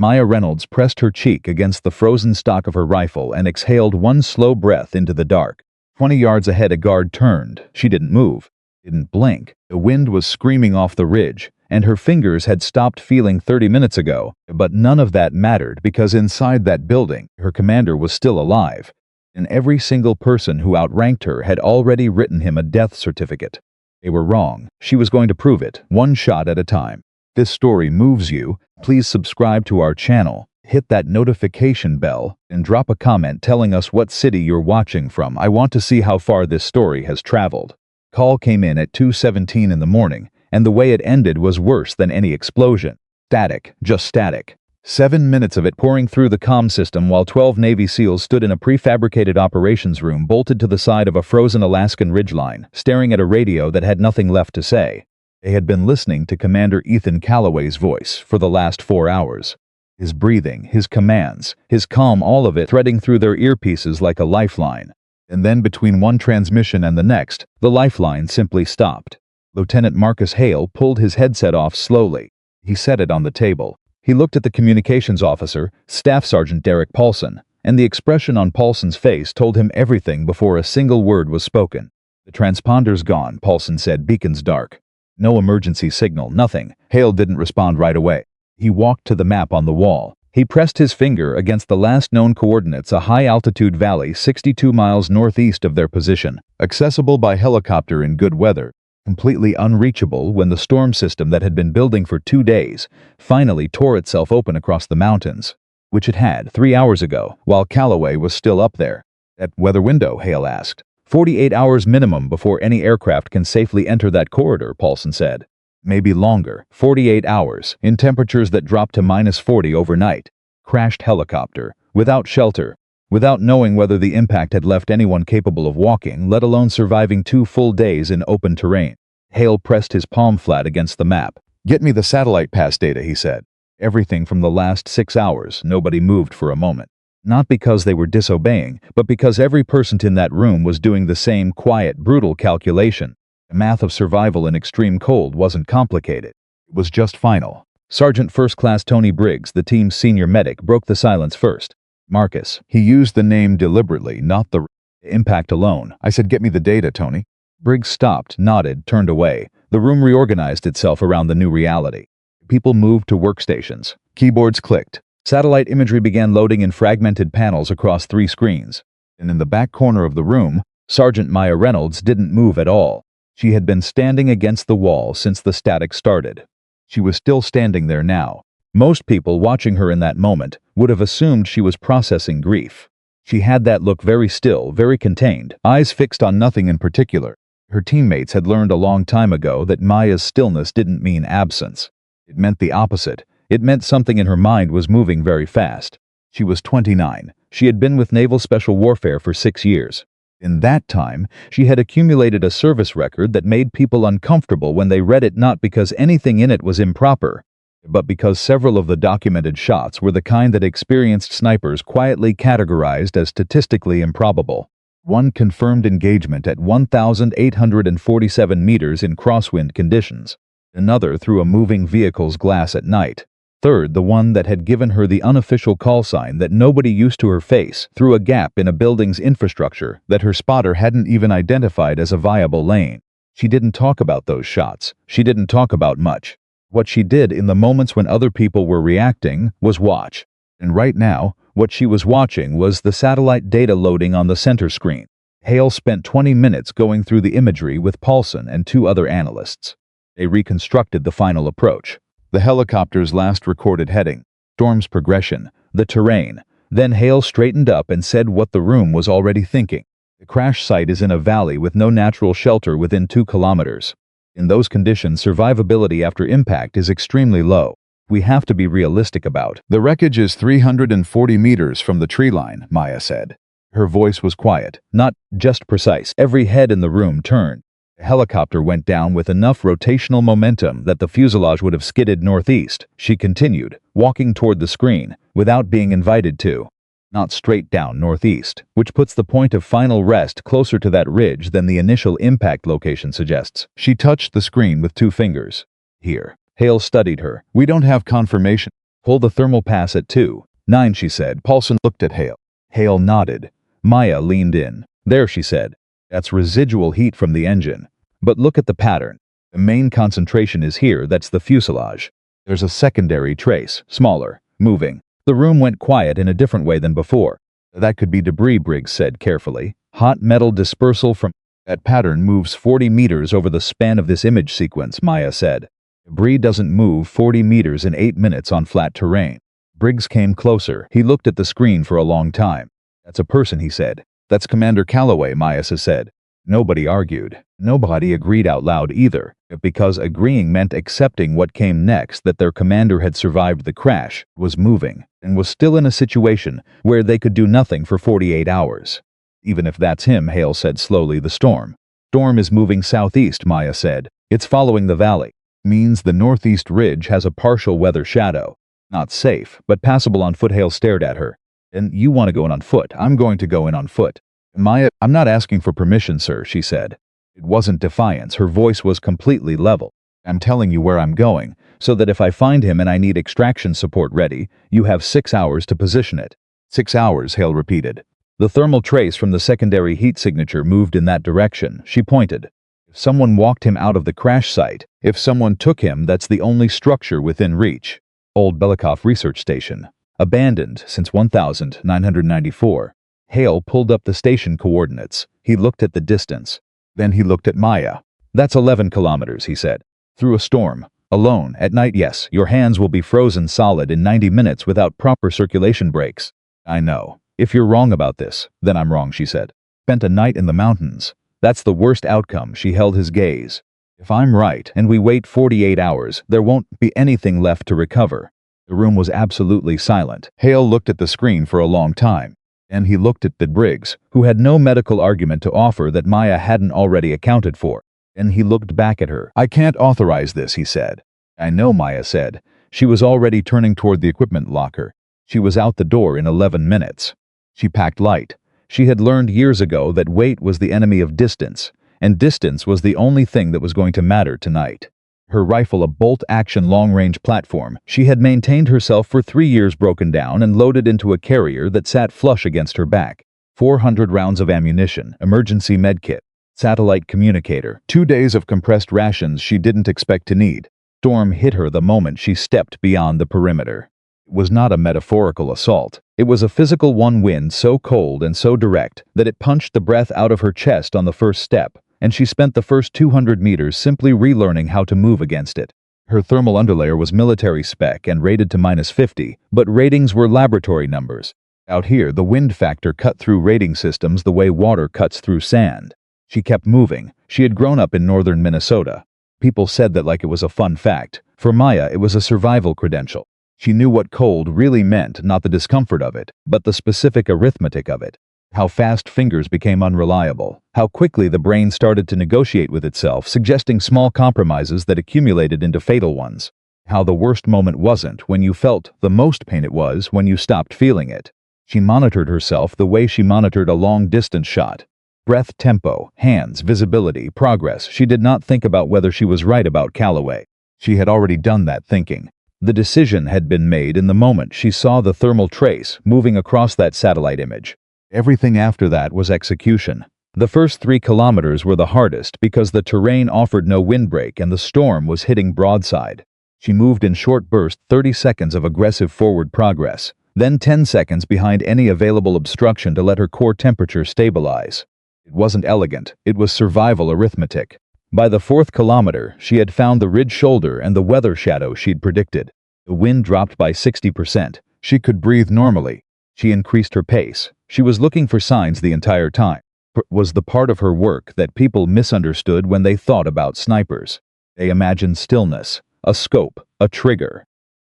Maya Reynolds pressed her cheek against the frozen stock of her rifle and exhaled one slow breath into the dark. 20 yards ahead, a guard turned. She didn't move, didn't blink. The wind was screaming off the ridge, and her fingers had stopped feeling 30 minutes ago. But none of that mattered because inside that building, her commander was still alive, and every single person who outranked her had already written him a death certificate. They were wrong. She was going to prove it, one shot at a time. If this story moves you, please subscribe to our channel, hit that notification bell, and drop a comment telling us what city you're watching from. I want to see how far this story has traveled. Call came in at 2:17 in the morning, and the way it ended was worse than any explosion. Static, just static. 7 minutes of it pouring through the comm system while 12 Navy SEALs stood in a prefabricated operations room bolted to the side of a frozen Alaskan ridgeline, staring at a radio that had nothing left to say. They had been listening to Commander Ethan Calloway's voice for the last 4 hours. His breathing, his commands, his calm, all of it threading through their earpieces like a lifeline. And then between one transmission and the next, the lifeline simply stopped. Lieutenant Marcus Hale pulled his headset off slowly. He set it on the table. He looked at the communications officer, Staff Sergeant Derek Paulson, and the expression on Paulson's face told him everything before a single word was spoken. "The transponder's gone," Paulson said, "beacon's dark. No emergency signal, nothing." Hale didn't respond right away. He walked to the map on the wall. He pressed his finger against the last known coordinates, a high-altitude valley 62 miles northeast of their position, accessible by helicopter in good weather, completely unreachable when the storm system that had been building for 2 days finally tore itself open across the mountains, which it had 3 hours ago, while Calloway was still up there. "That weather window?" Hale asked. 48 hours minimum before any aircraft can safely enter that corridor, Paulson said. Maybe longer, 48 hours, in temperatures that dropped to -40 overnight. Crashed helicopter, without shelter, without knowing whether the impact had left anyone capable of walking, let alone surviving 2 full days in open terrain. Hale pressed his palm flat against the map. "Get me the satellite pass data," he said. Everything from the last 6 hours. Nobody moved for a moment. Not because they were disobeying, but because every person in that room was doing the same quiet, brutal calculation. The math of survival in extreme cold wasn't complicated. It was just final. Sergeant First Class Tony Briggs, the team's senior medic, broke the silence first. "Marcus." He used the name deliberately, not the impact alone. "I said get me the data, Tony." Briggs stopped, nodded, turned away. The room reorganized itself around the new reality. People moved to workstations. Keyboards clicked. Satellite imagery began loading in fragmented panels across 3 screens. And in the back corner of the room, Sergeant Maya Reynolds didn't move at all. She had been standing against the wall since the static started. She was still standing there now. Most people watching her in that moment would have assumed she was processing grief. She had that look, very still, very contained, eyes fixed on nothing in particular. Her teammates had learned a long time ago that Maya's stillness didn't mean absence. It meant the opposite. It meant something in her mind was moving very fast. She was 29. She had been with Naval Special Warfare for 6 years. In that time, she had accumulated a service record that made people uncomfortable when they read it, not because anything in it was improper, but because several of the documented shots were the kind that experienced snipers quietly categorized as statistically improbable. One confirmed engagement at 1,847 meters in crosswind conditions. Another through a moving vehicle's glass at night. Third, the one that had given her the unofficial call sign that nobody used to her face through a gap in a building's infrastructure that her spotter hadn't even identified as a viable lane. She didn't talk about those shots. She didn't talk about much. What she did in the moments when other people were reacting was watch. And right now, what she was watching was the satellite data loading on the center screen. Hale spent 20 minutes going through the imagery with Paulson and 2 other analysts. They reconstructed the final approach. The helicopter's last recorded heading, storm's progression, the terrain. Then Hale straightened up and said what the room was already thinking. The crash site is in a valley with no natural shelter within 2 kilometers. In those conditions, survivability after impact is extremely low. We have to be realistic about. "The wreckage is 340 meters from the tree line," Maya said. Her voice was quiet, not just precise. Every head in the room turned. The helicopter went down with enough rotational momentum that the fuselage would have skidded northeast. She continued, walking toward the screen, without being invited to. Not straight down northeast, which puts the point of final rest closer to that ridge than the initial impact location suggests. She touched the screen with 2 fingers. "Here." Hale studied her. "We don't have confirmation." Pull the thermal pass at 2:9, she said. Paulson looked at Hale. Hale nodded. Maya leaned in. There, she said. That's residual heat from the engine. But look at the pattern. The main concentration is here, that's the fuselage. There's a secondary trace, smaller, moving. The room went quiet in a different way than before. That could be debris, Briggs said carefully. Hot metal dispersal from... That pattern moves 40 meters over the span of this image sequence, Maya said. Debris doesn't move 40 meters in 8 minutes on flat terrain. Briggs came closer. He looked at the screen for a long time. That's a person, he said. That's Commander Calloway, Maya said. Nobody argued. Nobody agreed out loud either, because agreeing meant accepting what came next, that their commander had survived the crash, was moving, and was still in a situation where they could do nothing for 48 hours. Even if that's him, Hale said slowly, the storm. Storm is moving southeast, Maya said. It's following the valley. Means the northeast ridge has a partial weather shadow. Not safe, but passable on foot. Hale stared at her. And you want to go in on foot? I'm going to go in on foot. Maya, I'm not asking for permission, sir, she said. It wasn't defiance. Her voice was completely level. I'm telling you where I'm going, so that if I find him and I need extraction support ready, you have 6 hours to position it. 6 hours, Hale repeated. The thermal trace from the secondary heat signature moved in that direction. She pointed. If someone walked him out of the crash site, if someone took him, that's the only structure within reach. Old Belikov Research Station. Abandoned since 1994. Hale pulled up the station coordinates. He looked at the distance. Then he looked at Maya. That's 11 kilometers, he said. Through a storm. Alone. At night, yes. Your hands will be frozen solid in 90 minutes without proper circulation breaks. I know. If you're wrong about this, then I'm wrong, she said. Spent a night in the mountains. That's the worst outcome. She held his gaze. If I'm right, and we wait 48 hours, there won't be anything left to recover. The room was absolutely silent. Hale looked at the screen for a long time. And he looked at Briggs, who had no medical argument to offer that Maya hadn't already accounted for. And he looked back at her. I can't authorize this, he said. I know, Maya said. She was already turning toward the equipment locker. She was out the door in 11 minutes. She packed light. She had learned years ago that weight was the enemy of distance, and distance was the only thing that was going to matter tonight. Her rifle a bolt-action long-range platform, she had maintained herself for 3 years, broken down and loaded into a carrier that sat flush against her back. 400 rounds of ammunition, emergency medkit, satellite communicator, 2 days of compressed rations she didn't expect to need. Storm hit her the moment she stepped beyond the perimeter. It was not a metaphorical assault. It was a physical one, wind so cold and so direct that it punched the breath out of her chest on the first step, and she spent the first 200 meters simply relearning how to move against it. Her thermal underlayer was military spec and rated to -50, but ratings were laboratory numbers. Out here, the wind factor cut through rating systems the way water cuts through sand. She kept moving. She had grown up in northern Minnesota. People said that like it was a fun fact. For Maya, it was a survival credential. She knew what cold really meant, not the discomfort of it, but the specific arithmetic of it. How fast fingers became unreliable. How quickly the brain started to negotiate with itself, suggesting small compromises that accumulated into fatal ones. How the worst moment wasn't when you felt the most pain, it was when you stopped feeling it. She monitored herself the way she monitored a long-distance shot. Breath, tempo, hands, visibility, progress. She did not think about whether she was right about Calloway. She had already done that thinking. The decision had been made in the moment she saw the thermal trace moving across that satellite image. Everything after that was execution. The first 3 kilometers were the hardest because the terrain offered no windbreak and the storm was hitting broadside. She moved in short bursts, 30 seconds of aggressive forward progress, then 10 seconds behind any available obstruction to let her core temperature stabilize. It wasn't elegant, it was survival arithmetic. By the 4th kilometer, she had found the ridge shoulder and the weather shadow she'd predicted. The wind dropped by 60%. She could breathe normally. She increased her pace. She was looking for signs the entire time. It was the part of her work that people misunderstood when they thought about snipers. They imagined stillness, a scope, a trigger.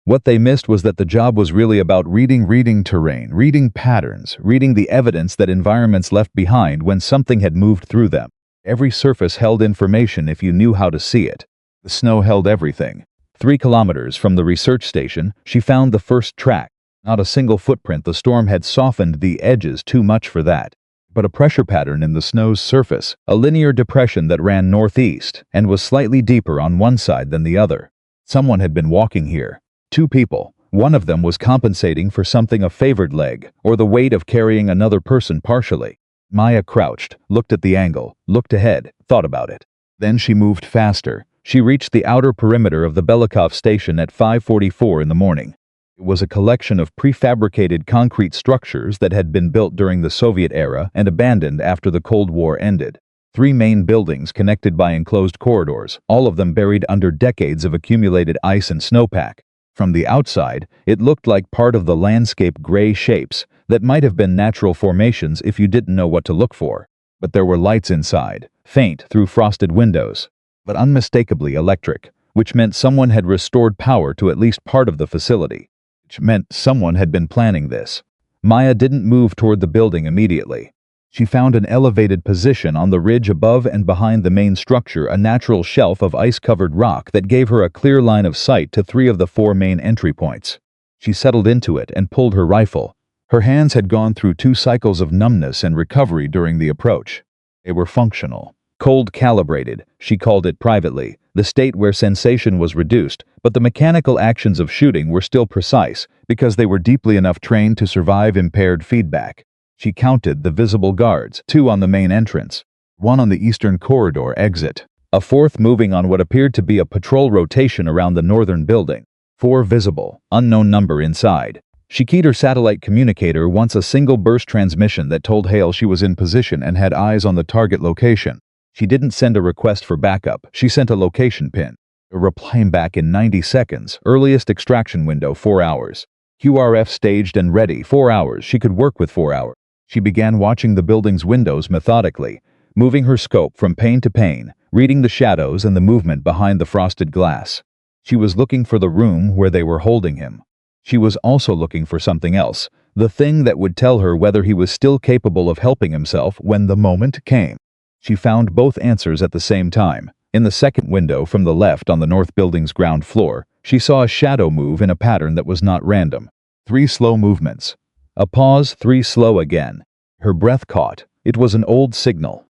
What they missed was that the job was really about reading terrain, reading patterns, reading the evidence that environments left behind when something had moved through them. Every surface held information if you knew how to see it. The snow held everything. 3 kilometers from the research station, she found the first track. Not a single footprint. The storm had softened the edges too much for that. But a pressure pattern in the snow's surface, a linear depression that ran northeast and was slightly deeper on one side than the other. Someone had been walking here. 2 people. One of them was compensating for something a favored leg, or the weight of carrying another person partially. Maya crouched, looked at the angle, looked ahead, thought about it. Then she moved faster. She reached the outer perimeter of the Belikov station at 5:44 in the morning. It was a collection of prefabricated concrete structures that had been built during the Soviet era and abandoned after the Cold War ended. 3 main buildings connected by enclosed corridors, all of them buried under decades of accumulated ice and snowpack. From the outside, it looked like part of the landscape gray shapes that might have been natural formations if you didn't know what to look for. But there were lights inside, faint through frosted windows, but unmistakably electric, which meant someone had restored power to at least part of the facility. Which meant someone had been planning this. Maya didn't move toward the building immediately. She found an elevated position on the ridge above and behind the main structure, a natural shelf of ice-covered rock that gave her a clear line of sight to 3 of the 4 main entry points. She settled into it and pulled her rifle. Her hands had gone through 2 cycles of numbness and recovery during the approach. They were functional. Cold calibrated, she called it privately, the state where sensation was reduced, but the mechanical actions of shooting were still precise because they were deeply enough trained to survive impaired feedback. She counted the visible guards, 2 on the main entrance, 1 on the eastern corridor exit, a 4th moving on what appeared to be a patrol rotation around the northern building, 4 visible, unknown number inside. She keyed her satellite communicator once, a single burst transmission that told Hale she was in position and had eyes on the target location. She didn't send a request for backup, she sent a location pin. Replying back in 90 seconds, earliest extraction window 4 hours. QRF staged and ready 4 hours, she could work with 4 hours. She began watching the building's windows methodically, moving her scope from pane to pane, reading the shadows and the movement behind the frosted glass. She was looking for the room where they were holding him. She was also looking for something else, the thing that would tell her whether he was still capable of helping himself when the moment came. She found both answers at the same time. In the second window from the left on the north building's ground floor, she saw a shadow move in a pattern that was not random. 3 slow movements. A pause, 3 slow again. Her breath caught. It was an old signal.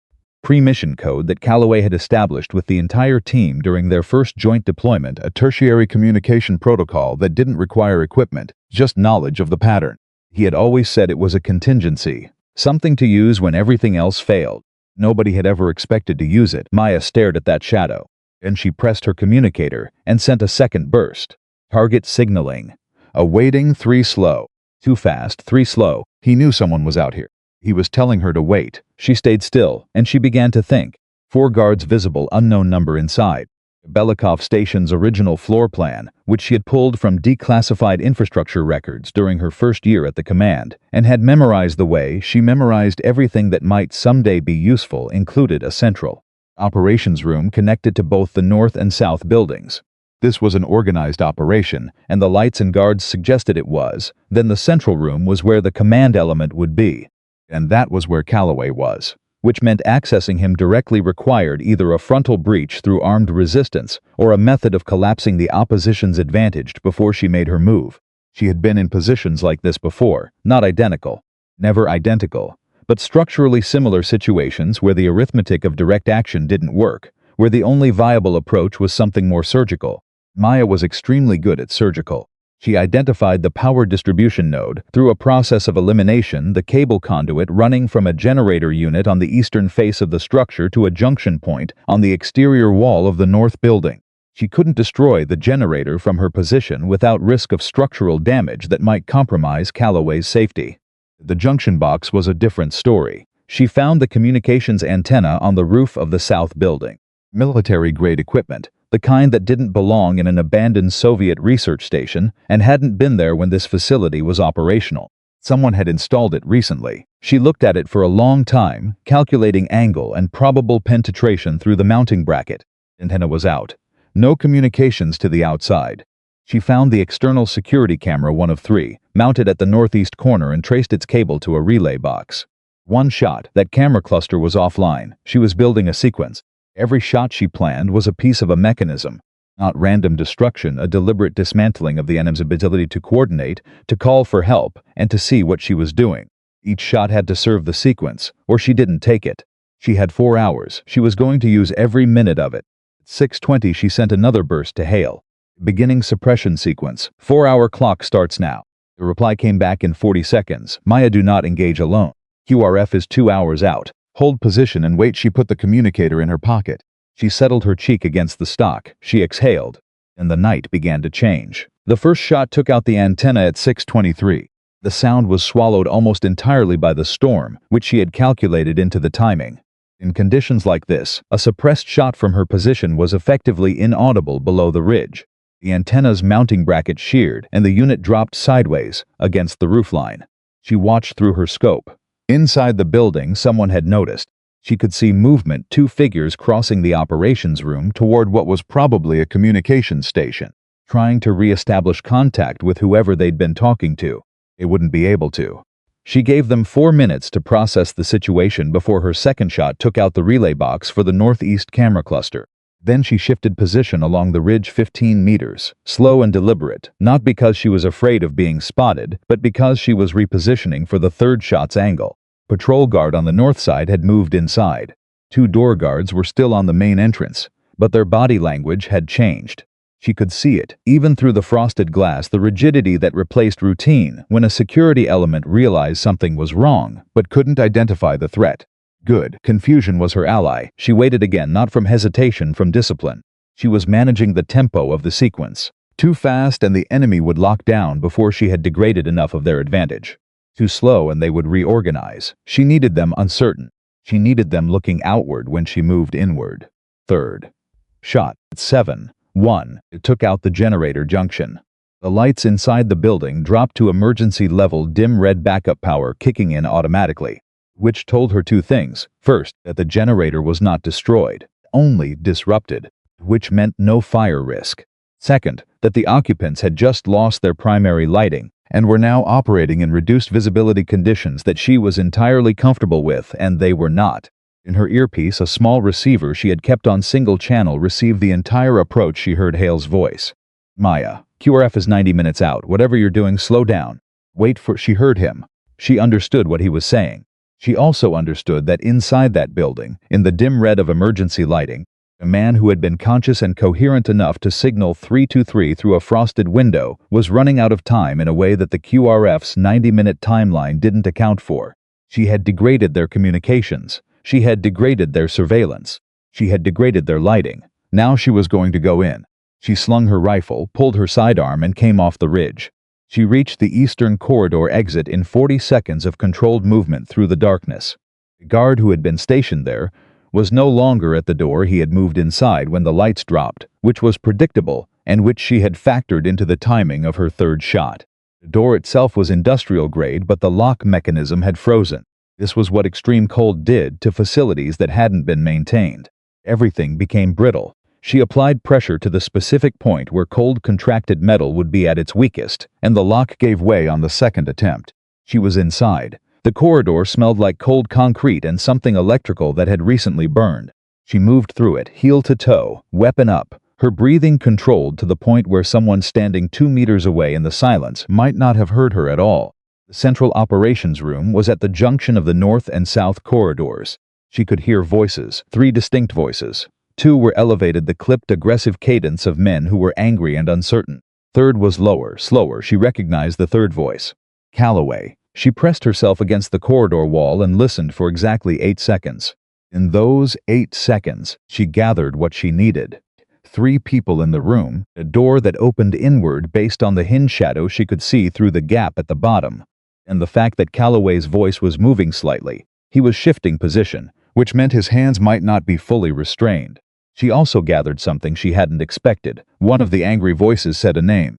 Pre-mission code that Calloway had established with the entire team during their first joint deployment, a tertiary communication protocol that didn't require equipment, just knowledge of the pattern. He had always said it was a contingency, something to use when everything else failed. Nobody had ever expected to use it. Maya stared at that shadow, and she pressed her communicator and sent a second burst. Target signaling. Awaiting 3 slow. Too fast, 3 slow. He knew someone was out here. He was telling her to wait. She stayed still, and she began to think. 4 guards visible, unknown number inside. Belikov Station's original floor plan, which she had pulled from declassified infrastructure records during her first year at the command, and had memorized the way she memorized everything that might someday be useful, included a central operations room connected to both the north and south buildings. This was an organized operation, and the lights and guards suggested it was. Then the central room was where the command element would be. And that was where Calloway was, which meant accessing him directly required either a frontal breach through armed resistance or a method of collapsing the opposition's advantage before she made her move. She had been in positions like this before, not identical, never identical, but structurally similar situations where the arithmetic of direct action didn't work, where the only viable approach was something more surgical. Maya was extremely good at surgical. She identified the power distribution node through a process of elimination, the cable conduit running from a generator unit on the eastern face of the structure to a junction point on the exterior wall of the north building. She couldn't destroy the generator from her position without risk of structural damage that might compromise Calloway's safety. The junction box was a different story. She found the communications antenna on the roof of the south building. Military-grade equipment, the kind that didn't belong in an abandoned Soviet research station and hadn't been there when this facility was operational. Someone had installed it recently. She looked at it for a long time, calculating angle and probable penetration through the mounting bracket. Antenna was out. No communications to the outside. She found the external security camera, one of 3, mounted at the northeast corner and traced its cable to a relay box. One shot, that camera cluster was offline. She was building a sequence. Every shot she planned was a piece of a mechanism. Not random destruction, a deliberate dismantling of the enemy's ability to coordinate, to call for help, and to see what she was doing. Each shot had to serve the sequence, or she didn't take it. She had 4 hours. She was going to use every minute of it. At 6:20 she sent another burst to Hale. Beginning suppression sequence. 4-hour clock starts now. The reply came back in 40 seconds. Maya, do not engage alone. QRF is 2 hours out. Hold position and wait. She put the communicator in her pocket. She settled her cheek against the stock. She exhaled. And the night began to change. The first shot took out the antenna at 6:23. The sound was swallowed almost entirely by the storm, which she had calculated into the timing. In conditions like this, a suppressed shot from her position was effectively inaudible below the ridge. The antenna's mounting bracket sheared, and the unit dropped sideways against the roofline. She watched through her scope. Inside the building, someone had noticed. She could see movement, 2 figures crossing the operations room toward what was probably a communications station, trying to re-establish contact with whoever they'd been talking to. They wouldn't be able to. She gave them 4 minutes to process the situation before her second shot took out the relay box for the northeast camera cluster. Then she shifted position along the ridge 15 meters, slow and deliberate, not because she was afraid of being spotted, but because she was repositioning for the third shot's angle. Patrol guard on the north side had moved inside. 2 door guards were still on the main entrance, but their body language had changed. She could see it, even through the frosted glass, the rigidity that replaced routine when a security element realized something was wrong, but couldn't identify the threat. Good. Confusion was her ally. She waited again, not from hesitation, from discipline. She was managing the tempo of the sequence. Too fast and the enemy would lock down before she had degraded enough of their advantage. Too slow and they would reorganize. She needed them uncertain. She needed them looking outward when she moved inward. Third shot at 7:1. It took out the generator junction. The lights inside the building dropped to emergency level, dim red backup power kicking in automatically, which told her 2 things. First, that the generator was not destroyed, only disrupted, which meant no fire risk. Second, that the occupants had just lost their primary lighting and were now operating in reduced visibility conditions that she was entirely comfortable with and they were not. In her earpiece, a small receiver she had kept on single channel received the entire approach. She heard Hale's voice. Maya, QRF is 90 minutes out. Whatever you're doing, slow down. Wait for... She heard him. She understood what he was saying. She also understood that inside that building, in the dim red of emergency lighting, a man who had been conscious and coherent enough to signal 323 through a frosted window was running out of time in a way that the QRF's 90-minute timeline didn't account for. She had degraded their communications. She had degraded their surveillance. She had degraded their lighting. Now she was going to go in. She slung her rifle, pulled her sidearm, and came off the ridge. She reached the eastern corridor exit in 40 seconds of controlled movement through the darkness. The guard who had been stationed there was no longer at the door. He had moved inside when the lights dropped, which was predictable and which she had factored into the timing of her third shot. The door itself was industrial grade, but the lock mechanism had frozen. This was what extreme cold did to facilities that hadn't been maintained. Everything became brittle. She applied pressure to the specific point where cold contracted metal would be at its weakest, and the lock gave way on the second attempt. She was inside. The corridor smelled like cold concrete and something electrical that had recently burned. She moved through it, heel to toe, weapon up, her breathing controlled to the point where someone standing 2 meters away in the silence might not have heard her at all. The central operations room was at the junction of the north and south corridors. She could hear voices, 3 distinct voices. 2 were elevated, the clipped, aggressive cadence of men who were angry and uncertain. Third was lower, slower. She recognized the third voice. Calloway. She pressed herself against the corridor wall and listened for exactly 8 seconds. In those 8 seconds, she gathered what she needed. 3 people in the room, a door that opened inward based on the hinge shadow she could see through the gap at the bottom, and the fact that Calloway's voice was moving slightly. He was shifting position, which meant his hands might not be fully restrained. She also gathered something she hadn't expected. One of the angry voices said a name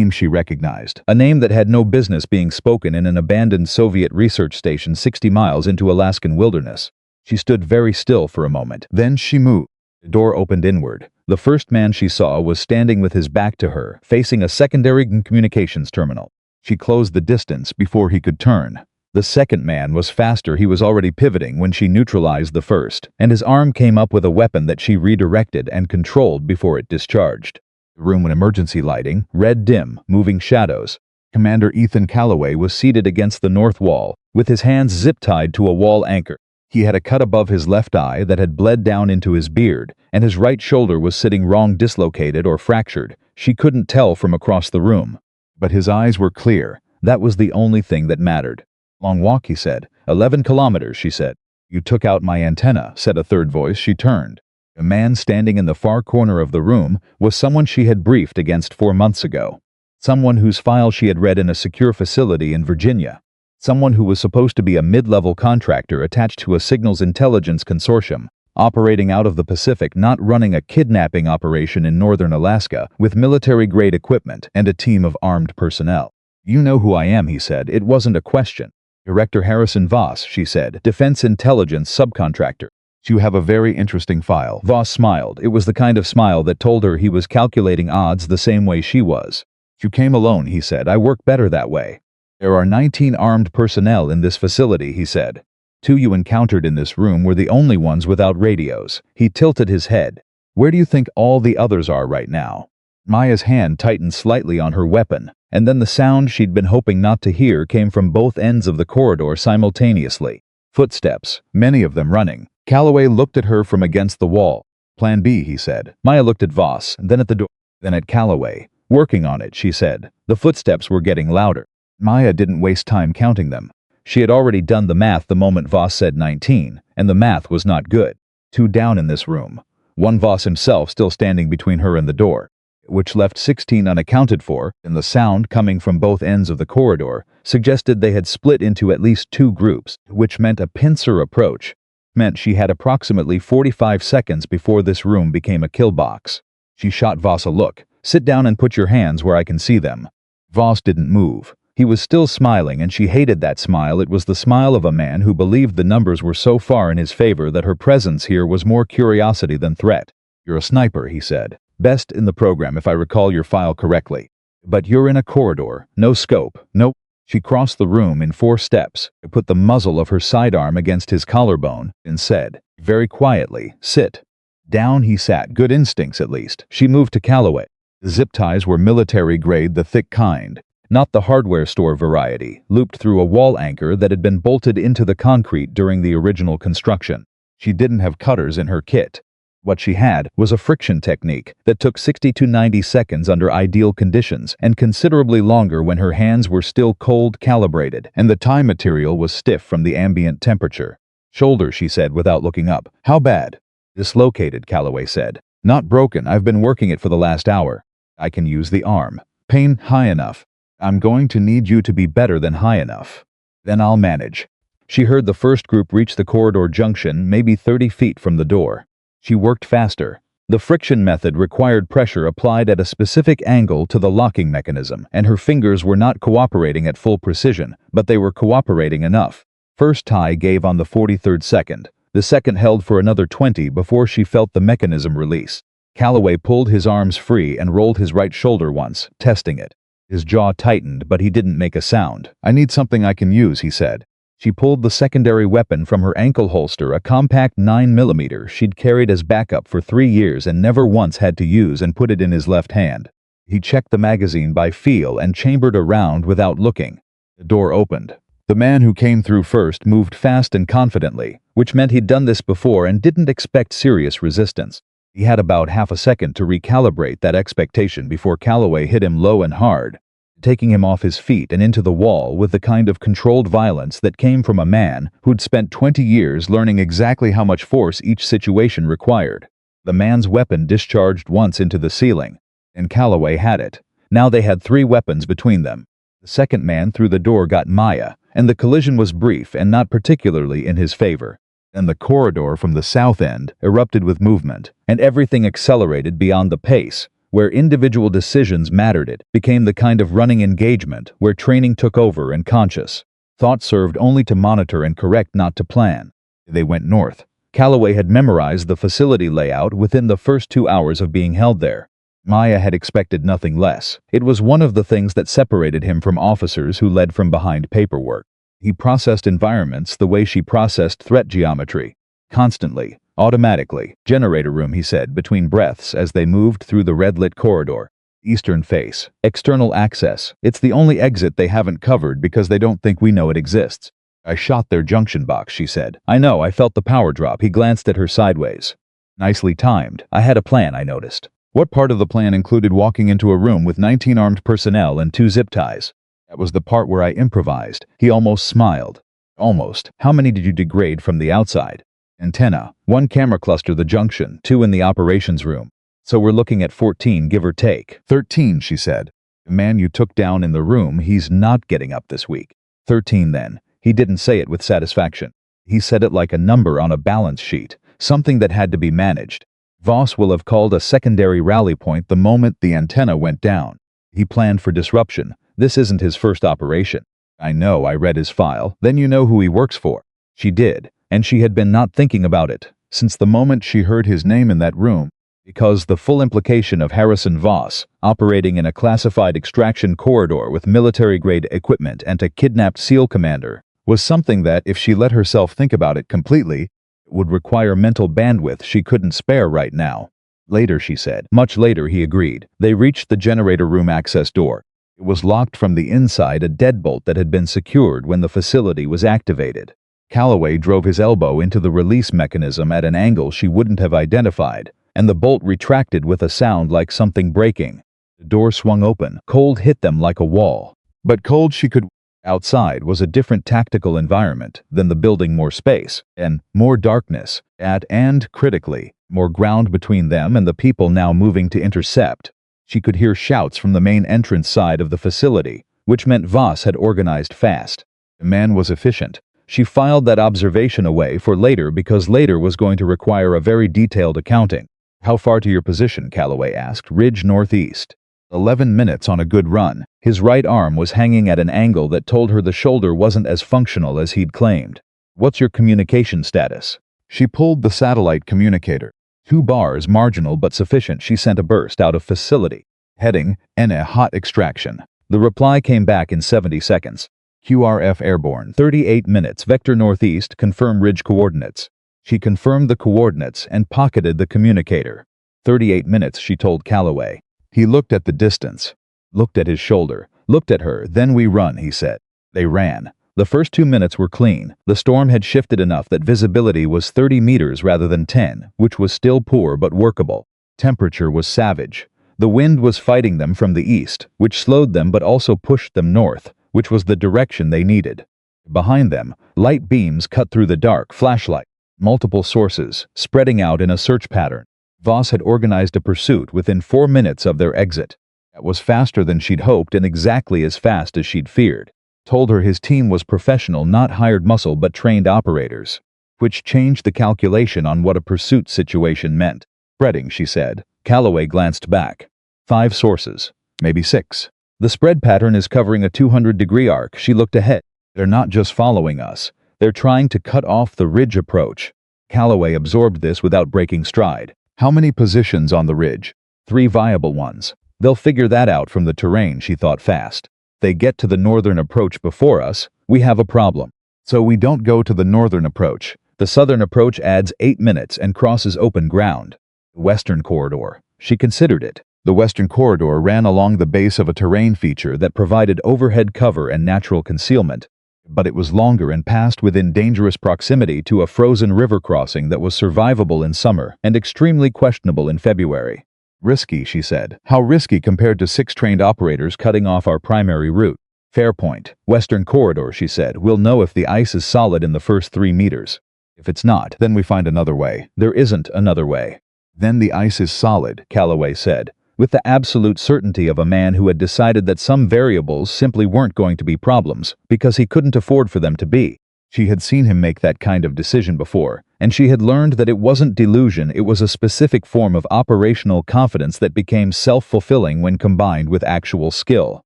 she recognized, a name that had no business being spoken in an abandoned Soviet research station 60 miles into Alaskan wilderness. She stood very still for a moment. Then she moved. The door opened inward. The first man she saw was standing with his back to her, facing a secondary communications terminal. She closed the distance before he could turn. The second man was faster. He was already pivoting when she neutralized the first, and his arm came up with a weapon that she redirected and controlled before it discharged. The room with emergency lighting, red dim, moving shadows. Commander Ethan Calloway was seated against the north wall, with his hands zip-tied to a wall anchor. He had a cut above his left eye that had bled down into his beard, and his right shoulder was sitting wrong, dislocated or fractured, She couldn't tell from across the room. But his eyes were clear. That was the only thing that mattered. Long walk, he said. 11 kilometers, she said. You took out my antenna, said a third voice. She turned. A man standing in the far corner of the room was someone she had briefed against 4 months ago. Someone whose file she had read in a secure facility in Virginia. Someone who was supposed to be a mid-level contractor attached to a signals intelligence consortium, operating out of the Pacific, not running a kidnapping operation in northern Alaska with military-grade equipment and a team of armed personnel. You know who I am, he said. It wasn't a question. Director Harrison Voss, she said, Defense Intelligence Subcontractor. You have a very interesting file. Voss smiled. It was the kind of smile that told her he was calculating odds the same way she was. You came alone, he said. I work better that way. There are 19 armed personnel in this facility, he said. 2 you encountered in this room were the only ones without radios. He tilted his head. Where do you think all the others are right now? Maya's hand tightened slightly on her weapon, and then the sound she'd been hoping not to hear came from both ends of the corridor simultaneously. Footsteps, many of them running. Calloway looked at her from against the wall. Plan B, he said. Maya looked at Voss, then at the door, then at Calloway. Working on it, she said. The footsteps were getting louder. Maya didn't waste time counting them. She had already done the math the moment Voss said 19, and the math was not good. 2 down in this room. 1 Voss himself still standing between her and the door, which left 16 unaccounted for, and the sound coming from both ends of the corridor suggested they had split into at least 2 groups, which meant a pincer approach. Meant she had approximately 45 seconds before this room became a kill box. She shot Voss a look. Sit down and put your hands where I can see them. Voss didn't move. He was still smiling, and she hated that smile. It was the smile of a man who believed the numbers were so far in his favor that her presence here was more curiosity than threat. You're a sniper, he said. Best in the program if I recall your file correctly. But you're in a corridor. No scope. Nope. She crossed the room in 4 steps, put the muzzle of her sidearm against his collarbone, and said, very quietly, sit. Down he sat. Good instincts, at least. She moved to Calloway. The zip ties were military-grade, the thick kind. Not the hardware store variety, looped through a wall anchor that had been bolted into the concrete during the original construction. She didn't have cutters in her kit. What she had was a friction technique that took 60 to 90 seconds under ideal conditions and considerably longer when her hands were still cold calibrated and the tie material was stiff from the ambient temperature. Shoulder, she said without looking up. How bad? Dislocated, Calloway said. Not broken. I've been working it for the last hour. I can use the arm. Pain high enough. I'm going to need you to be better than high enough. Then I'll manage. She heard the first group reach the corridor junction, maybe 30 feet from the door. She worked faster. The friction method required pressure applied at a specific angle to the locking mechanism, and her fingers were not cooperating at full precision, but they were cooperating enough. First tie gave on the 43rd second. The second held for another 20 before she felt the mechanism release. Calloway pulled his arms free and rolled his right shoulder once, testing it. His jaw tightened, but he didn't make a sound. I need something I can use, he said. She pulled the secondary weapon from her ankle holster, a compact 9mm she'd carried as backup for 3 years and never once had to use, and put it in his left hand. He checked the magazine by feel and chambered a round without looking. The door opened. The man who came through first moved fast and confidently, which meant he'd done this before and didn't expect serious resistance. He had about half a second to recalibrate that expectation before Calloway hit him low and hard, taking him off his feet and into the wall with the kind of controlled violence that came from a man who'd spent 20 years learning exactly how much force each situation required. The man's weapon discharged once into the ceiling, and Calloway had it. Now they had 3 weapons between them. The second man through the door got Maya, and the collision was brief and not particularly in his favor. And the corridor from the south end erupted with movement, and everything accelerated beyond the pace. Where individual decisions mattered, it became the kind of running engagement where training took over and conscious thought served only to monitor and correct, not to plan. They went north. Calloway had memorized the facility layout within the first 2 hours of being held there. Maya had expected nothing less. It was one of the things that separated him from officers who led from behind paperwork. He processed environments the way she processed threat geometry. Constantly. Automatically. Generator room, he said, between breaths as they moved through the red-lit corridor. Eastern face. External access. It's the only exit they haven't covered because they don't think we know it exists. I shot their junction box, she said. I know, I felt the power drop. He glanced at her sideways. Nicely timed. I had a plan, I noticed. What part of the plan included walking into a room with 19 armed personnel and 2 zip ties? That was the part where I improvised. He almost smiled. Almost. How many did you degrade from the outside? Antenna, 1 camera cluster the junction, 2 in the operations room. So we're looking at 14, give or take. 13, she said. The man you took down in the room, he's not getting up this week. 13 then. He didn't say it with satisfaction. He said it like a number on a balance sheet, something that had to be managed. Voss will have called a secondary rally point the moment the antenna went down. He planned for disruption. This isn't his first operation. I know, I read his file. Then you know who he works for. She did, and she had been not thinking about it since the moment she heard his name in that room, because the full implication of Harrison Voss operating in a classified extraction corridor with military-grade equipment and a kidnapped SEAL commander was something that, if she let herself think about it completely, would require mental bandwidth she couldn't spare right now. Later, she said. Much later, he agreed. They reached the generator room access door. It was locked from the inside, a deadbolt that had been secured when the facility was activated. Calloway drove his elbow into the release mechanism at an angle she wouldn't have identified, and the bolt retracted with a sound like something breaking. The door swung open. Cold hit them like a wall. But cold she could. Outside was a different tactical environment than the building, more space, and more darkness, and, critically, more ground between them and the people now moving to intercept. She could hear shouts from the main entrance side of the facility, which meant Voss had organized fast. The man was efficient. She filed that observation away for later because later was going to require a very detailed accounting. How far to your position? Calloway asked. Ridge northeast. 11 minutes on a good run. His right arm was hanging at an angle that told her the shoulder wasn't as functional as he'd claimed. What's your communication status? She pulled the satellite communicator. 2 bars, marginal but sufficient. She sent a burst out of facility. Heading, NA hot extraction. The reply came back in 70 seconds. QRF airborne. 38 minutes. Vector northeast. Confirm ridge coordinates. She confirmed the coordinates and pocketed the communicator. 38 minutes, she told Calloway. He looked at the distance, looked at his shoulder, looked at her. Then we run, he said. They ran. The first 2 minutes were clean. The storm had shifted enough that visibility was 30 meters rather than 10, which was still poor but workable. Temperature was savage. The wind was fighting them from the east, which slowed them but also pushed them north, which was the direction they needed. Behind them, light beams cut through the dark, flashlight. Multiple sources, spreading out in a search pattern. Voss had organized a pursuit within 4 minutes of their exit. That was faster than she'd hoped and exactly as fast as she'd feared. Told her his team was professional, not hired muscle but trained operators, which changed the calculation on what a pursuit situation meant. Spreading, she said. Calloway glanced back. 5 sources, maybe 6. The spread pattern is covering a 200-degree arc. She looked ahead. They're not just following us. They're trying to cut off the ridge approach. Calloway absorbed this without breaking stride. How many positions on the ridge? 3 viable ones. They'll figure that out from the terrain, she thought fast. They get to the northern approach before us, we have a problem. So we don't go to the northern approach. The southern approach adds 8 minutes and crosses open ground. The western corridor. She considered it. The western corridor ran along the base of a terrain feature that provided overhead cover and natural concealment, but it was longer and passed within dangerous proximity to a frozen river crossing that was survivable in summer and extremely questionable in February. Risky, she said. How risky compared to 6 trained operators cutting off our primary route? Fair point. Western corridor, she said. We'll know if the ice is solid in the first 3 meters. If it's not, then we find another way. There isn't another way. Then the ice is solid, Calloway said, with the absolute certainty of a man who had decided that some variables simply weren't going to be problems because he couldn't afford for them to be. She had seen him make that kind of decision before, and she had learned that it wasn't delusion, it was a specific form of operational confidence that became self-fulfilling when combined with actual skill.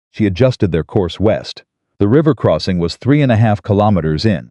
She adjusted their course west. The river crossing was 3.5 kilometers in.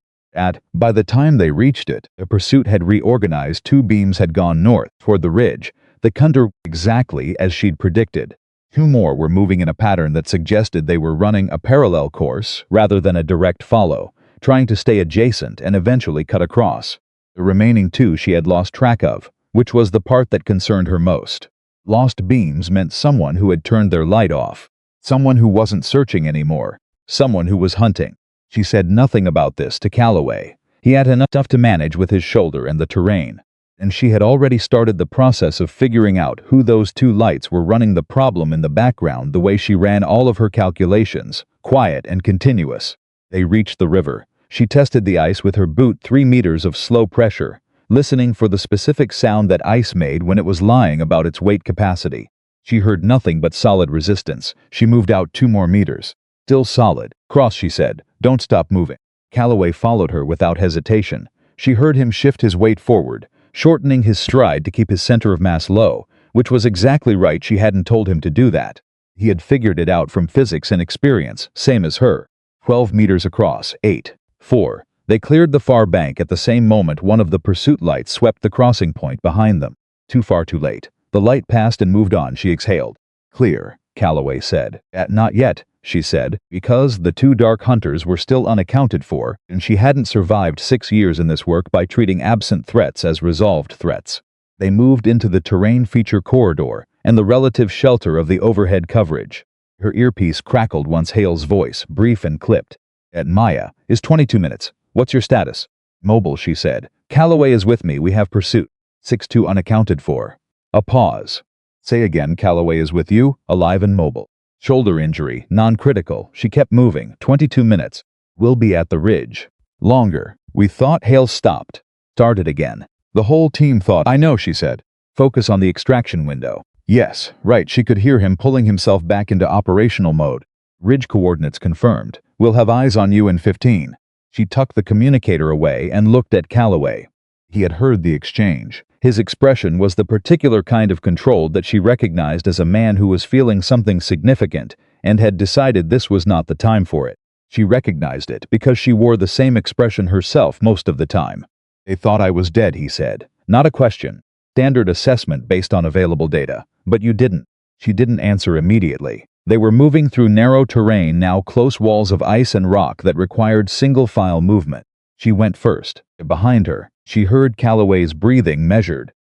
By the time they reached it, the pursuit had reorganized. 2 beams had gone north, toward the ridge. The Kundra exactly as she'd predicted. 2 more were moving in a pattern that suggested they were running a parallel course rather than a direct follow, trying to stay adjacent and eventually cut across. The remaining 2 she had lost track of, which was the part that concerned her most. Lost beams meant someone who had turned their light off, someone who wasn't searching anymore, someone who was hunting. She said nothing about this to Calloway. He had enough to manage with his shoulder and the terrain. and she had already started the process of figuring out who those two lights were running the problem in the background the way she ran all of her calculations, quiet and continuous. They reached the river. She tested the ice with her boot 3 meters of slow pressure, listening for the specific sound that ice made when it was lying about its weight capacity. She heard nothing but solid resistance. She moved out 2 more meters. Still solid. Cross, she said. Don't stop moving. Calloway followed her without hesitation. She heard him shift his weight forward, shortening his stride to keep his center of mass low, which was exactly right. She hadn't told him to do that. He had figured it out from physics and experience, same as her. 12 meters across. 8. 4. They cleared the far bank at the same moment one of the pursuit lights swept the crossing point behind them. Too far too late. The light passed and moved on, she exhaled. Clear, Calloway said. Not yet, she said, because the 2 dark hunters were still unaccounted for, and she hadn't survived 6 years in this work by treating absent threats as resolved threats. They moved into the terrain feature corridor and the relative shelter of the overhead coverage. Her earpiece crackled once Hale's voice, brief and clipped. Maya, is 22 minutes. What's your status? Mobile, she said. Calloway is with me. We have pursuit. 6-2 unaccounted for. A pause. Say again, Calloway is with you, alive and mobile. Shoulder injury, non-critical. She kept moving. 22 minutes. We'll be at the ridge. Longer. We thought. Hale stopped. Started again. The whole team thought. I know, she said. Focus on the extraction window. Yes, right. She could hear him pulling himself back into operational mode. Ridge coordinates confirmed. We'll have eyes on you in 15. She tucked the communicator away and looked at Calloway. He had heard the exchange. His expression was the particular kind of control that she recognized as a man who was feeling something significant and had decided this was not the time for it. She recognized it because she wore the same expression herself most of the time. They thought I was dead, he said. Not a question. Standard assessment based on available data. But you didn't. She didn't answer immediately. They were moving through narrow terrain, now close walls of ice and rock that required single-file movement. She went first. Behind her, she heard Calloway's breathing measured,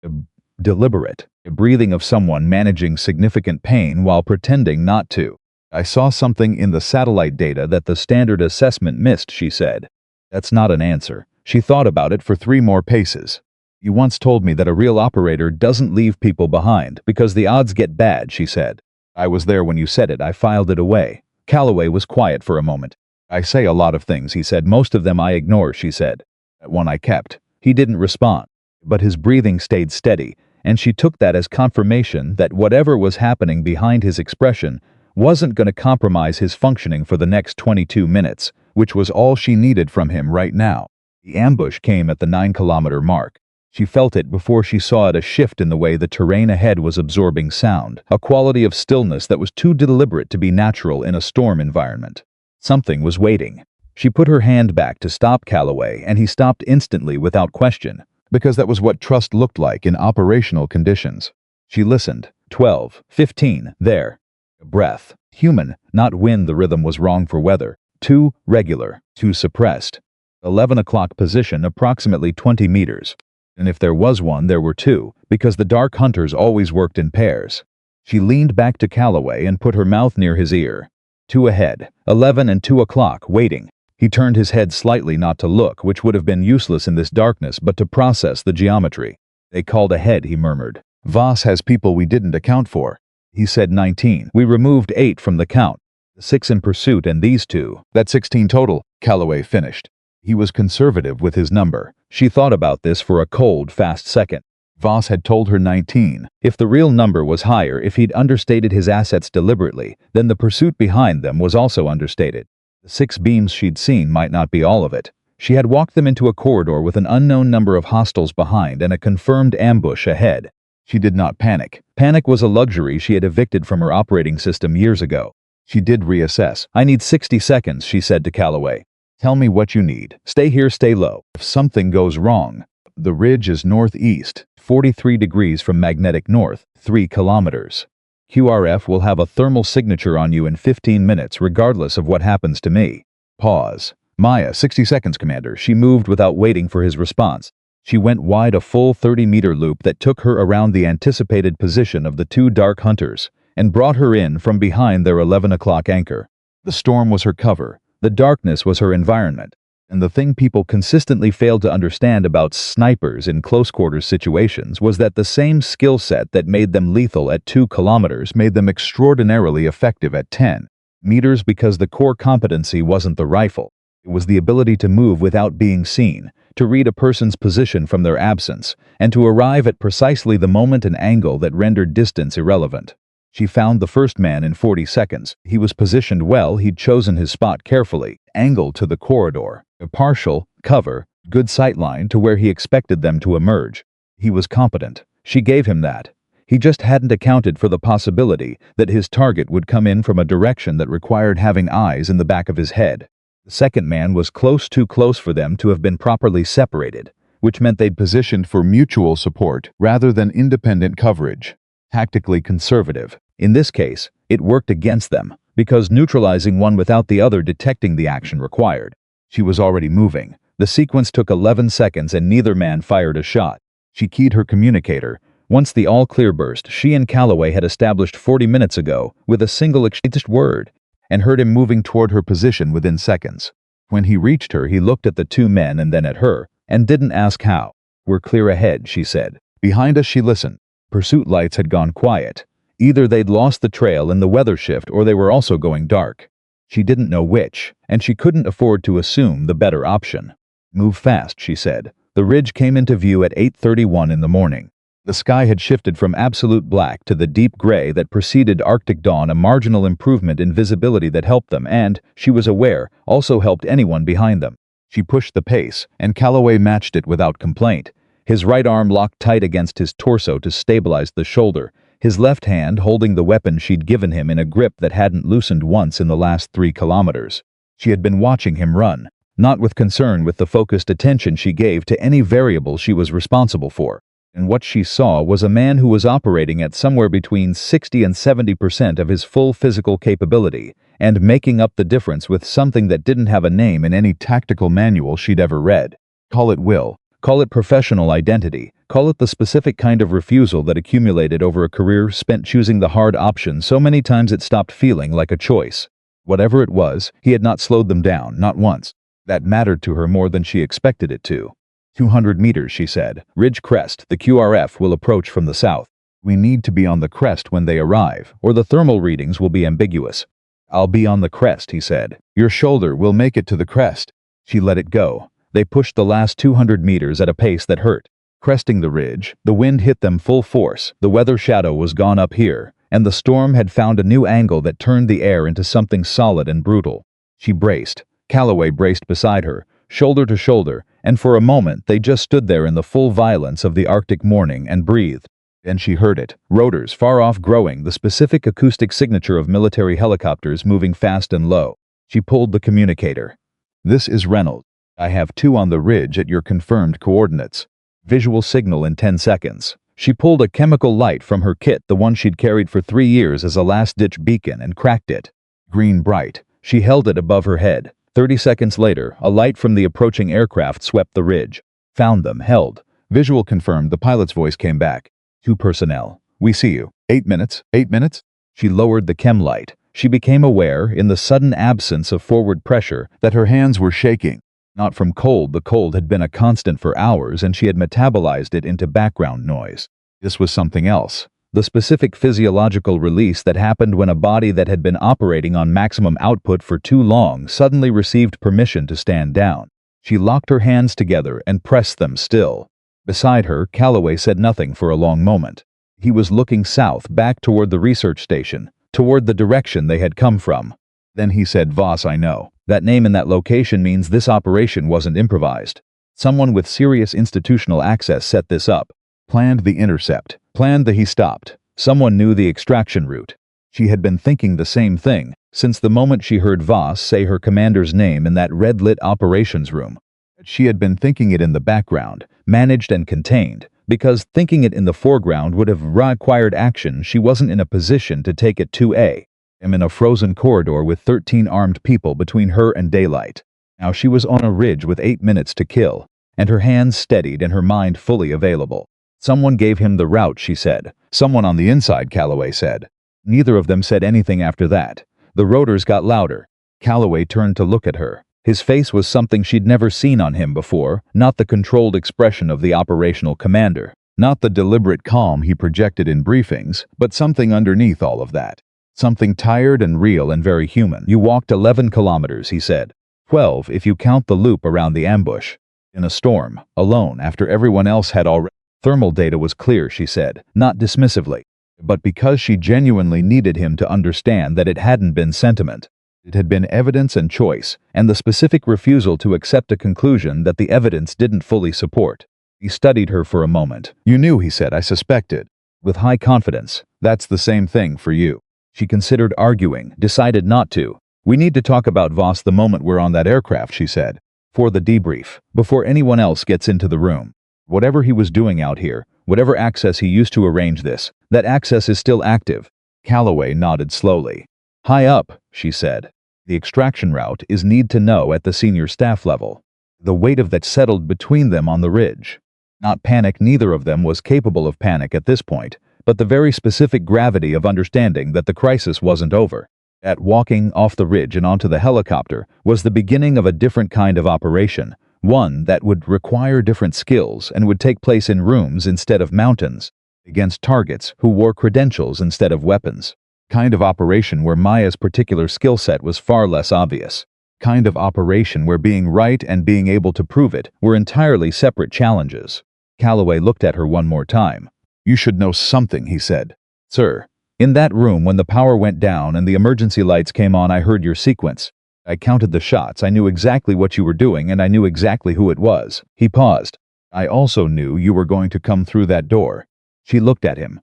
deliberate, a breathing of someone managing significant pain while pretending not to. I saw something in the satellite data that the standard assessment missed, she said. That's not an answer. She thought about it for 3 more paces. You once told me that a real operator doesn't leave people behind because the odds get bad, she said. I was there when you said it. I filed it away. Calloway was quiet for a moment. I say a lot of things, he said. Most of them I ignore, she said. That one I kept. He didn't respond, but his breathing stayed steady, and she took that as confirmation that whatever was happening behind his expression wasn't going to compromise his functioning for the next 22 minutes, which was all she needed from him right now. The ambush came at the 9-kilometer mark. She felt it before she saw it, a shift in the way the terrain ahead was absorbing sound, a quality of stillness that was too deliberate to be natural in a storm environment. Something was waiting. She put her hand back to stop Calloway, and he stopped instantly without question, because that was what trust looked like in operational conditions. She listened. 12, 15, there. A breath. Human, not wind. The rhythm was wrong for weather. Too regular, too suppressed. 11 o'clock position, approximately 20 meters. And if there was one, there were 2, because the dark hunters always worked in pairs. She leaned back to Calloway and put her mouth near his ear. 2 ahead, 11 and 2 o'clock, waiting. He turned his head slightly, not to look, which would have been useless in this darkness, but to process the geometry. They called ahead, he murmured. Voss has people we didn't account for. He said 19. We removed 8 from the count. 6 in pursuit and these 2. That's 16 total, Calloway finished. He was conservative with his number. She thought about this for a cold, fast second. Voss had told her 19. If the real number was higher, if he'd understated his assets deliberately, then the pursuit behind them was also understated. The 6 beams she'd seen might not be all of it. She had walked them into a corridor with an unknown number of hostiles behind and a confirmed ambush ahead. She did not panic. Panic was a luxury she had evicted from her operating system years ago. She did reassess. I need 60 seconds, she said to Calloway. Tell me what you need. Stay here, stay low. If something goes wrong. The ridge is northeast, 43 degrees from magnetic north, 3 kilometers. QRF will have a thermal signature on you in 15 minutes regardless of what happens to me. Pause. Maya, 60 seconds, Commander. She moved without waiting for his response. She went wide, a full 30-meter loop that took her around the anticipated position of the 2 dark hunters and brought her in from behind their 11 o'clock anchor. The storm was her cover. The darkness was her environment. And the thing people consistently failed to understand about snipers in close-quarters situations was that the same skill set that made them lethal at 2 kilometers made them extraordinarily effective at 10 meters because the core competency wasn't the rifle. It was the ability to move without being seen, to read a person's position from their absence, and to arrive at precisely the moment and angle that rendered distance irrelevant. She found the first man in 40 seconds. He was positioned well, he'd chosen his spot carefully, angled to the corridor, a partial cover, good sightline to where he expected them to emerge. He was competent. She gave him that. He just hadn't accounted for the possibility that his target would come in from a direction that required having eyes in the back of his head. The second man was too close for them to have been properly separated, which meant they'd positioned for mutual support rather than independent coverage. Tactically conservative. In this case, it worked against them, because neutralizing one without the other detecting the action required. She was already moving. The sequence took 11 seconds and neither man fired a shot. She keyed her communicator. Once the all-clear burst, she and Calloway had established 40 minutes ago, with a single exchanged word, and heard him moving toward her position within seconds. When he reached her, he looked at the 2 men and then at her, and didn't ask how. "We're clear ahead," she said. Behind us, she listened. Pursuit lights had gone quiet. Either they'd lost the trail in the weather shift or they were also going dark. She didn't know which, and she couldn't afford to assume the better option. "Move fast," she said. The ridge came into view at 8:31 in the morning. The sky had shifted from absolute black to the deep gray that preceded Arctic dawn, a marginal improvement in visibility that helped them and, she was aware, also helped anyone behind them. She pushed the pace, and Calloway matched it without complaint. His right arm locked tight against his torso to stabilize the shoulder, his left hand holding the weapon she'd given him in a grip that hadn't loosened once in the last 3 kilometers. She had been watching him run, not with concern with the focused attention she gave to any variable she was responsible for. And what she saw was a man who was operating at somewhere between 60 and 70% of his full physical capability, and making up the difference with something that didn't have a name in any tactical manual she'd ever read. Call it will. Call it professional identity. Call it the specific kind of refusal that accumulated over a career spent choosing the hard option so many times it stopped feeling like a choice. Whatever it was, he had not slowed them down, not once. That mattered to her more than she expected it to. 200 meters, she said. Ridge crest, the QRF will approach from the south. We need to be on the crest when they arrive, or the thermal readings will be ambiguous. I'll be on the crest, he said. Your shoulder will make it to the crest. She let it go. They pushed the last 200 meters at a pace that hurt. Cresting the ridge, the wind hit them full force, the weather shadow was gone up here, and the storm had found a new angle that turned the air into something solid and brutal. She braced. Calloway braced beside her, shoulder to shoulder, and for a moment they just stood there in the full violence of the Arctic morning and breathed. Then she heard it, rotors far off growing, the specific acoustic signature of military helicopters moving fast and low. She pulled the communicator. This is Reynolds. I have 2 on the ridge at your confirmed coordinates. Visual signal in 10 seconds. She pulled a chemical light from her kit, the one she'd carried for 3 years as a last-ditch beacon, and cracked it. Green bright. She held it above her head. 30 seconds later, a light from the approaching aircraft swept the ridge. Found them, held. Visual confirmed, the pilot's voice came back. 2 personnel. We see you. 8 minutes. 8 minutes? She lowered the chem light. She became aware, in the sudden absence of forward pressure, that her hands were shaking. Not from cold, the cold had been a constant for hours and she had metabolized it into background noise. This was something else. The specific physiological release that happened when a body that had been operating on maximum output for too long suddenly received permission to stand down. She locked her hands together and pressed them still. Beside her, Calloway said nothing for a long moment. He was looking south, back toward the research station, toward the direction they had come from. Then he said, Voss, I know. That name in that location means this operation wasn't improvised. Someone with serious institutional access set this up. Planned the intercept. Planned the he stopped. Someone knew the extraction route. She had been thinking the same thing, since the moment she heard Voss say her commander's name in that red-lit operations room. She had been thinking it in the background, managed and contained, because thinking it in the foreground would have required action she wasn't in a position to take at 2A. In a frozen corridor with 13 armed people between her and daylight. Now she was on a ridge with 8 minutes to kill, and her hands steadied and her mind fully available. Someone gave him the route, she said. Someone on the inside, Calloway said. Neither of them said anything after that. The rotors got louder. Calloway turned to look at her. His face was something she'd never seen on him before, not the controlled expression of the operational commander, not the deliberate calm he projected in briefings, but something underneath all of that. Something tired and real and very human. "You walked 11 kilometers," he said. 12 if you count the loop around the ambush. In a storm, alone, after everyone else had already. Thermal data was clear, she said, not dismissively, but because she genuinely needed him to understand that it hadn't been sentiment. It had been evidence and choice, and the specific refusal to accept a conclusion that the evidence didn't fully support. He studied her for a moment. "You knew," he said. "I suspected." With high confidence. "That's the same thing for you." She considered arguing, decided not to. "We need to talk about Voss the moment we're on that aircraft," she said. "For the debrief, before anyone else gets into the room. Whatever he was doing out here, whatever access he used to arrange this, that access is still active." Calloway nodded slowly. "High up," she said. "The extraction route is need to know at the senior staff level." The weight of that settled between them on the ridge. Not panic, neither of them was capable of panic at this point, but the very specific gravity of understanding that the crisis wasn't over. That walking off the ridge and onto the helicopter was the beginning of a different kind of operation, one that would require different skills and would take place in rooms instead of mountains, against targets who wore credentials instead of weapons. Kind of operation where Maya's particular skill set was far less obvious. Kind of operation where being right and being able to prove it were entirely separate challenges. Calloway looked at her one more time. "You should know something," he said. "Sir, in that room when the power went down and the emergency lights came on, I heard your sequence. I counted the shots, I knew exactly what you were doing, and I knew exactly who it was." He paused. "I also knew you were going to come through that door." She looked at him.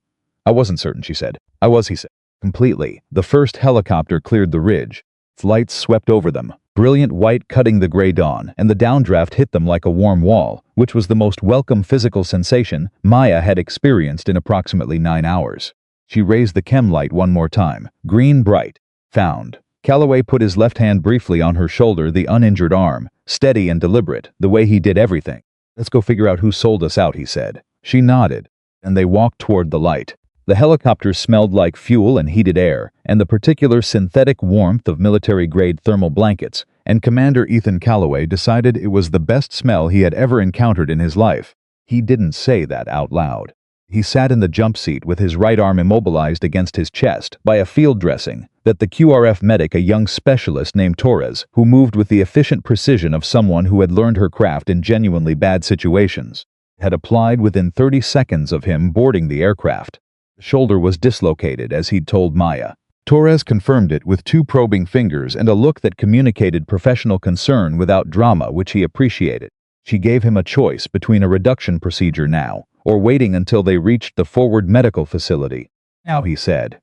"I wasn't certain," she said. "I was," he said. Completely. The first helicopter cleared the ridge. Its lights swept over them, brilliant white cutting the gray dawn, and the downdraft hit them like a warm wall, which was the most welcome physical sensation Maya had experienced in approximately 9 hours. She raised the chem light one more time. Green bright. Found. Calloway put his left hand briefly on her shoulder, the uninjured arm, steady and deliberate, the way he did everything. "Let's go figure out who sold us out," he said. She nodded, and they walked toward the light. The helicopter smelled like fuel and heated air, and the particular synthetic warmth of military-grade thermal blankets, and Commander Ethan Calloway decided it was the best smell he had ever encountered in his life. He didn't say that out loud. He sat in the jump seat with his right arm immobilized against his chest by a field dressing that the QRF medic, a young specialist named Torres, who moved with the efficient precision of someone who had learned her craft in genuinely bad situations, had applied within 30 seconds of him boarding the aircraft. The shoulder was dislocated, as he'd told Maya. Torres confirmed it with 2 probing fingers and a look that communicated professional concern without drama, which he appreciated. She gave him a choice between a reduction procedure now, or waiting until they reached the forward medical facility. "Now," he said.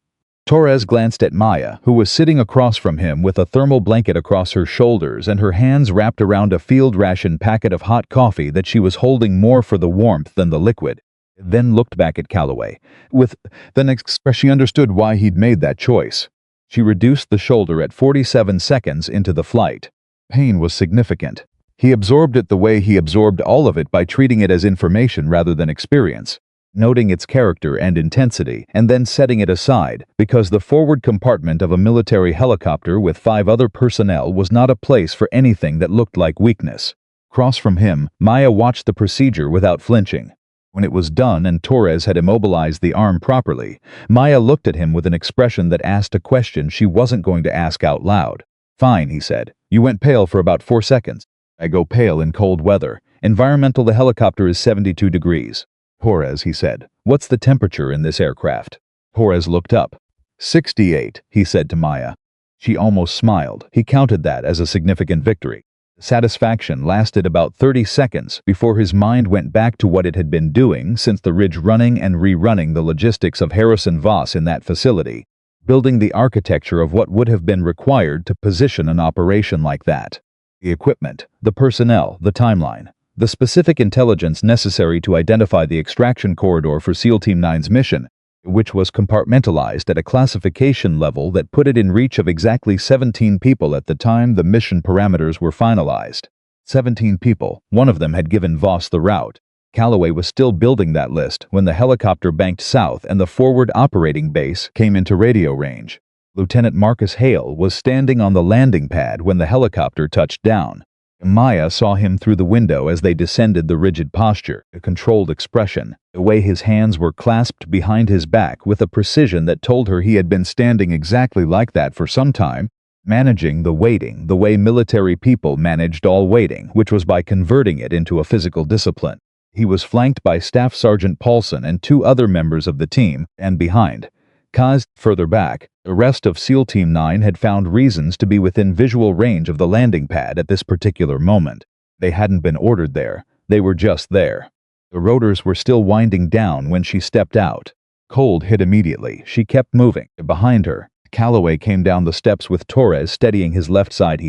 Torres glanced at Maya, who was sitting across from him with a thermal blanket across her shoulders and her hands wrapped around a field ration packet of hot coffee that she was holding more for the warmth than the liquid. Then looked back at Calloway. With the next expression, she understood why he'd made that choice. She reduced the shoulder at 47 seconds into the flight. Pain was significant. He absorbed it the way he absorbed all of it, by treating it as information rather than experience, noting its character and intensity, and then setting it aside, because the forward compartment of a military helicopter with 5 other personnel was not a place for anything that looked like weakness. Across from him, Maya watched the procedure without flinching. When it was done and Torres had immobilized the arm properly, Maya looked at him with an expression that asked a question she wasn't going to ask out loud. "Fine," he said. "You went pale for about 4 seconds. I go pale in cold weather. Environmental, the helicopter is 72 degrees. "Torres," he said, "what's the temperature in this aircraft?" Torres looked up. 68, he said to Maya. She almost smiled. He counted that as a significant victory. Satisfaction lasted about 30 seconds before his mind went back to what it had been doing since the ridge, running and rerunning the logistics of Harrison Voss in that facility, building the architecture of what would have been required to position an operation like that. The equipment, the personnel, the timeline, the specific intelligence necessary to identify the extraction corridor for SEAL Team 9's mission, which was compartmentalized at a classification level that put it in reach of exactly 17 people at the time the mission parameters were finalized. 17 people, one of them had given Voss the route. Calloway was still building that list when the helicopter banked south and the forward operating base came into radio range. Lieutenant Marcus Hale was standing on the landing pad when the helicopter touched down. Maya saw him through the window as they descended, the rigid posture, a controlled expression, the way his hands were clasped behind his back with a precision that told her he had been standing exactly like that for some time, managing the waiting the way military people managed all waiting, which was by converting it into a physical discipline. He was flanked by Staff Sergeant Paulson and 2 other members of the team, and behind Kaz, further back, the rest of SEAL Team 9 had found reasons to be within visual range of the landing pad at this particular moment. They hadn't been ordered there, they were just there. The rotors were still winding down when she stepped out. Cold hit immediately. She kept moving. Behind her, Calloway came down the steps with Torres steadying his left side.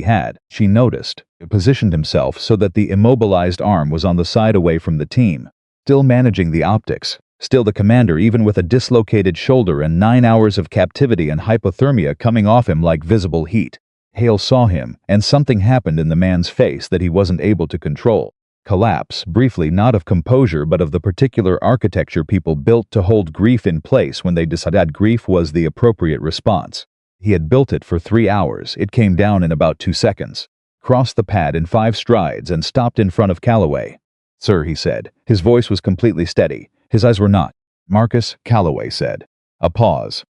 She noticed, positioned himself so that the immobilized arm was on the side away from the team, still managing the optics. Still the commander, even with a dislocated shoulder and 9 hours of captivity and hypothermia coming off him like visible heat. Hale saw him, and something happened in the man's face that he wasn't able to control. Collapse, briefly, not of composure but of the particular architecture people built to hold grief in place when they decided grief was the appropriate response. He had built it for 3 hours. It came down in about 2 seconds. Crossed the pad in 5 strides and stopped in front of Calloway. "Sir," he said. His voice was completely steady. His eyes were not. "Marcus," Calloway said. A pause.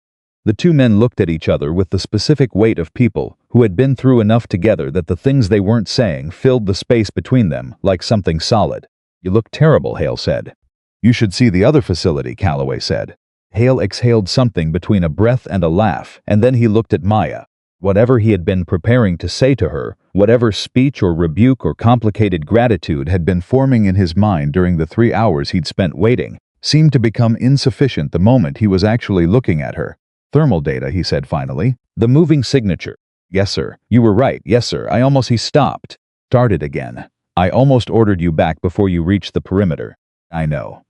The 2 men looked at each other with the specific weight of people who had been through enough together that the things they weren't saying filled the space between them like something solid. "You look terrible," Hale said. "You should see the other facility," Calloway said. Hale exhaled something between a breath and a laugh, and then he looked at Maya. Whatever he had been preparing to say to her, whatever speech or rebuke or complicated gratitude had been forming in his mind during the 3 hours he'd spent waiting, seemed to become insufficient the moment he was actually looking at her. "Thermal data," he said finally. "The moving signature." "Yes, sir. You were right. Yes, sir. He stopped. Started again. I almost ordered you back before you reached the perimeter." I know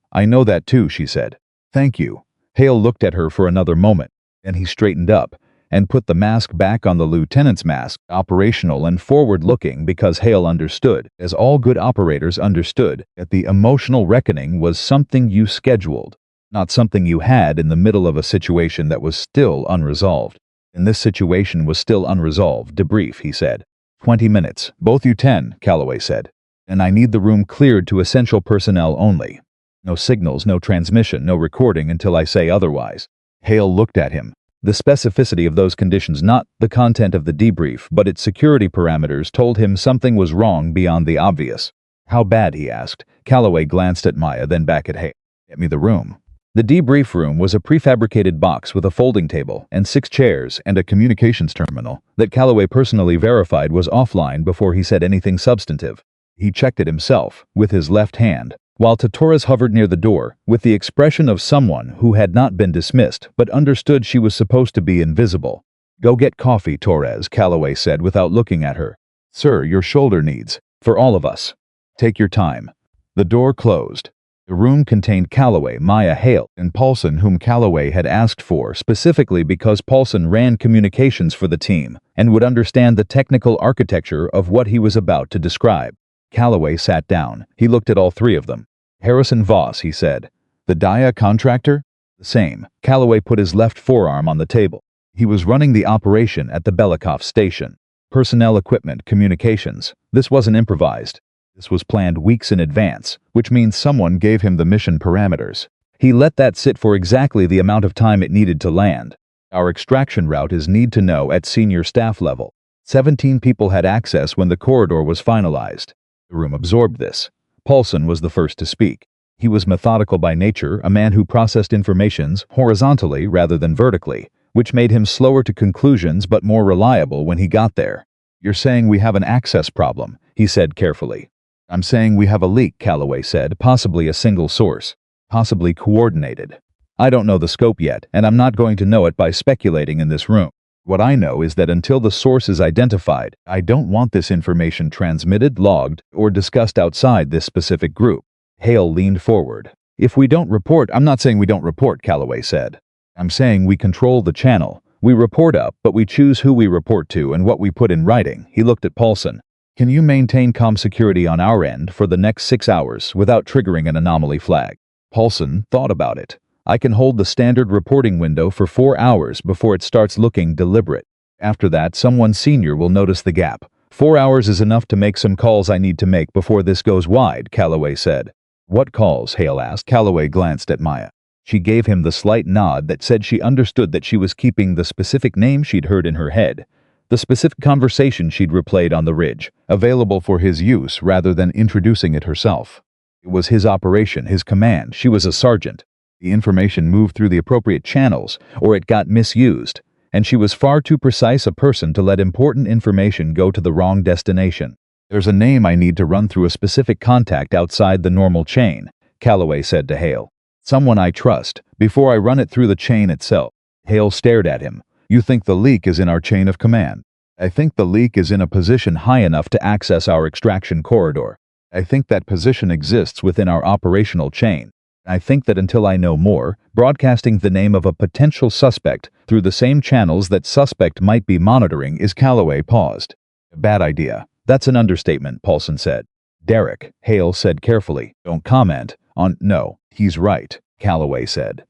that too," she said. "Thank you." Hale looked at her for another moment. Then he straightened up and put the mask back on, the lieutenant's mask, operational and forward-looking, because Hale understood, as all good operators understood, that the emotional reckoning was something you scheduled, not something you had in the middle of a situation that was still unresolved. And this situation was still unresolved. "Debrief," he said. 20 minutes. Both you 10, Calloway said. "And I need the room cleared to essential personnel only. No signals, no transmission, no recording until I say otherwise." Hale looked at him. The specificity of those conditions, not the content of the debrief, but its security parameters, told him something was wrong beyond the obvious. "How bad?" he asked. Calloway glanced at Maya, then back at Hale. "Get me the room." The debrief room was a prefabricated box with a folding table and 6 chairs and a communications terminal that Calloway personally verified was offline before he said anything substantive. He checked it himself with his left hand, while Torres hovered near the door with the expression of someone who had not been dismissed but understood she was supposed to be invisible. "Go get coffee, Torres," Calloway said without looking at her. "Sir, your shoulder needs. For all of us. Take your time." The door closed. The room contained Calloway, Maya, Hale, and Paulson, whom Calloway had asked for specifically because Paulson ran communications for the team and would understand the technical architecture of what he was about to describe. Calloway sat down. He looked at all 3 of them. "Harrison Voss," he said. "The DIA contractor?" "The same." Calloway put his left forearm on the table. "He was running the operation at the Belikov station. Personnel, equipment, communications. This wasn't improvised. This was planned weeks in advance, which means someone gave him the mission parameters. He let that sit for exactly the amount of time it needed to land. Our extraction route is need to know at senior staff level. 17 people had access when the corridor was finalized. The room absorbed this. Paulson was the first to speak. He was methodical by nature, a man who processed informations horizontally rather than vertically, which made him slower to conclusions but more reliable when he got there. "You're saying we have an access problem," he said carefully. "I'm saying we have a leak," Calloway said, "possibly a single source. Possibly coordinated. I don't know the scope yet, and I'm not going to know it by speculating in this room. What I know is that until the source is identified, I don't want this information transmitted, logged, or discussed outside this specific group." Hale leaned forward. "If we don't report—" "I'm not saying we don't report," Calloway said. "I'm saying we control the channel. We report up, but we choose who we report to and what we put in writing." He looked at Paulson. "Can you maintain comm security on our end for the next 6 hours without triggering an anomaly flag?" Paulson thought about it. I can hold the standard reporting window for 4 hours before it starts looking deliberate. After that, someone senior will notice the gap. 4 hours is enough to make some calls I need to make before this goes wide, Calloway said. What calls? Hale asked. Calloway glanced at Maya. She gave him the slight nod that said she understood that she was keeping the specific name she'd heard in her head, the specific conversation she'd replayed on the ridge, available for his use rather than introducing it herself. It was his operation, his command. She was a sergeant. The information moved through the appropriate channels, or it got misused, and she was far too precise a person to let important information go to the wrong destination. There's a name I need to run through a specific contact outside the normal chain, Calloway said to Hale. Someone I trust, before I run it through the chain itself. Hale stared at him. You think the leak is in our chain of command? I think the leak is in a position high enough to access our extraction corridor. I think that position exists within our operational chain. I think that until I know more, broadcasting the name of a potential suspect through the same channels that suspect might be monitoring is. Calloway paused. Bad idea. That's an understatement, Paulson said. Derek, Hale said carefully. Don't comment on. No, he's right, Calloway said.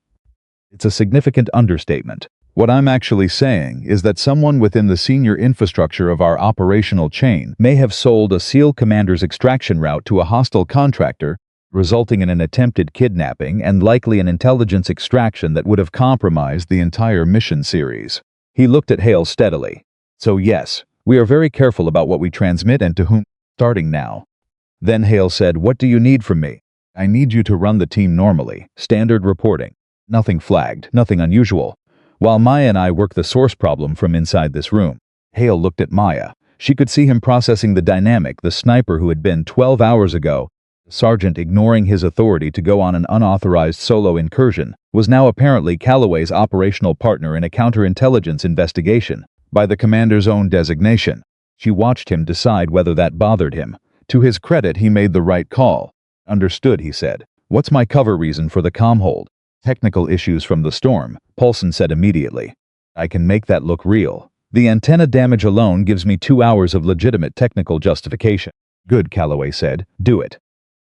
It's a significant understatement. What I'm actually saying is that someone within the senior infrastructure of our operational chain may have sold a SEAL commander's extraction route to a hostile contractor, resulting in an attempted kidnapping and likely an intelligence extraction that would have compromised the entire mission series. He looked at Hale steadily. So yes, we are very careful about what we transmit and to whom. Starting now. Then Hale said, what do you need from me? I need you to run the team normally, standard reporting. Nothing flagged, nothing unusual. While Maya and I work the source problem from inside this room. Hale looked at Maya. She could see him processing the dynamic, the sniper who had been 12 hours ago. The sergeant, ignoring his authority to go on an unauthorized solo incursion, was now apparently Calloway's operational partner in a counterintelligence investigation, by the commander's own designation. She watched him decide whether that bothered him. To his credit, he made the right call. Understood, he said. What's my cover reason for the comm hold? Technical issues from the storm, Paulson said immediately. I can make that look real. The antenna damage alone gives me 2 hours of legitimate technical justification. Good, Calloway said. Do it.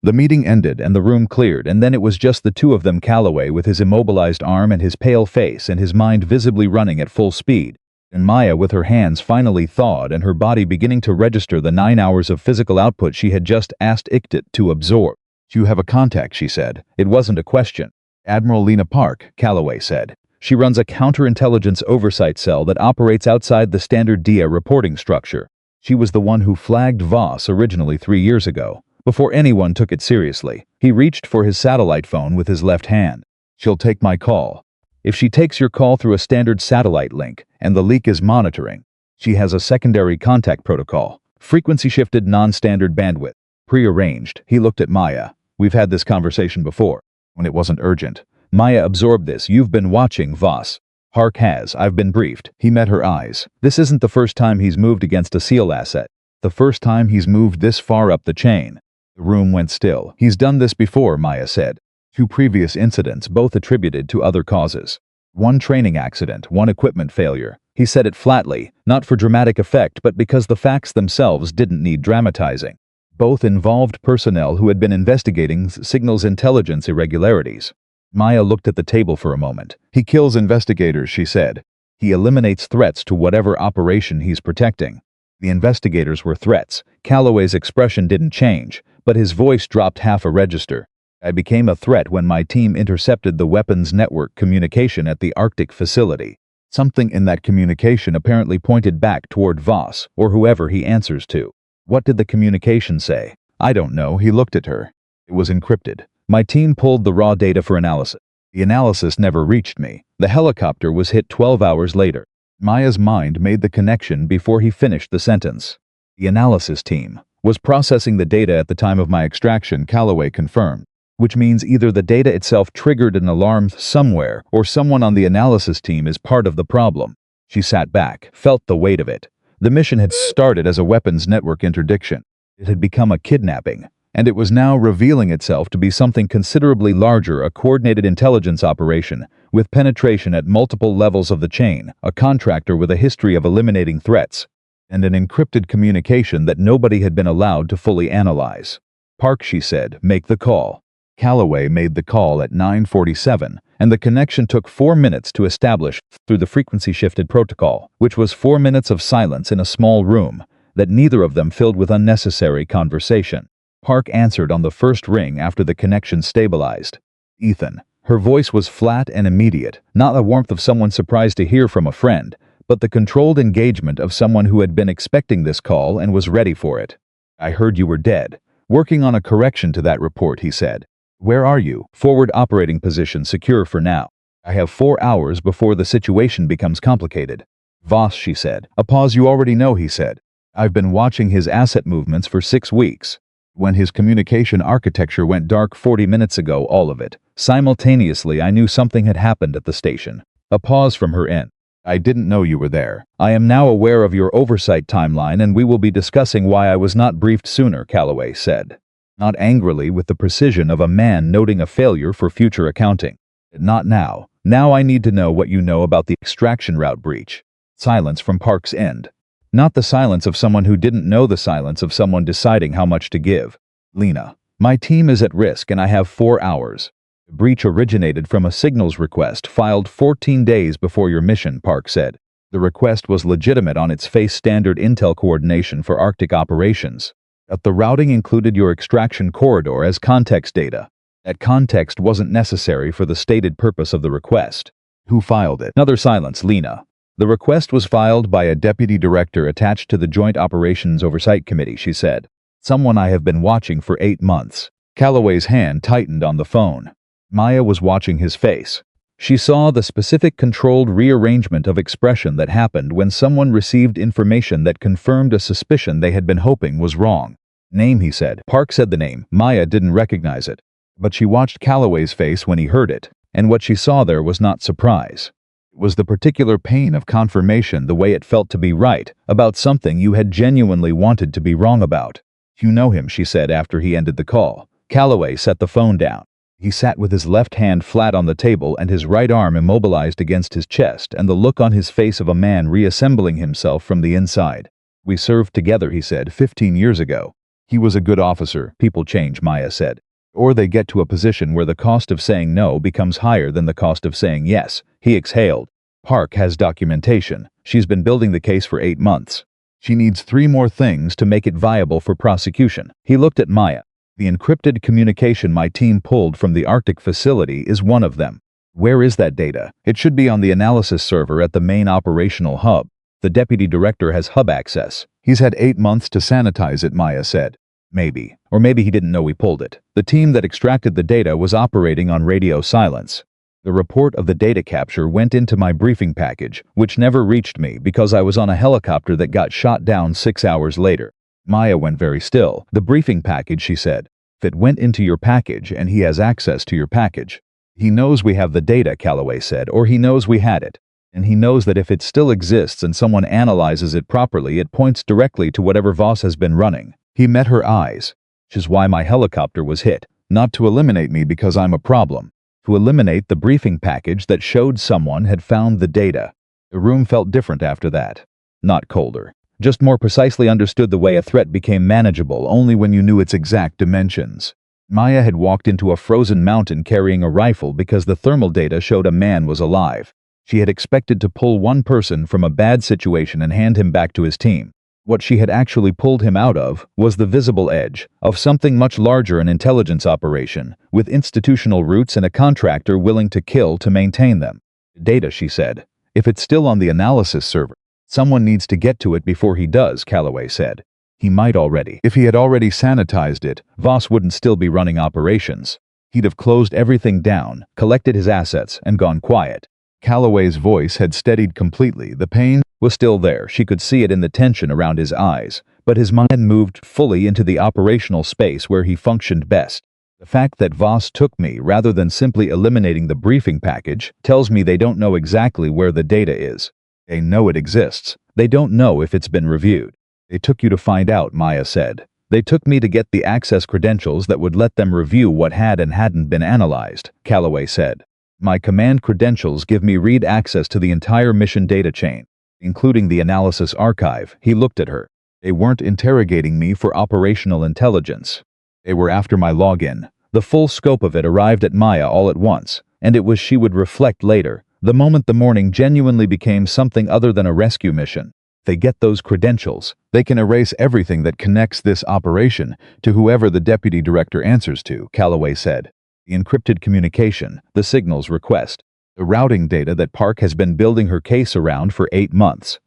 The meeting ended and the room cleared, and then it was just the two of them, Calloway with his immobilized arm and his pale face and his mind visibly running at full speed, and Maya with her hands finally thawed and her body beginning to register the 9 hours of physical output she had just asked ICTIT to absorb. You have a contact, she said. It wasn't a question. Admiral Lena Park, Calloway said. She runs a counterintelligence oversight cell that operates outside the standard DIA reporting structure. She was the one who flagged Voss originally 3 years ago. Before anyone took it seriously, he reached for his satellite phone with his left hand. She'll take my call. If she takes your call through a standard satellite link, and the leak is monitoring, she has a secondary contact protocol, frequency-shifted non-standard bandwidth, pre-arranged. He looked at Maya. We've had this conversation before, when it wasn't urgent. Maya absorbed this. You've been watching Voss. Hark has. I've been briefed. He met her eyes. This isn't the first time he's moved against a SEAL asset. The first time he's moved this far up the chain. The room went still. He's done this before, Maya said. 2 previous incidents, both attributed to other causes. 1 training accident, 1 equipment failure. He said it flatly, not for dramatic effect but because the facts themselves didn't need dramatizing. Both involved personnel who had been investigating signals intelligence irregularities. Maya looked at the table for a moment. He kills investigators, she said. He eliminates threats to whatever operation he's protecting. The investigators were threats. Calloway's expression didn't change, but his voice dropped half a register. I became a threat when my team intercepted the weapons network communication at the Arctic facility. Something in that communication apparently pointed back toward Voss, or whoever he answers to. What did the communication say? I don't know. He looked at her. It was encrypted. My team pulled the raw data for analysis. The analysis never reached me. The helicopter was hit 12 hours later. Maya's mind made the connection before he finished the sentence. The analysis team was processing the data at the time of my extraction, Calloway confirmed, which means either the data itself triggered an alarm somewhere or someone on the analysis team is part of the problem. She sat back, felt the weight of it. The mission had started as a weapons network interdiction. It had become a kidnapping, and it was now revealing itself to be something considerably larger, a coordinated intelligence operation with penetration at multiple levels of the chain, a contractor with a history of eliminating threats, and an encrypted communication that nobody had been allowed to fully analyze. Park, she said, make the call. Calloway made the call at 9:47, and the connection took 4 minutes to establish through the frequency-shifted protocol, which was 4 minutes of silence in a small room that neither of them filled with unnecessary conversation. Park answered on the first ring after the connection stabilized. Ethan. Her voice was flat and immediate, not the warmth of someone surprised to hear from a friend, but the controlled engagement of someone who had been expecting this call and was ready for it. I heard you were dead. Working on a correction to that report, he said. Where are you? Forward operating position secure for now. I have 4 hours before the situation becomes complicated. Voss, she said. A pause you already know, he said. I've been watching his asset movements for 6 weeks. When his communication architecture went dark 40 minutes ago, all of it. Simultaneously, I knew something had happened at the station. A pause from her end. I didn't know you were there. I am now aware of your oversight timeline and we will be discussing why I was not briefed sooner, Calloway said. Not angrily, with the precision of a man noting a failure for future accounting. Not now. Now I need to know what you know about the extraction route breach. Silence from Park's end. Not the silence of someone who didn't know, the silence of someone deciding how much to give. Lena. My team is at risk and I have 4 hours. The breach originated from a signals request filed 14 days before your mission, Park said. The request was legitimate on its face, standard intel coordination for Arctic operations. But the routing included your extraction corridor as context data. That context wasn't necessary for the stated purpose of the request. Who filed it? Another silence. Lena. The request was filed by a deputy director attached to the Joint Operations Oversight Committee, she said. Someone I have been watching for 8 months. Calloway's hand tightened on the phone. Maya was watching his face. She saw the specific controlled rearrangement of expression that happened when someone received information that confirmed a suspicion they had been hoping was wrong. Name, he said. Park said the name. Maya didn't recognize it. But she watched Calloway's face when he heard it, and what she saw there was not surprise. It was the particular pain of confirmation, the way it felt to be right about something you had genuinely wanted to be wrong about. You know him, she said after he ended the call. Calloway set the phone down. He sat with his left hand flat on the table and his right arm immobilized against his chest, and the look on his face of a man reassembling himself from the inside. We served together, he said, 15 years ago. He was a good officer. People change, Maya said. Or they get to a position where the cost of saying no becomes higher than the cost of saying yes. He exhaled. Park has documentation. She's been building the case for 8 months. She needs 3 more things to make it viable for prosecution. He looked at Maya. The encrypted communication my team pulled from the Arctic facility is one of them. Where is that data? It should be on the analysis server at the main operational hub. The deputy director has hub access. He's had 8 months to sanitize it, Maya said. Maybe. Or maybe he didn't know we pulled it. The team that extracted the data was operating on radio silence. The report of the data capture went into my briefing package, which never reached me because I was on a helicopter that got shot down 6 hours later. Maya went very still. The briefing package, she said. If it went into your package and he has access to your package. He knows we have the data, Calloway said, or he knows we had it. And he knows that if it still exists and someone analyzes it properly, it points directly to whatever Voss has been running. He met her eyes. Which is why my helicopter was hit. Not to eliminate me because I'm a problem. To eliminate the briefing package that showed someone had found the data. The room felt different after that. Not colder. Just more precisely understood the way a threat became manageable only when you knew its exact dimensions. Maya had walked into a frozen mountain carrying a rifle because the thermal data showed a man was alive. She had expected to pull one person from a bad situation and hand him back to his team. What she had actually pulled him out of was the visible edge of something much larger, an intelligence operation, with institutional roots and a contractor willing to kill to maintain them. Data, she said. If it's still on the analysis server, someone needs to get to it before he does, Calloway said. He might already. If he had already sanitized it, Voss wouldn't still be running operations. He'd have closed everything down, collected his assets, and gone quiet. Calloway's voice had steadied completely. The pain was still there. She could see it in the tension around his eyes, but his mind moved fully into the operational space where he functioned best. The fact that Voss took me rather than simply eliminating the briefing package tells me they don't know exactly where the data is. They know it exists. They don't know if it's been reviewed. They took you to find out, Maya said. They took me to get the access credentials that would let them review what had and hadn't been analyzed, Calloway said. My command credentials give me read access to the entire mission data chain, including the analysis archive. He looked at her. They weren't interrogating me for operational intelligence. They were after my login. The full scope of it arrived at Maya all at once, and it was she would reflect later, the moment the morning genuinely became something other than a rescue mission. They get those credentials, they can erase everything that connects this operation to whoever the deputy director answers to, Calloway said. The encrypted communication, the signals request, the routing data that Park has been building her case around for 8 months.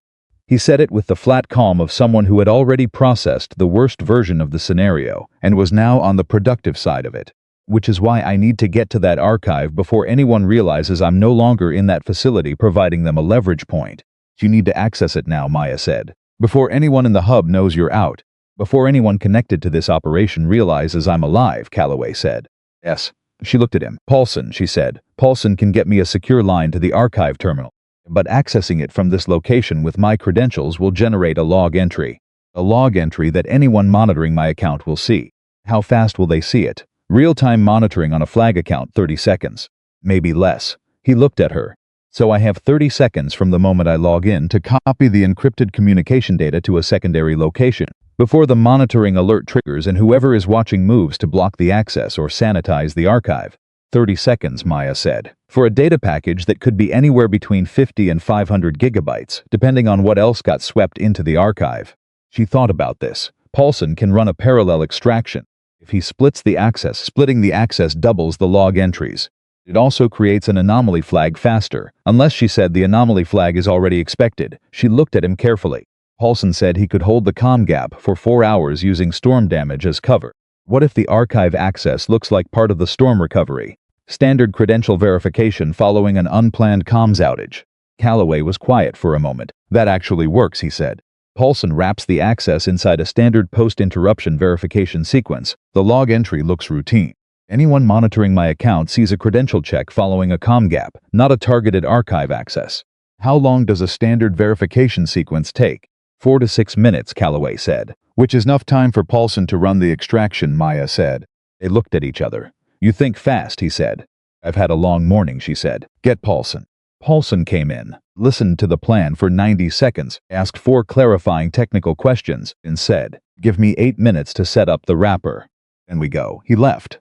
He said it with the flat calm of someone who had already processed the worst version of the scenario and was now on the productive side of it. Which is why I need to get to that archive before anyone realizes I'm no longer in that facility providing them a leverage point. You need to access it now, Maya said. Before anyone in the hub knows you're out. Before anyone connected to this operation realizes I'm alive, Calloway said. Yes. She looked at him. Paulson, she said. Paulson can get me a secure line to the archive terminal. But accessing it from this location with my credentials will generate a log entry. A log entry that anyone monitoring my account will see. How fast will they see it? Real-time monitoring on a flag account, 30 seconds. Maybe less. He looked at her. So I have 30 seconds from the moment I log in to copy the encrypted communication data to a secondary location, before the monitoring alert triggers and whoever is watching moves to block the access or sanitize the archive. 30 seconds, Maya said, for a data package that could be anywhere between 50 and 500 gigabytes, depending on what else got swept into the archive. She thought about this. Paulson can run a parallel extraction. If he splits the access, splitting the access doubles the log entries. It also creates an anomaly flag faster, unless she said the anomaly flag is already expected. She looked at him carefully. Paulson said he could hold the comm gap for 4 hours using storm damage as cover. What if the archive access looks like part of the storm recovery? Standard credential verification following an unplanned comms outage. Calloway was quiet for a moment. That actually works, he said. Paulson wraps the access inside a standard post-interruption verification sequence. The log entry looks routine. Anyone monitoring my account sees a credential check following a comm gap, not a targeted archive access. How long does a standard verification sequence take? 4 to 6 minutes, Calloway said. Which is enough time for Paulson to run the extraction, Maya said. They looked at each other. You think fast, he said. I've had a long morning, she said. Get Paulson. Paulson came in, listened to the plan for 90 seconds, asked 4 clarifying technical questions, and said, give me 8 minutes to set up the wrapper. And we go. He left.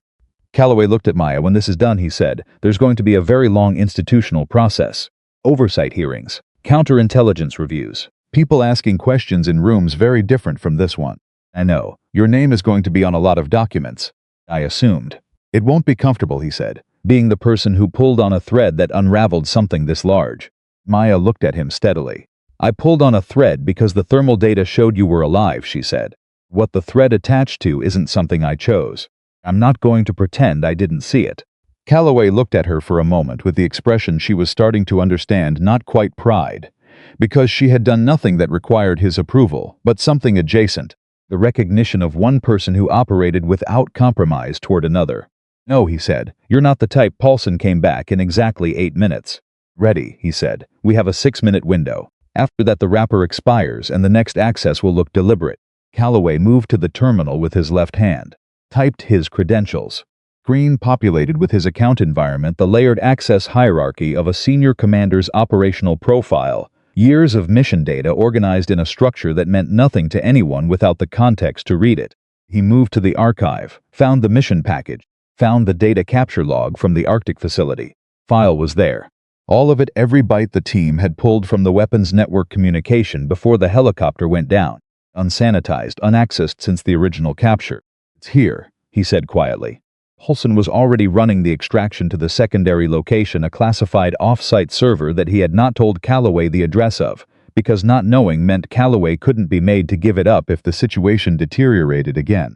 Calloway looked at Maya. When this is done, he said, there's going to be a very long institutional process. Oversight hearings, counterintelligence reviews, people asking questions in rooms very different from this one. I know. Your name is going to be on a lot of documents. I assumed. It won't be comfortable, he said, being the person who pulled on a thread that unraveled something this large. Maya looked at him steadily. I pulled on a thread because the thermal data showed you were alive, she said. What the thread attached to isn't something I chose. I'm not going to pretend I didn't see it. Calloway looked at her for a moment with the expression she was starting to understand, not quite pride, because she had done nothing that required his approval, but something adjacent, the recognition of one person who operated without compromise toward another. No, he said, you're not the type. Paulson came back in exactly 8 minutes. Ready, he said. We have a 6-minute window. After that the wrapper expires and the next access will look deliberate. Calloway moved to the terminal with his left hand. Typed his credentials. Screen populated with his account environment, the layered access hierarchy of a senior commander's operational profile, years of mission data organized in a structure that meant nothing to anyone without the context to read it. He moved to the archive, found the mission package, found the data capture log from the Arctic facility. File was there. All of it, every byte the team had pulled from the weapons network communication before the helicopter went down. Unsanitized, unaccessed since the original capture. It's here, he said quietly. Paulson was already running the extraction to the secondary location, a classified off-site server that he had not told Calloway the address of, because not knowing meant Calloway couldn't be made to give it up if the situation deteriorated again.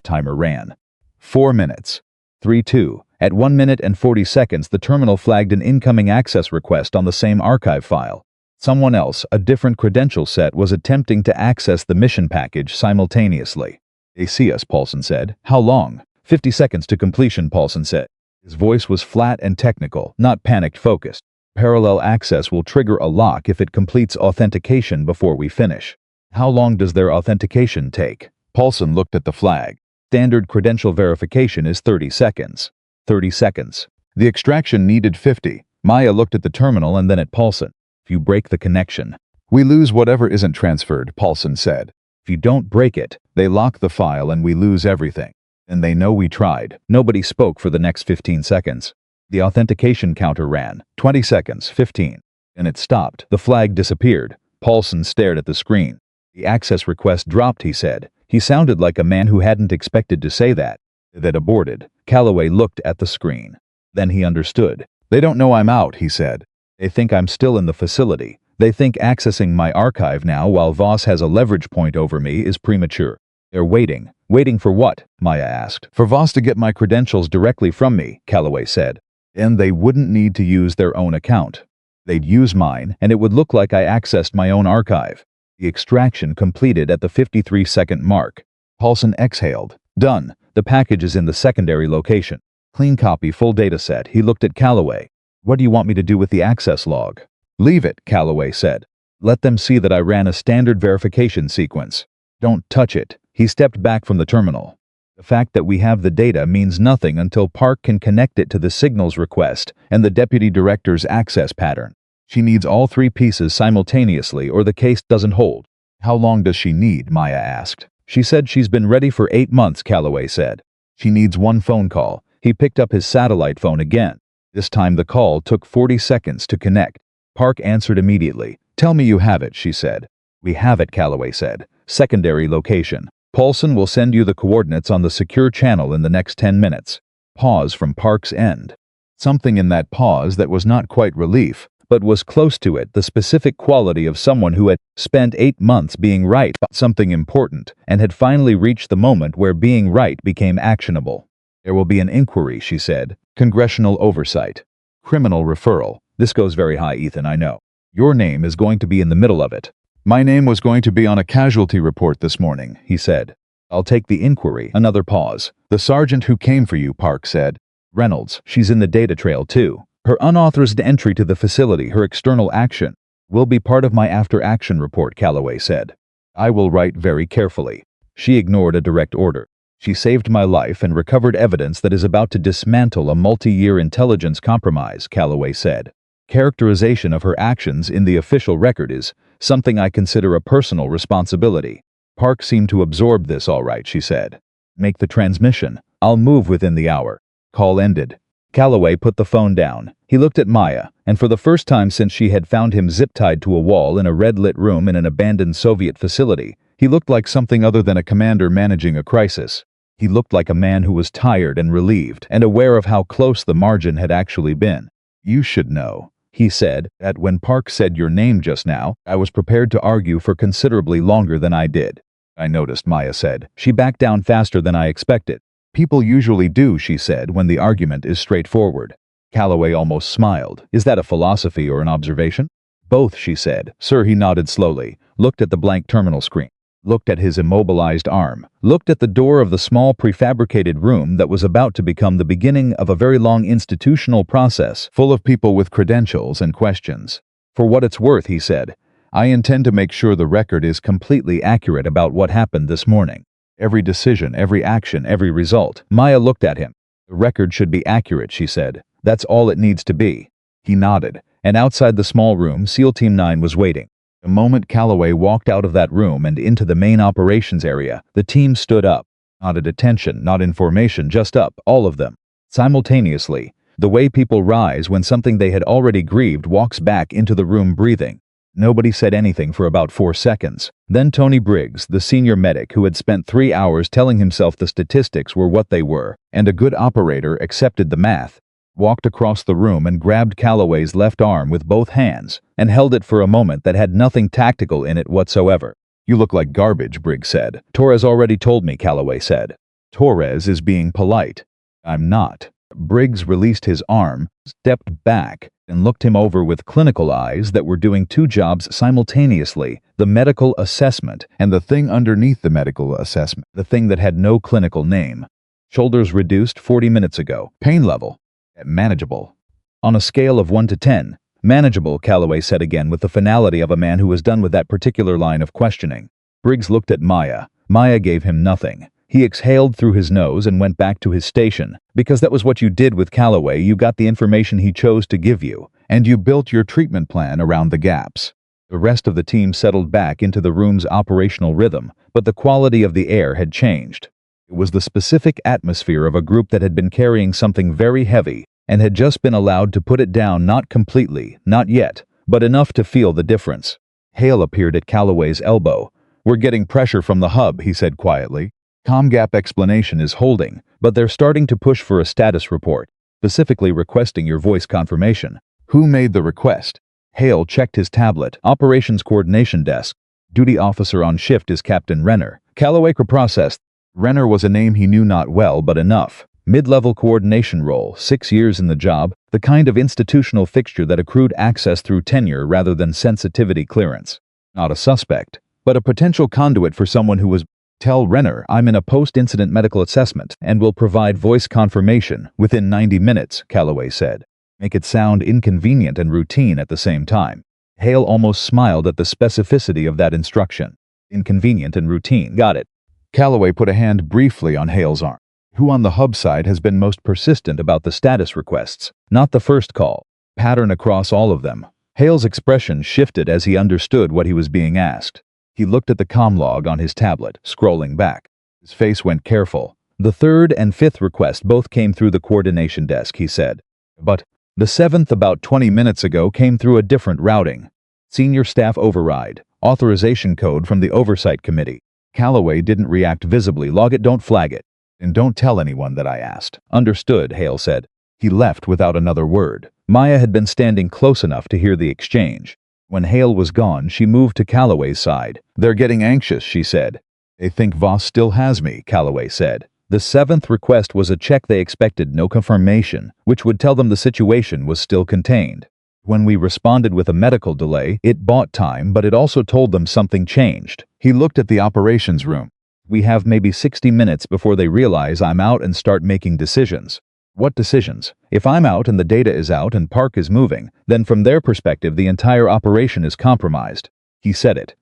Timer ran. 4 minutes. 3-2. At 1 minute and 40 seconds, the terminal flagged an incoming access request on the same archive file. Someone else, a different credential set, was attempting to access the mission package simultaneously. They see us, Paulson said. How long? 50 seconds to completion, Paulson said. His voice was flat and technical, not panicked focused. Parallel access will trigger a lock if it completes authentication before we finish. How long does their authentication take? Paulson looked at the flag. Standard credential verification is 30 seconds. 30 seconds. The extraction needed 50. Maya looked at the terminal and then at Paulson. If you break the connection, we lose whatever isn't transferred, Paulson said. If you don't break it, they lock the file and we lose everything. And they know we tried. Nobody spoke for the next 15 seconds. The authentication counter ran. 20 seconds, 15. And it stopped. The flag disappeared. Paulson stared at the screen. The access request dropped, he said. He sounded like a man who hadn't expected to say that. That aborted. Calloway looked at the screen. Then he understood. They don't know I'm out, he said. They think I'm still in the facility. They think accessing my archive now while Voss has a leverage point over me is premature. They're waiting. Waiting for what? Maya asked. For Voss to get my credentials directly from me, Calloway said. And they wouldn't need to use their own account. They'd use mine, and it would look like I accessed my own archive. The extraction completed at the 53-second mark. Paulson exhaled. Done. The package is in the secondary location. Clean copy, full dataset. He looked at Calloway. What do you want me to do with the access log? Leave it, Calloway said. Let them see that I ran a standard verification sequence. Don't touch it. He stepped back from the terminal. The fact that we have the data means nothing until Park can connect it to the signals request and the deputy director's access pattern. She needs all three pieces simultaneously or the case doesn't hold. How long does she need? Maya asked. She said she's been ready for 8 months, Calloway said. She needs one phone call. He picked up his satellite phone again. This time the call took 40 seconds to connect. Park answered immediately. Tell me you have it, she said. We have it, Calloway said. Secondary location. Paulson will send you the coordinates on the secure channel in the next 10 minutes. Pause from Park's end. Something in that pause that was not quite relief, but was close to it, the specific quality of someone who had spent 8 months being right about something important and had finally reached the moment where being right became actionable. There will be an inquiry, she said. Congressional oversight. Criminal referral. This goes very high, Ethan, I know. Your name is going to be in the middle of it. My name was going to be on a casualty report this morning, he said. I'll take the inquiry. Another pause. The sergeant who came for you, Park said. Reynolds, she's in the data trail too. Her unauthorized entry to the facility, her external action, will be part of my after-action report, Calloway said. I will write very carefully. She ignored a direct order. She saved my life and recovered evidence that is about to dismantle a multi-year intelligence compromise, Calloway said. Characterization of her actions in the official record is something I consider a personal responsibility. Park seemed to absorb this all right, she said. Make the transmission. I'll move within the hour. Call ended. Calloway put the phone down. He looked at Maya, and for the first time since she had found him zip-tied to a wall in a red-lit room in an abandoned Soviet facility, he looked like something other than a commander managing a crisis. He looked like a man who was tired and relieved and aware of how close the margin had actually been. You should know, he said, that when Park said your name just now, I was prepared to argue for considerably longer than I did. I noticed, Maya said. She backed down faster than I expected. People usually do, she said, when the argument is straightforward. Calloway almost smiled. Is that a philosophy or an observation? Both, she said. Sir, he nodded slowly, looked at the blank terminal screen, looked at his immobilized arm, looked at the door of the small prefabricated room that was about to become the beginning of a very long institutional process full of people with credentials and questions. For what it's worth, he said, I intend to make sure the record is completely accurate about what happened this morning. Every decision, every action, every result. Maya looked at him. The record should be accurate, she said. That's all it needs to be. He nodded, and outside the small room, SEAL Team 9 was waiting. The moment Calloway walked out of that room and into the main operations area, the team stood up. Not at attention, not in formation, just up, all of them. Simultaneously, the way people rise when something they had already grieved walks back into the room breathing. Nobody said anything for about 4 seconds. Then Tony Briggs, the senior medic who had spent 3 hours telling himself the statistics were what they were, and a good operator accepted the math, walked across the room and grabbed Calloway's left arm with both hands and held it for a moment that had nothing tactical in it whatsoever. You look like garbage, Briggs said. Torres already told me, Calloway said. Torres is being polite. I'm not. Briggs released his arm, stepped back, and looked him over with clinical eyes that were doing 2 jobs simultaneously, the medical assessment and the thing underneath the medical assessment, the thing that had no clinical name. Shoulders reduced 40 minutes ago. Pain level. Manageable. On a scale of 1 to 10, manageable, Calloway said again with the finality of a man who was done with that particular line of questioning. Briggs looked at Maya. Maya gave him nothing. He exhaled through his nose and went back to his station, because that was what you did with Calloway. You got the information he chose to give you, and you built your treatment plan around the gaps. The rest of the team settled back into the room's operational rhythm, but the quality of the air had changed. It was the specific atmosphere of a group that had been carrying something very heavy, and had just been allowed to put it down, not completely, not yet, but enough to feel the difference. Hale appeared at Calloway's elbow. "We're getting pressure from the hub," he said quietly. "Comgap explanation is holding, but they're starting to push for a status report, specifically requesting your voice confirmation." "Who made the request?" Hale checked his tablet. "Operations Coordination Desk. Duty officer on shift is Captain Renner." Calloway processed. Renner was a name he knew not well, but enough. Mid-level coordination role, 6 years in the job, the kind of institutional fixture that accrued access through tenure rather than sensitivity clearance. Not a suspect, but a potential conduit for someone who was... "Tell Renner I'm in a post-incident medical assessment and will provide voice confirmation within 90 minutes, Calloway said. Make it sound inconvenient and routine at the same time. Hale almost smiled at the specificity of that instruction. Inconvenient and routine, got it. Calloway put a hand briefly on Hale's arm. Who on the hub side has been most persistent about the status requests? Not the first call. Pattern across all of them. Hale's expression shifted as he understood what he was being asked. He looked at the comm log on his tablet, scrolling back. His face went careful. The third and fifth request both came through the coordination desk, he said. But the seventh, about 20 minutes ago, came through a different routing. Senior staff override. Authorization code from the Oversight Committee. Calloway didn't react visibly. Log it, don't flag it. And don't tell anyone that I asked. Understood, Hale said. He left without another word. Maya had been standing close enough to hear the exchange. When Hale was gone, she moved to Calloway's side. They're getting anxious, she said. They think Voss still has me, Calloway said. The seventh request was a check they expected, no confirmation, which would tell them the situation was still contained. When we responded with a medical delay, it bought time, but it also told them something changed. He looked at the operations room. We have maybe 60 minutes before they realize I'm out and start making decisions. What decisions? If I'm out and the data is out and Park is moving, then from their perspective the entire operation is compromised. He said it.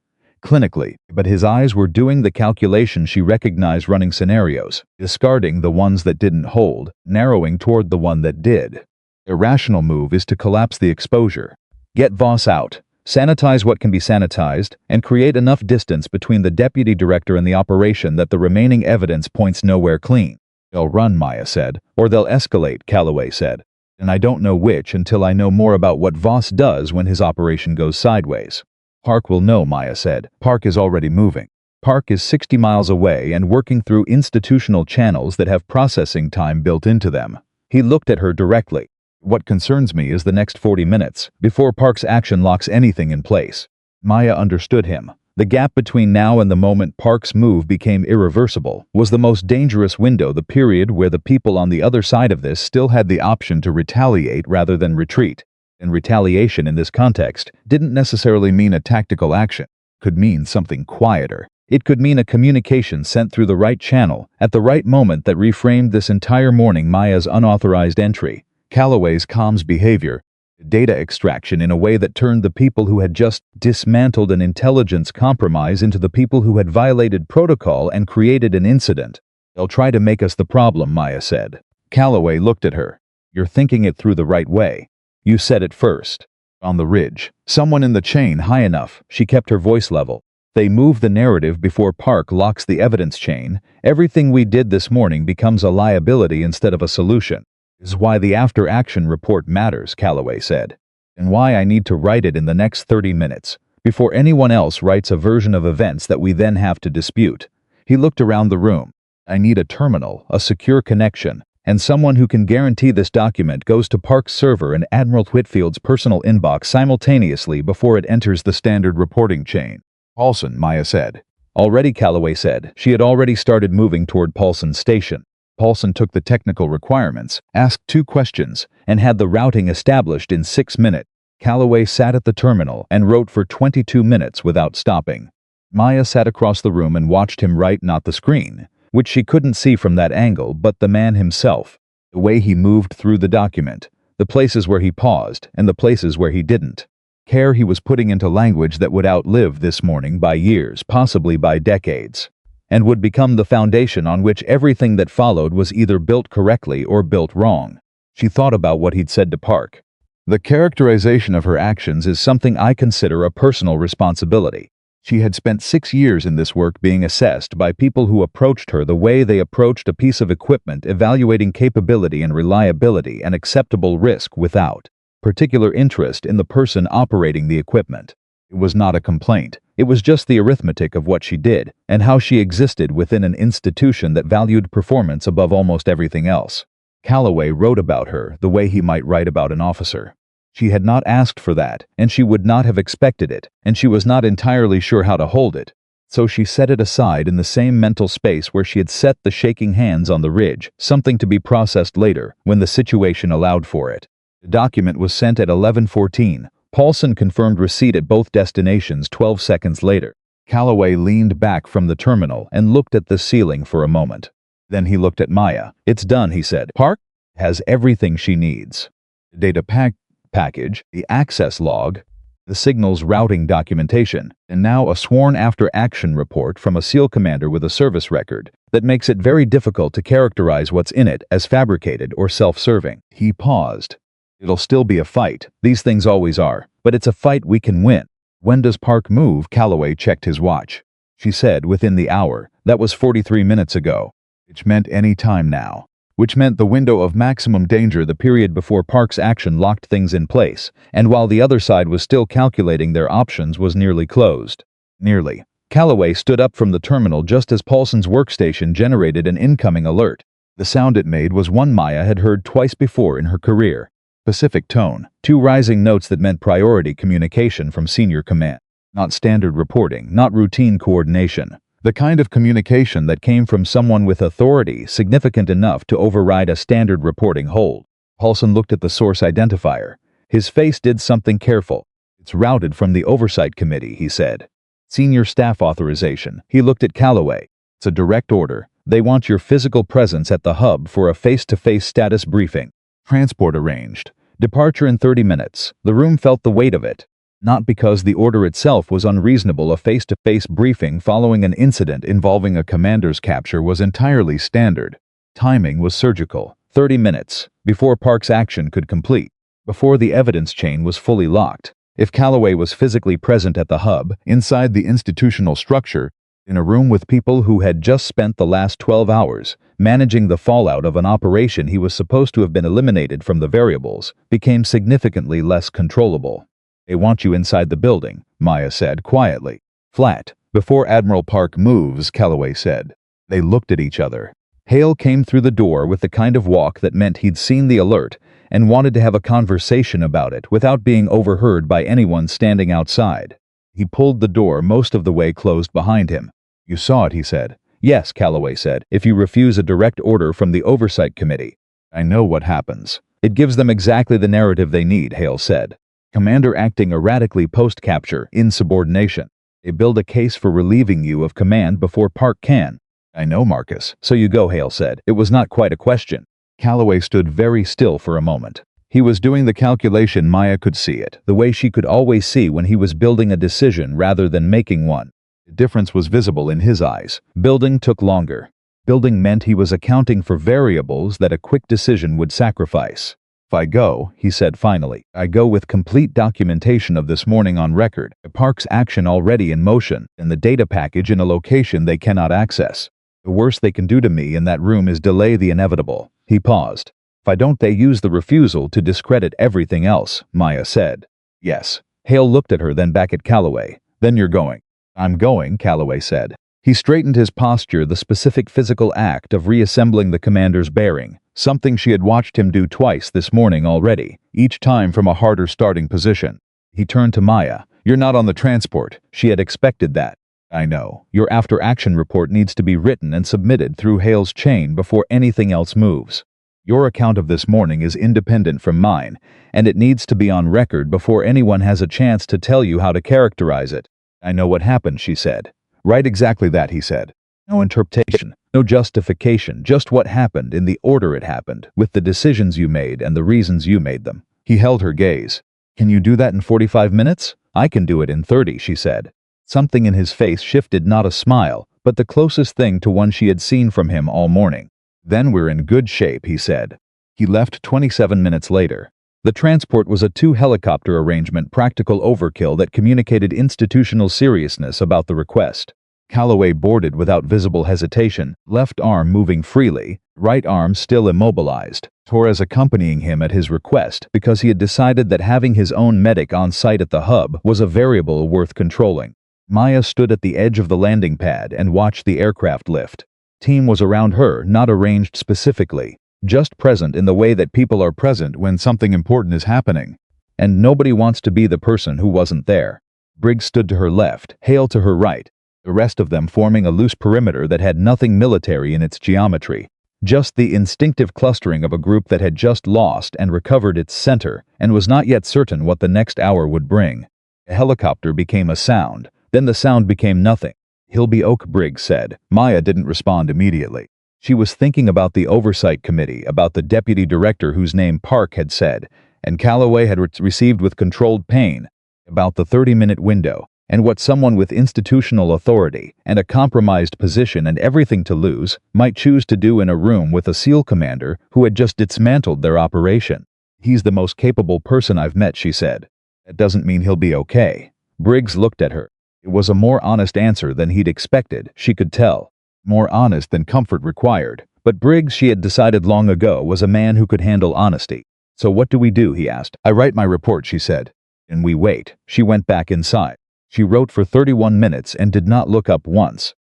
Clinically, but his eyes were doing the calculation she recognized, running scenarios, discarding the ones that didn't hold, narrowing toward the one that did. A rational move is to collapse the exposure. Get Voss out, sanitize what can be sanitized, and create enough distance between the deputy director and the operation that the remaining evidence points nowhere clean. They'll run, Maya said, or they'll escalate, Calloway said. And I don't know which until I know more about what Voss does when his operation goes sideways. Park will know, Maya said. Park is already moving. Park is 60 miles away and working through institutional channels that have processing time built into them. He looked at her directly. What concerns me is the next 40 minutes, before Park's action locks anything in place. Maya understood him. The gap between now and the moment Park's move became irreversible was the most dangerous window, the period where the people on the other side of this still had the option to retaliate rather than retreat. And retaliation in this context didn't necessarily mean a tactical action. It could mean something quieter. It could mean a communication sent through the right channel at the right moment that reframed this entire morning. Maya's unauthorized entry, Calloway's comms behavior, data extraction in a way that turned the people who had just dismantled an intelligence compromise into the people who had violated protocol and created an incident. They'll try to make us the problem, Maya said. Calloway looked at her. You're thinking it through the right way. You said it first. On the ridge. Someone in the chain high enough. She kept her voice level. They move the narrative before Park locks the evidence chain. Everything we did this morning becomes a liability instead of a solution. This is why the after-action report matters, Calloway said. And why I need to write it in the next 30 minutes, before anyone else writes a version of events that we then have to dispute. He looked around the room. I need a terminal, a secure connection, and someone who can guarantee this document goes to Park's server and Admiral Whitfield's personal inbox simultaneously before it enters the standard reporting chain. Paulson, Maya said. Already, Calloway said. She had already started moving toward Paulson's station. Paulson took the technical requirements, asked 2 questions, and had the routing established in 6 minutes. Calloway sat at the terminal and wrote for 22 minutes without stopping. Maya sat across the room and watched him write, not the screen, which she couldn't see from that angle, but the man himself, the way he moved through the document, the places where he paused and the places where he didn't. Care he was putting into language that would outlive this morning by years, possibly by decades, and would become the foundation on which everything that followed was either built correctly or built wrong. She thought about what he'd said to Park. The characterization of her actions is something I consider a personal responsibility. She had spent 6 years in this work being assessed by people who approached her the way they approached a piece of equipment, evaluating capability and reliability and acceptable risk without particular interest in the person operating the equipment. It was not a complaint. It was just the arithmetic of what she did and how she existed within an institution that valued performance above almost everything else. Calloway wrote about her the way he might write about an officer. She had not asked for that, and she would not have expected it, and she was not entirely sure how to hold it. So she set it aside in the same mental space where she had set the shaking hands on the ridge, something to be processed later, when the situation allowed for it. The document was sent at 11:14. Paulson confirmed receipt at both destinations 12 seconds later. Calloway leaned back from the terminal and looked at the ceiling for a moment. Then he looked at Maya. "It's done," he said. "Park has everything she needs. The data package, the access log, the signals routing documentation, and now a sworn after-action report from a SEAL commander with a service record that makes it very difficult to characterize what's in it as fabricated or self-serving." He paused. "It'll still be a fight. These things always are. But it's a fight we can win." "When does Park move?" Calloway checked his watch. She said within the hour. That was 43 minutes ago. Which meant any time now. Which meant the window of maximum danger, the period before Park's action locked things in place, and while the other side was still calculating their options, was nearly closed. Nearly. Calloway stood up from the terminal just as Paulson's workstation generated an incoming alert. The sound it made was one Maya had heard twice before in her career. Specific tone, 2 rising notes that meant priority communication from senior command. Not standard reporting, not routine coordination. The kind of communication that came from someone with authority significant enough to override a standard reporting hold. Paulson looked at the source identifier. His face did something careful. "It's routed from the Oversight Committee," he said. "Senior staff authorization." He looked at Calloway. "It's a direct order. They want your physical presence at the hub for a face-to-face status briefing. Transport arranged. Departure in 30 minutes. The room felt the weight of it. Not because the order itself was unreasonable. A face-to-face briefing following an incident involving a commander's capture was entirely standard. Timing was surgical. 30 minutes, before Park's action could complete, before the evidence chain was fully locked. If Calloway was physically present at the hub, inside the institutional structure, in a room with people who had just spent the last 12 hours managing the fallout of an operation he was supposed to have been eliminated from, the variables became significantly less controllable. "They want you inside the building," Maya said quietly. "Flat. Before Admiral Park moves," Calloway said. They looked at each other. Hale came through the door with the kind of walk that meant he'd seen the alert and wanted to have a conversation about it without being overheard by anyone standing outside. He pulled the door most of the way closed behind him. "You saw it," he said. "Yes," Calloway said, "if you refuse a direct order from the Oversight Committee." "I know what happens." "It gives them exactly the narrative they need," Hale said. "Commander acting erratically post-capture, insubordination. They build a case for relieving you of command before Park can." "I know, Marcus." "So you go," Hale said. It was not quite a question. Calloway stood very still for a moment. He was doing the calculation. Maya could see it, the way she could always see when he was building a decision rather than making one. The difference was visible in his eyes. Building took longer. Building meant he was accounting for variables that a quick decision would sacrifice. "If I go," he said finally, "I go with complete documentation of this morning on record, Park's action already in motion, and the data package in a location they cannot access. The worst they can do to me in that room is delay the inevitable." He paused. "If I don't, they use the refusal to discredit everything else," Maya said. "Yes." Hale looked at her, then back at Calloway. "Then you're going." "I'm going," Calloway said. He straightened his posture, the specific physical act of reassembling the commander's bearing, something she had watched him do twice this morning already, each time from a harder starting position. He turned to Maya. "You're not on the transport." She had expected that. "I know. Your after-action report needs to be written and submitted through Hale's chain before anything else moves. Your account of this morning is independent from mine, and it needs to be on record before anyone has a chance to tell you how to characterize it." "I know what happened," she said. "Right, exactly that," he said. "No interpretation, no justification, just what happened in the order it happened, with the decisions you made and the reasons you made them." He held her gaze. "Can you do that in 45 minutes? I can do it in 30, she said. Something in his face shifted, not a smile, but the closest thing to one she had seen from him all morning. "Then we're in good shape," he said. He left 27 minutes later. The transport was a two-helicopter arrangement, practical overkill that communicated institutional seriousness about the request. Calloway boarded without visible hesitation, left arm moving freely, right arm still immobilized. Torres accompanying him at his request because he had decided that having his own medic on site at the hub was a variable worth controlling. Maya stood at the edge of the landing pad and watched the aircraft lift. Team was around her, not arranged specifically, just present in the way that people are present when something important is happening. And nobody wants to be the person who wasn't there. Briggs stood to her left, Hale to her right, the rest of them forming a loose perimeter that had nothing military in its geometry. Just the instinctive clustering of a group that had just lost and recovered its center and was not yet certain what the next hour would bring. A helicopter became a sound, then the sound became nothing. "He'll be OK," Briggs said. Maya didn't respond immediately. She was thinking about the oversight committee, about the deputy director whose name Park had said, and Calloway had received with controlled pain, about the 30-minute window, and what someone with institutional authority and a compromised position and everything to lose might choose to do in a room with a SEAL commander who had just dismantled their operation. "He's the most capable person I've met," she said. "That doesn't mean he'll be okay." Briggs looked at her. It was a more honest answer than he'd expected, she could tell. More honest than comfort required. But Briggs, she had decided long ago, was a man who could handle honesty. "So what do we do?" he asked. "I write my report," she said. "And we wait." She went back inside. She wrote for 31 minutes and did not look up once.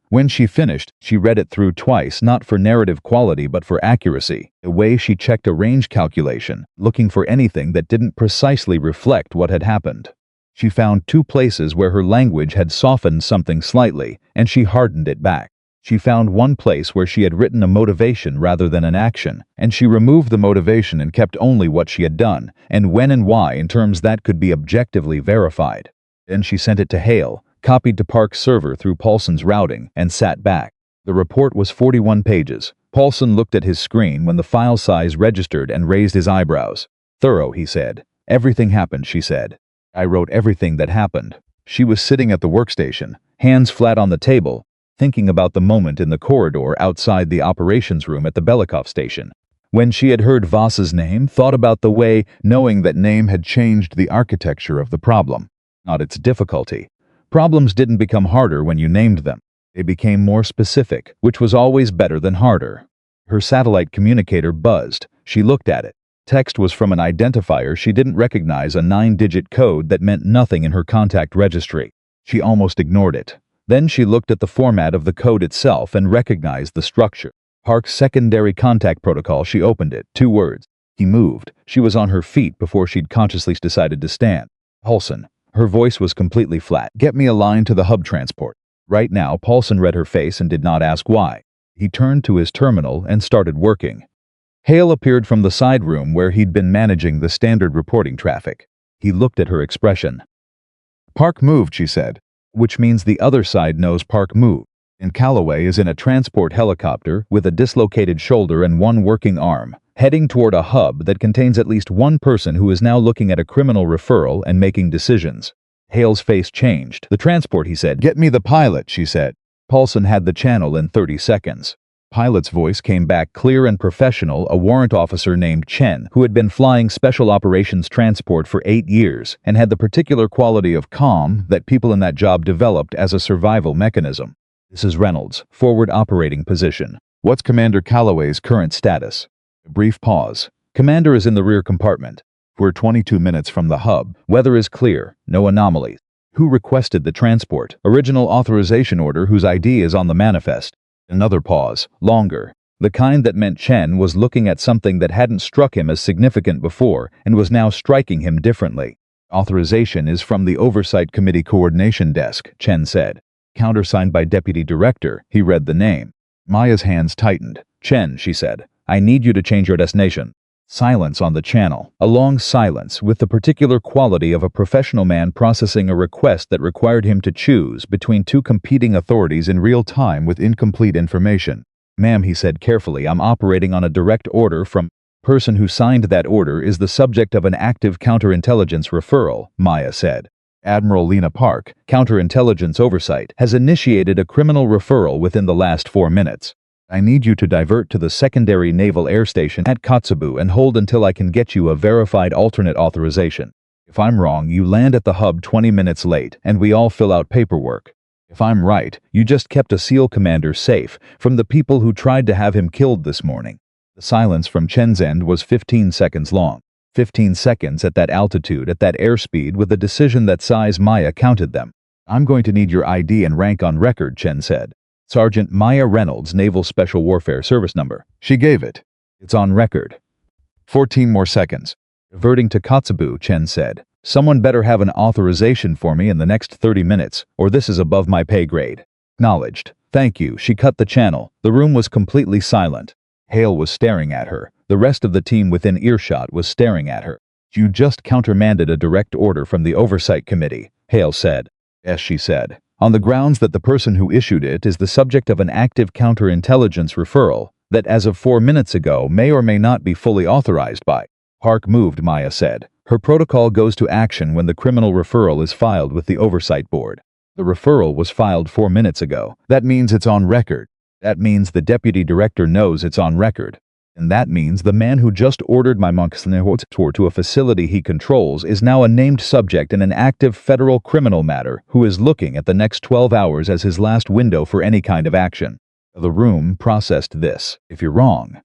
When she finished, she read it through twice, not for narrative quality but for accuracy, the way she checked a range calculation, looking for anything that didn't precisely reflect what had happened. She found two places where her language had softened something slightly, and she hardened it back. She found one place where she had written a motivation rather than an action, and she removed the motivation and kept only what she had done, and when and why in terms that could be objectively verified. Then she sent it to Hale, copied to Park's server through Paulson's routing, and sat back. The report was 41 pages. Paulson looked at his screen when the file size registered and raised his eyebrows. "Thorough," he said. "Everything happened," she said. "I wrote everything that happened." She was sitting at the workstation, hands flat on the table, thinking about the moment in the corridor outside the operations room at the Belikov station. When she had heard Voss's name, thought about the way knowing that name had changed the architecture of the problem, not its difficulty. Problems didn't become harder when you named them. They became more specific, which was always better than harder. Her satellite communicator buzzed. She looked at it. Text was from an identifier she didn't recognize, a 9-digit code that meant nothing in her contact registry. She almost ignored it. Then she looked at the format of the code itself and recognized the structure. Park's secondary contact protocol. She opened it. 2 words. He moved. She was on her feet before she'd consciously decided to stand. "Paulson." Her voice was completely flat. "Get me a line to the hub transport." Right now, Paulson read her face and did not ask why. He turned to his terminal and started working. Hale appeared from the side room where he'd been managing the standard reporting traffic. He looked at her expression. "Park moved," she said, "which means the other side knows Park moved. And Calloway is in a transport helicopter with a dislocated shoulder and one working arm, heading toward a hub that contains at least one person who is now looking at a criminal referral and making decisions." Hale's face changed. "The transport," he said. "Get me the pilot," she said. Paulson had the channel in 30 seconds. Pilot's voice came back clear and professional, a warrant officer named Chen, who had been flying special operations transport for 8 years and had the particular quality of calm that people in that job developed as a survival mechanism. "This is Reynolds, forward operating position. What's Commander Calloway's current status?" A brief pause. "Commander is in the rear compartment. We're 22 minutes from the hub. Weather is clear, no anomalies. Who requested the transport? Original authorization order whose ID is on the manifest." Another pause, longer. The kind that meant Chen was looking at something that hadn't struck him as significant before and was now striking him differently. "Authorization is from the Oversight Committee Coordination Desk," Chen said. "Countersigned by Deputy Director." He read the name. Maya's hands tightened. "Chen," she said, "I need you to change your destination." Silence on the channel. A long silence with the particular quality of a professional man processing a request that required him to choose between two competing authorities in real time with incomplete information. "Ma'am," he said carefully, "I'm operating on a direct order from..." "Person who signed that order is the subject of an active counterintelligence referral," Maya said. "Admiral Lena Park, Counterintelligence Oversight, has initiated a criminal referral within the last 4 minutes." I need you to divert to the secondary naval air station at Kotsubu and hold until I can get you a verified alternate authorization. If I'm wrong, you land at the hub 20 minutes late, and we all fill out paperwork. If I'm right, you just kept a SEAL commander safe from the people who tried to have him killed this morning." The silence from Chen's end was 15 seconds long. 15 seconds at that altitude, at that airspeed, with a decision that size. Maya counted them. "I'm going to need your ID and rank on record," Chen said. "Sergeant Maya Reynolds, Naval Special Warfare Service number." She gave it. "It's on record." 14 more seconds. Diverting to Kotsubu, Chen said. "Someone better have an authorization for me in the next 30 minutes, or this is above my pay grade." Acknowledged. "Thank you." She cut the channel. The room was completely silent. Hale was staring at her. The rest of the team within earshot was staring at her. "You just countermanded a direct order from the Oversight Committee," Hale said. "Yes," she said. "On the grounds that the person who issued it is the subject of an active counterintelligence referral that as of 4 minutes ago may or may not be fully authorized by." "Park moved," Maya said. "Her protocol goes to action when the criminal referral is filed with the Oversight Board. The referral was filed 4 minutes ago. That means it's on record. That means the deputy director knows it's on record. And that means the man who just ordered my tour to a facility he controls is now a named subject in an active federal criminal matter who is looking at the next 12 hours as his last window for any kind of action." The room processed this. "If you're wrong,"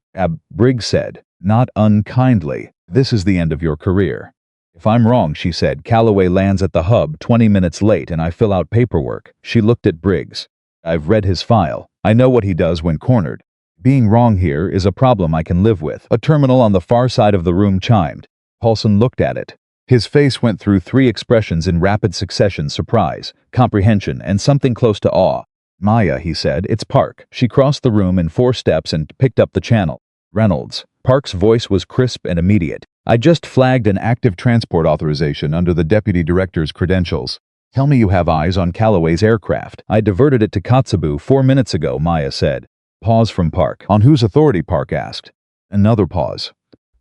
Briggs said, not unkindly, "this is the end of your career." "If I'm wrong," she said, "Calloway lands at the hub 20 minutes late and I fill out paperwork." She looked at Briggs. "I've read his file. I know what he does when cornered. Being wrong here is a problem I can live with." A terminal on the far side of the room chimed. Paulson looked at it. His face went through 3 expressions in rapid succession: surprise, comprehension, and something close to awe. "Maya," he said, "it's Park." She crossed the room in 4 steps and picked up the channel. "Reynolds." Park's voice was crisp and immediate. "I just flagged an active transport authorization under the deputy director's credentials. Tell me you have eyes on Calloway's aircraft. I diverted it to Kotsubu 4 minutes ago," Maya said. Pause from Park. "On whose authority?" Park asked. Another pause.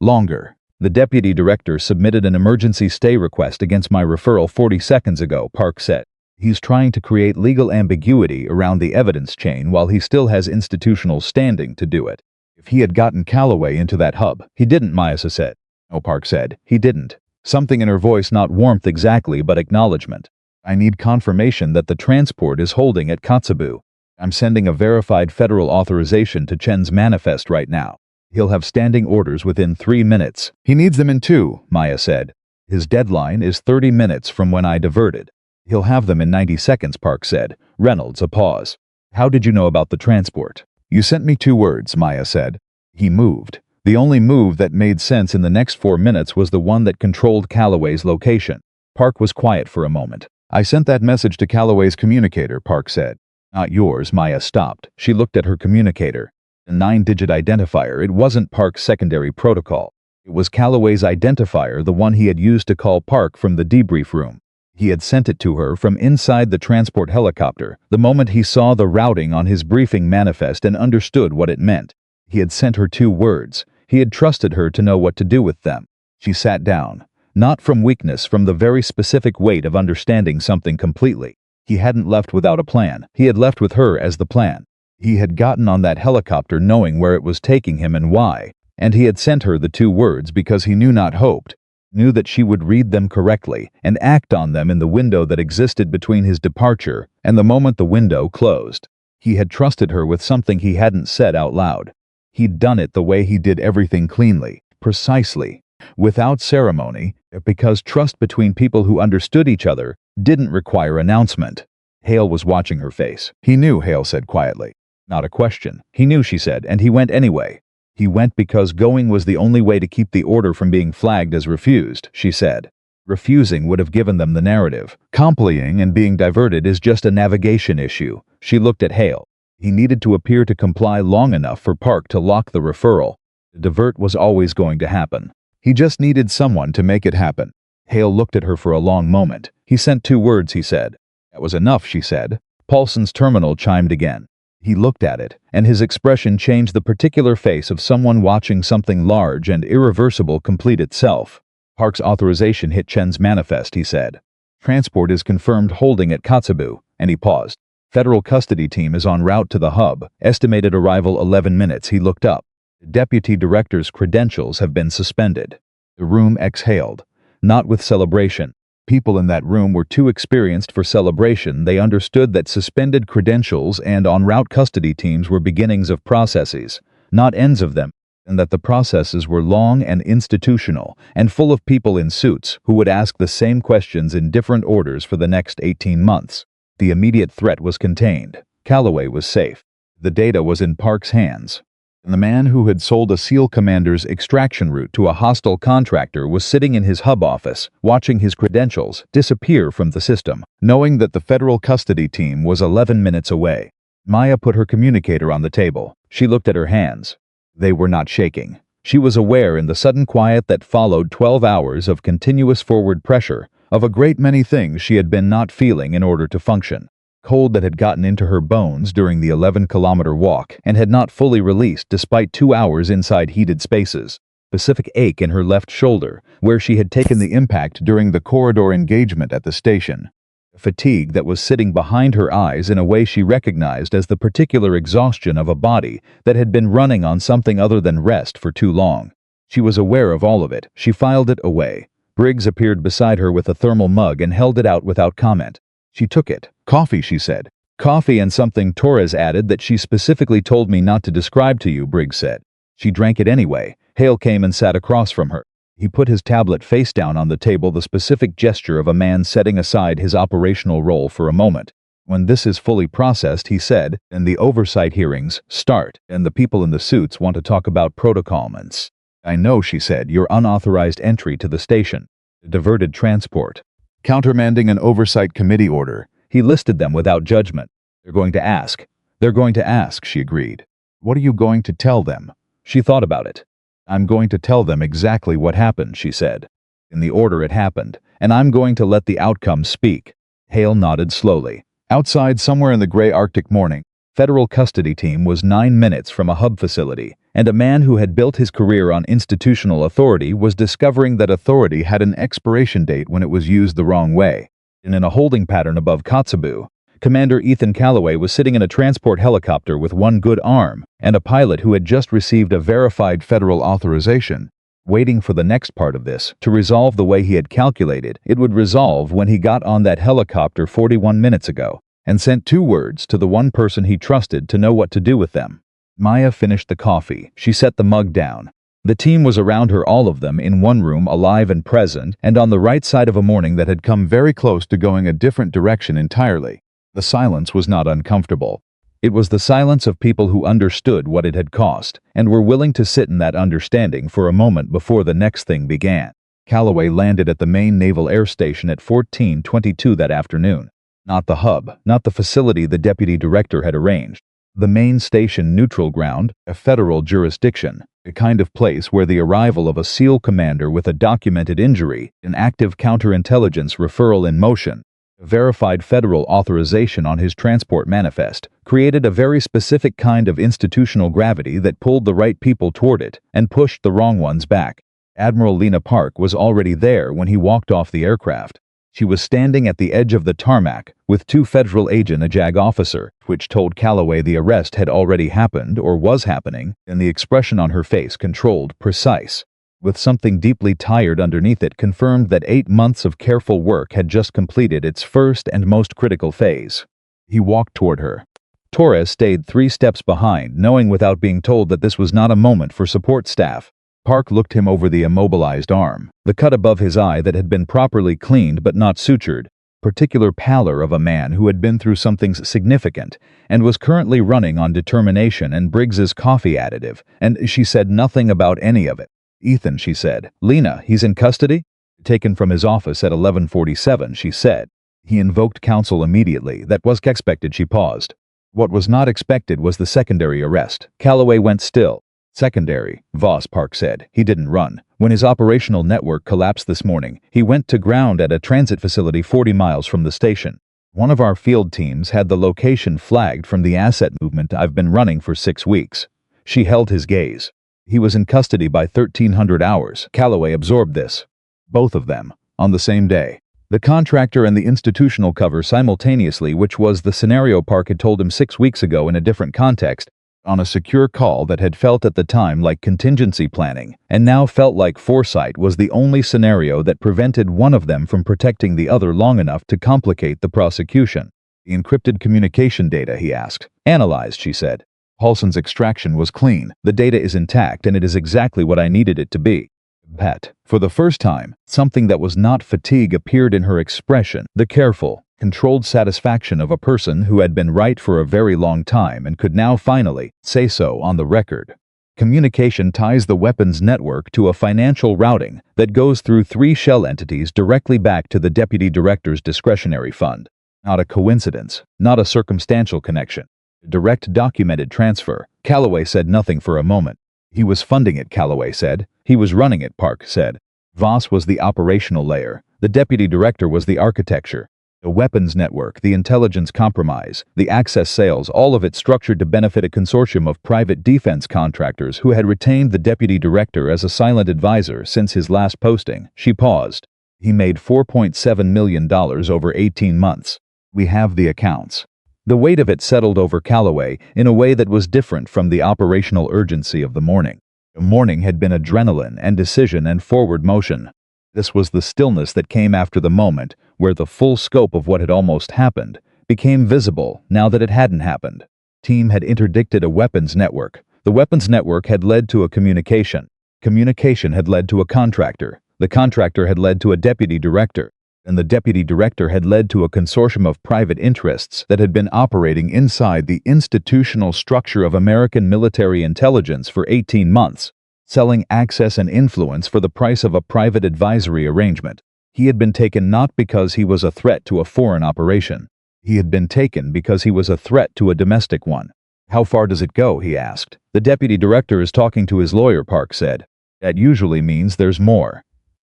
"Longer. The deputy director submitted an emergency stay request against my referral 40 seconds ago," Park said. "He's trying to create legal ambiguity around the evidence chain while he still has institutional standing to do it. If he had gotten Calloway into that hub." "He didn't," Maya said. "No," Park said. "He didn't." Something in her voice, not warmth exactly, but acknowledgement. "I need confirmation that the transport is holding at Kotsubu. I'm sending a verified federal authorization to Chen's manifest right now. He'll have standing orders within 3 minutes. He needs them in 2, Maya said. His deadline is 30 minutes from when I diverted. He'll have them in 90 seconds, Park said. Reynolds, a pause. How did you know about the transport? You sent me 2 words, Maya said. He moved. The only move that made sense in the next 4 minutes was the one that controlled Calloway's location. Park was quiet for a moment. I sent that message to Calloway's communicator, Park said. Not yours, Maya stopped. She looked at her communicator. A 9-digit identifier. It wasn't Park's secondary protocol. It was Calloway's identifier, the one he had used to call Park from the debrief room. He had sent it to her from inside the transport helicopter, the moment he saw the routing on his briefing manifest and understood what it meant. He had sent her 2 words. He had trusted her to know what to do with them. She sat down. Not from weakness, from the very specific weight of understanding something completely. He hadn't left without a plan. He had left with her as the plan. He had gotten on that helicopter knowing where it was taking him and why, and he had sent her the 2 words because he knew that she would read them correctly and act on them in the window that existed between his departure and the moment the window closed. He had trusted her with something he hadn't said out loud. He'd done it the way he did everything, cleanly, precisely, without ceremony, because trust between people who understood each other didn't require announcement. Hale was watching her face. He knew, Hale said quietly. Not a question. He knew, she said, and he went anyway. He went because going was the only way to keep the order from being flagged as refused, she said. Refusing would have given them the narrative. Complying and being diverted is just a navigation issue. She looked at Hale. He needed to appear to comply long enough for Park to lock the referral. The divert was always going to happen. He just needed someone to make it happen. Hale looked at her for a long moment. He sent 2 words, he said. That was enough, she said. Paulson's terminal chimed again. He looked at it, and his expression changed the particular face of someone watching something large and irreversible complete itself. Park's authorization hit Chen's manifest, he said. Transport is confirmed holding at Kotsubu, and he paused. Federal custody team is en route to the hub. Estimated arrival 11 minutes. He looked up. The deputy director's credentials have been suspended. The room exhaled. Not with celebration. People in that room were too experienced for celebration. They understood that suspended credentials and en route custody teams were beginnings of processes, not ends of them, and that the processes were long and institutional and full of people in suits who would ask the same questions in different orders for the next 18 months. The immediate threat was contained. Calloway was safe. The data was in Park's hands. And the man who had sold a SEAL commander's extraction route to a hostile contractor was sitting in his hub office, watching his credentials disappear from the system, knowing that the federal custody team was 11 minutes away. Maya put her communicator on the table. She looked at her hands. They were not shaking. She was aware in the sudden quiet that followed 12 hours of continuous forward pressure of a great many things she had been not feeling in order to function. Cold that had gotten into her bones during the 11-kilometer walk and had not fully released despite 2 hours inside heated spaces. Specific ache in her left shoulder, where she had taken the impact during the corridor engagement at the station. Fatigue that was sitting behind her eyes in a way she recognized as the particular exhaustion of a body that had been running on something other than rest for too long. She was aware of all of it. She filed it away. Briggs appeared beside her with a thermal mug and held it out without comment. She took it. "Coffee," she said. "Coffee and something Torres added that she specifically told me not to describe to you," Briggs said. She drank it anyway. Hale came and sat across from her. He put his tablet face down on the table, the specific gesture of a man setting aside his operational role for a moment. "When this is fully processed," he said, "and the oversight hearings start, and the people in the suits want to talk about protocols." "I know," she said, "your unauthorized entry to the station. Diverted transport. Countermanding an oversight committee order." He listed them without judgment. "They're going to ask." "They're going to ask," she agreed. "What are you going to tell them?" She thought about it. "I'm going to tell them exactly what happened," she said. "In the order it happened, and I'm going to let the outcome speak." Hale nodded slowly. Outside, somewhere in the gray Arctic morning, federal custody team was 9 minutes from a hub facility, and a man who had built his career on institutional authority was discovering that authority had an expiration date when it was used the wrong way. And in a holding pattern above Kotzebue, Commander Ethan Calloway was sitting in a transport helicopter with one good arm and a pilot who had just received a verified federal authorization, waiting for the next part of this to resolve the way he had calculated it would resolve when he got on that helicopter 41 minutes ago and sent 2 words to the one person he trusted to know what to do with them. Maya finished the coffee. She set the mug down. The team was around her, all of them in one room, alive and present, and on the right side of a morning that had come very close to going a different direction entirely. The silence was not uncomfortable. It was the silence of people who understood what it had cost and were willing to sit in that understanding for a moment before the next thing began. Calloway landed at the main naval air station at 14:22 that afternoon. Not the hub, not the facility the deputy director had arranged. The main station, neutral ground, a federal jurisdiction, a kind of place where the arrival of a SEAL commander with a documented injury, an active counterintelligence referral in motion, a verified federal authorization on his transport manifest, created a very specific kind of institutional gravity that pulled the right people toward it and pushed the wrong ones back. Admiral Lena Park was already there when he walked off the aircraft. She was standing at the edge of the tarmac with 2 federal agents, a JAG officer, which told Calloway the arrest had already happened or was happening, and the expression on her face controlled, precise, with something deeply tired underneath it, confirmed that 8 months of careful work had just completed its first and most critical phase. He walked toward her. Torres stayed 3 steps behind, knowing without being told that this was not a moment for support staff. Park looked him over the immobilized arm, the cut above his eye that had been properly cleaned but not sutured, particular pallor of a man who had been through something significant and was currently running on determination and Briggs's coffee additive, and she said nothing about any of it. "Ethan," she said. "Lena, he's in custody?" "Taken from his office at 11:47, she said. "He invoked counsel immediately. That was expected." She paused. What was not expected was the secondary arrest. Calloway went still. "Secondary," Voss, Park said. "He didn't run. When his operational network collapsed this morning, he went to ground at a transit facility 40 miles from the station. One of our field teams had the location flagged from the asset movement I've been running for 6 weeks. She held his gaze. He was in custody by 1300 hours. Calloway absorbed this. Both of them, on the same day. The contractor and the institutional cover simultaneously, which was the scenario Park had told him 6 weeks ago in a different context, on a secure call that had felt at the time like contingency planning, and now felt like foresight, was the only scenario that prevented one of them from protecting the other long enough to complicate the prosecution. The encrypted communication data, he asked. Analyzed, she said. Paulson's extraction was clean. The data is intact, and it is exactly what I needed it to be. Bet. For the first time, something that was not fatigue appeared in her expression, the careful, controlled satisfaction of a person who had been right for a very long time and could now finally say so on the record. Communication ties the weapons network to a financial routing that goes through 3 shell entities directly back to the deputy director's discretionary fund. Not a coincidence, not a circumstantial connection. A direct documented transfer. Calloway said nothing for a moment. He was funding it, Calloway said. He was running it, Park said. Voss was the operational layer. The deputy director was the architecture. The weapons network, the intelligence compromise, the access sales, all of it structured to benefit a consortium of private defense contractors who had retained the deputy director as a silent advisor since his last posting. She paused. He made $4.7 million over 18 months. We have the accounts. The weight of it settled over Calloway in a way that was different from the operational urgency of the morning. The morning had been adrenaline and decision and forward motion. This was the stillness that came after the moment, where the full scope of what had almost happened became visible now that it hadn't happened. Team had interdicted a weapons network. The weapons network had led to a communication. Communication had led to a contractor. The contractor had led to a deputy director. And the deputy director had led to a consortium of private interests that had been operating inside the institutional structure of American military intelligence for 18 months. Selling access and influence for the price of a private advisory arrangement. He had been taken not because he was a threat to a foreign operation. He had been taken because he was a threat to a domestic one. How far does it go, he asked. The deputy director is talking to his lawyer, Park said. That usually means there's more.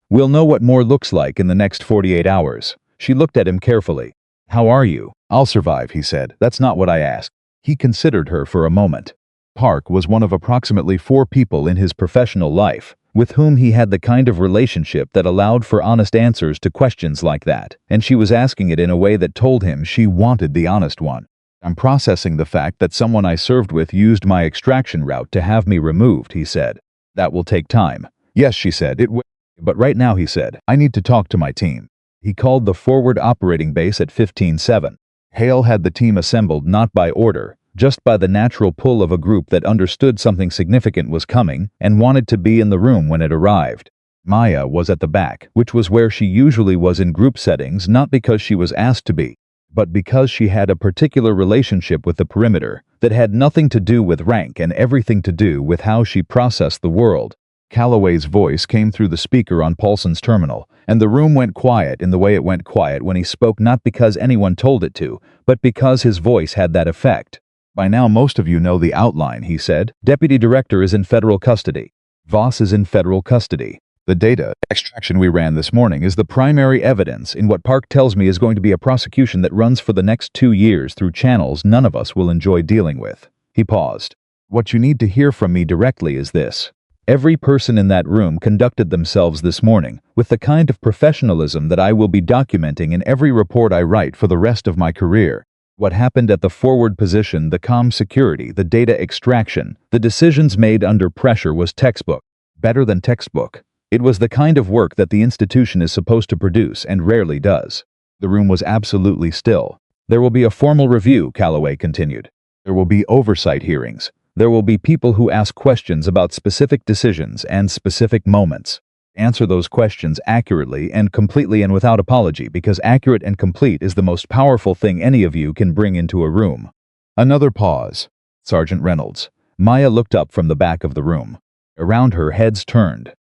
We'll know what more looks like in the next 48 hours. She looked at him carefully. How are you? I'll survive, he said. That's not what I asked. He considered her for a moment. Park was one of approximately 4 people in his professional life with whom he had the kind of relationship that allowed for honest answers to questions like that, and she was asking it in a way that told him she wanted the honest one. I'm processing the fact that someone I served with used my extraction route to have me removed, he said. That will take time. Yes, she said, it will. But right now, he said, I need to talk to my team. He called the forward operating base at 15-7. Hale had the team assembled not by order, just by the natural pull of a group that understood something significant was coming and wanted to be in the room when it arrived. Maya was at the back, which was where she usually was in group settings, not because she was asked to be, but because she had a particular relationship with the perimeter that had nothing to do with rank and everything to do with how she processed the world. Calloway's voice came through the speaker on Paulson's terminal, and the room went quiet in the way it went quiet when he spoke, not because anyone told it to, but because his voice had that effect. By now most of you know the outline, he said. Deputy Director is in federal custody. Voss is in federal custody. The data extraction we ran this morning is the primary evidence in what Park tells me is going to be a prosecution that runs for the next 2 years through channels none of us will enjoy dealing with. He paused. What you need to hear from me directly is this. Every person in that room conducted themselves this morning with the kind of professionalism that I will be documenting in every report I write for the rest of my career. What happened at the forward position, the comm security, the data extraction, the decisions made under pressure was textbook. Better than textbook. It was the kind of work that the institution is supposed to produce and rarely does. The room was absolutely still. There will be a formal review, Calloway continued. There will be oversight hearings. There will be people who ask questions about specific decisions and specific moments. Answer those questions accurately and completely and without apology, because accurate and complete is the most powerful thing any of you can bring into a room. Another pause. Sergeant Reynolds. Maya looked up from the back of the room. Around her, heads turned.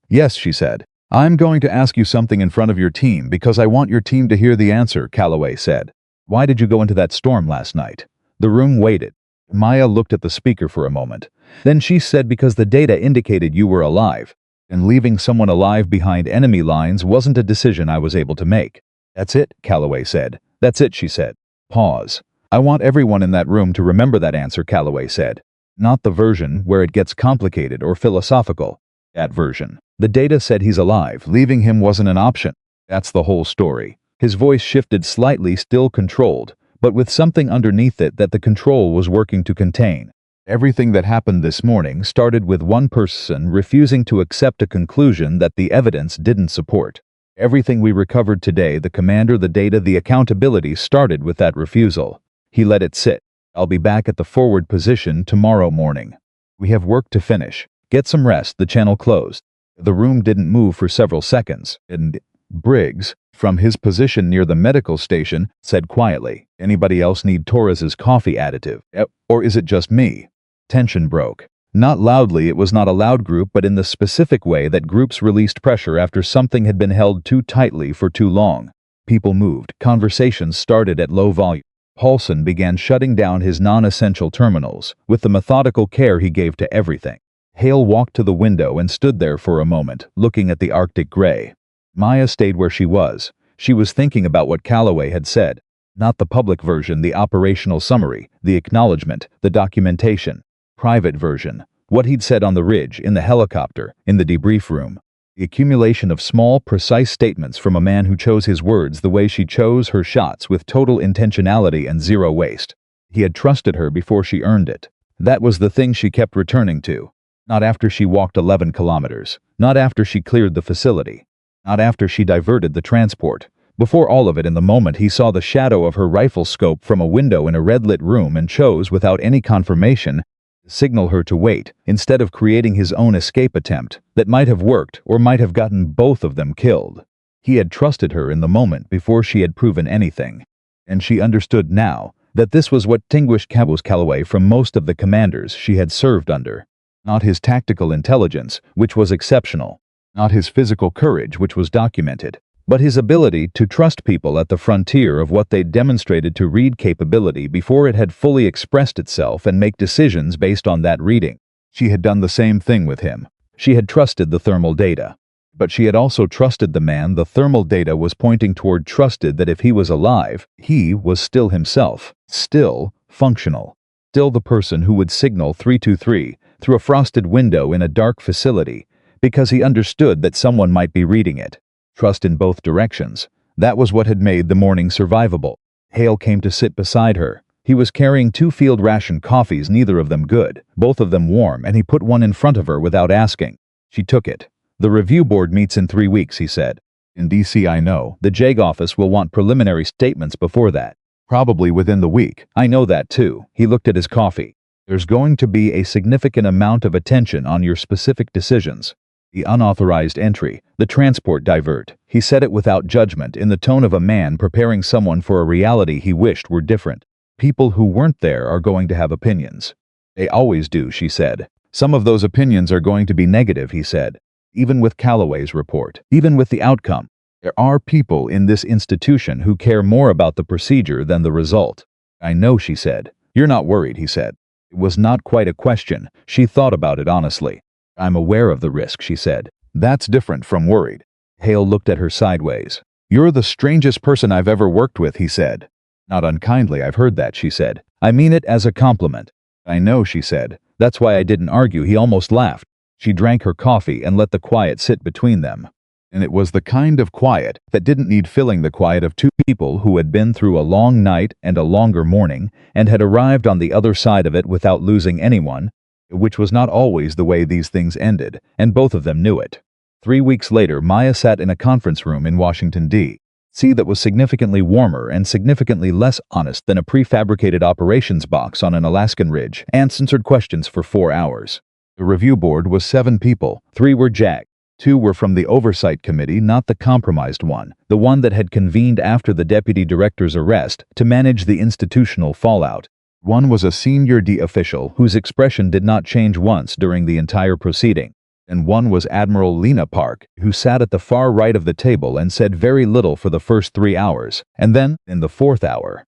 Yes, she said. I'm going to ask you something in front of your team because I want your team to hear the answer, Calloway said. Why did you go into that storm last night? The room waited. Maya looked at the speaker for a moment. Then she said because the data indicated you were alive. And leaving someone alive behind enemy lines wasn't a decision I was able to make. That's it, Calloway said. That's it, she said. Pause. I want everyone in that room to remember that answer, Calloway said. Not the version where it gets complicated or philosophical. That version. The data said he's alive. Leaving him wasn't an option. That's the whole story. His voice shifted slightly, still controlled, but with something underneath it that the control was working to contain. Everything that happened this morning started with one person refusing to accept a conclusion that the evidence didn't support. Everything we recovered today, the commander, the data, the accountability, started with that refusal. He let it sit. I'll be back at the forward position tomorrow morning. We have work to finish. Get some rest. The channel closed. The room didn't move for several seconds, and Briggs, from his position near the medical station, said quietly, "Anybody else need Torres's coffee additive? Or is it just me?" Tension broke. Not loudly, it was not a loud group, but in the specific way that groups released pressure after something had been held too tightly for too long. People moved. Conversations started at low volume. Paulson began shutting down his non-essential terminals, with the methodical care he gave to everything. Hale walked to the window and stood there for a moment, looking at the Arctic gray. Maya stayed where she was. She was thinking about what Calloway had said. Not the public version, the operational summary, the acknowledgement, the documentation. Private version. What he'd said on the ridge, in the helicopter, in the debrief room. The accumulation of small, precise statements from a man who chose his words the way she chose her shots, with total intentionality and zero waste. He had trusted her before she earned it. That was the thing she kept returning to. Not after she walked 11 kilometers. Not after she cleared the facility. Not after she diverted the transport. Before all of it, in the moment he saw the shadow of her rifle scope from a window in a red-lit room and chose, without any confirmation, to signal her to wait, instead of creating his own escape attempt that might have worked or might have gotten both of them killed. He had trusted her in the moment before she had proven anything. And she understood now that this was what distinguished Calloway from most of the commanders she had served under. Not his tactical intelligence, which was exceptional. Not his physical courage, which was documented. But his ability to trust people at the frontier of what they'd demonstrated to read capability before it had fully expressed itself and make decisions based on that reading. She had done the same thing with him. She had trusted the thermal data. But she had also trusted the man the thermal data was pointing toward, trusted that if he was alive, he was still himself, still functional, still the person who would signal 323 through a frosted window in a dark facility, because he understood that someone might be reading it. Trust in both directions. That was what had made the morning survivable. Hale came to sit beside her. He was carrying 2 field ration coffees, neither of them good, both of them warm, and he put one in front of her without asking. She took it. "The review board meets in 3 weeks, he said. "In DC, I know. The JAG office will want preliminary statements before that. Probably within the week. I know that too." He looked at his coffee. "There's going to be a significant amount of attention on your specific decisions. The unauthorized entry, the transport divert." He said it without judgment, in the tone of a man preparing someone for a reality he wished were different. "People who weren't there are going to have opinions." "They always do," she said. "Some of those opinions are going to be negative," he said. "Even with Calloway's report, even with the outcome. There are people in this institution who care more about the procedure than the result." "I know," she said. "You're not worried," he said. It was not quite a question. She thought about it honestly. "I'm aware of the risk," she said. "That's different from worried." Hale looked at her sideways. "You're the strangest person I've ever worked with," he said. "Not unkindly, I've heard that," she said. "I mean it as a compliment." "I know," she said. "That's why I didn't argue." He almost laughed. She drank her coffee and let the quiet sit between them. And it was the kind of quiet that didn't need filling, the quiet of 2 people who had been through a long night and a longer morning and had arrived on the other side of it without losing anyone, which was not always the way these things ended, and both of them knew it. 3 weeks later, Maya sat in a conference room in Washington, D.C. that was significantly warmer and significantly less honest than a prefabricated operations box on an Alaskan ridge, and answered questions for 4 hours. The review board was 7 people. 3 were JAG. 2 were from the Oversight Committee, not the compromised one, the one that had convened after the deputy director's arrest to manage the institutional fallout. 1 was a senior D official whose expression did not change once during the entire proceeding. And 1 was Admiral Lena Park, who sat at the far right of the table and said very little for the first 3 hours, and then, in the 4th hour,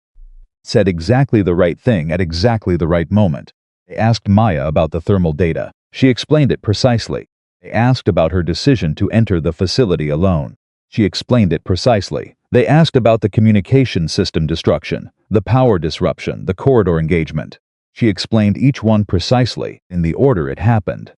said exactly the right thing at exactly the right moment. They asked Maya about the thermal data. She explained it precisely. They asked about her decision to enter the facility alone. She explained it precisely. They asked about the communication system destruction, the power disruption, the corridor engagement. She explained each one precisely, in the order it happened,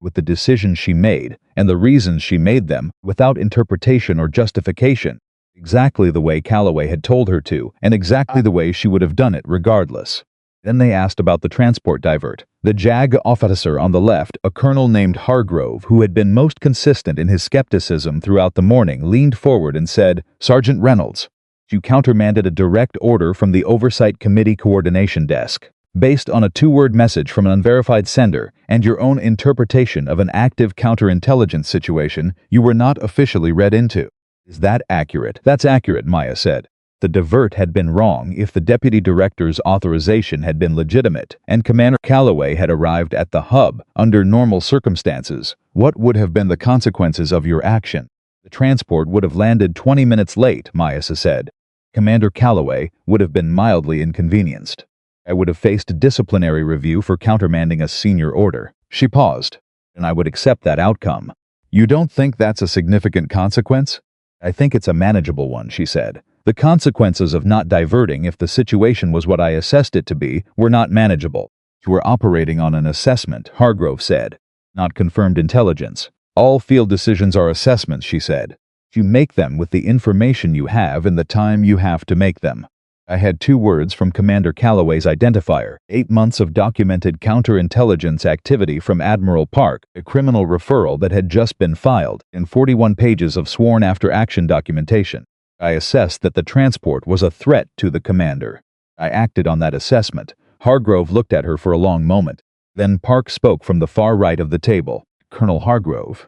with the decisions she made, and the reasons she made them, without interpretation or justification. Exactly the way Calloway had told her to, and exactly the way she would have done it regardless. Then they asked about the transport divert. The JAG officer on the left, a colonel named Hargrove, who had been most consistent in his skepticism throughout the morning, leaned forward and said, "Sergeant Reynolds, you countermanded a direct order from the Oversight Committee Coordination Desk. Based on a two-word message from an unverified sender and your own interpretation of an active counterintelligence situation you were not officially read into. Is that accurate?" "That's accurate," Maya said. The divert had been wrong if the deputy director's authorization had been legitimate, and Commander Calloway had arrived at the hub under normal circumstances. What would have been the consequences of your action? The transport would have landed 20 minutes late, Maya said. Commander Calloway would have been mildly inconvenienced. I would have faced disciplinary review for countermanding a senior order. She paused, and I would accept that outcome. You don't think that's a significant consequence? I think it's a manageable one, she said. The consequences of not diverting, if the situation was what I assessed it to be, were not manageable. You were operating on an assessment, Hargrove said, not confirmed intelligence. All field decisions are assessments, she said. You make them with the information you have in the time you have to make them. I had 2 words from Commander Calloway's identifier, 8 months of documented counterintelligence activity from Admiral Park, a criminal referral that had just been filed, and 41 pages of sworn after-action documentation. I assessed that the transport was a threat to the commander. I acted on that assessment. Hargrove looked at her for a long moment. Then Park spoke from the far right of the table. "Colonel Hargrove,"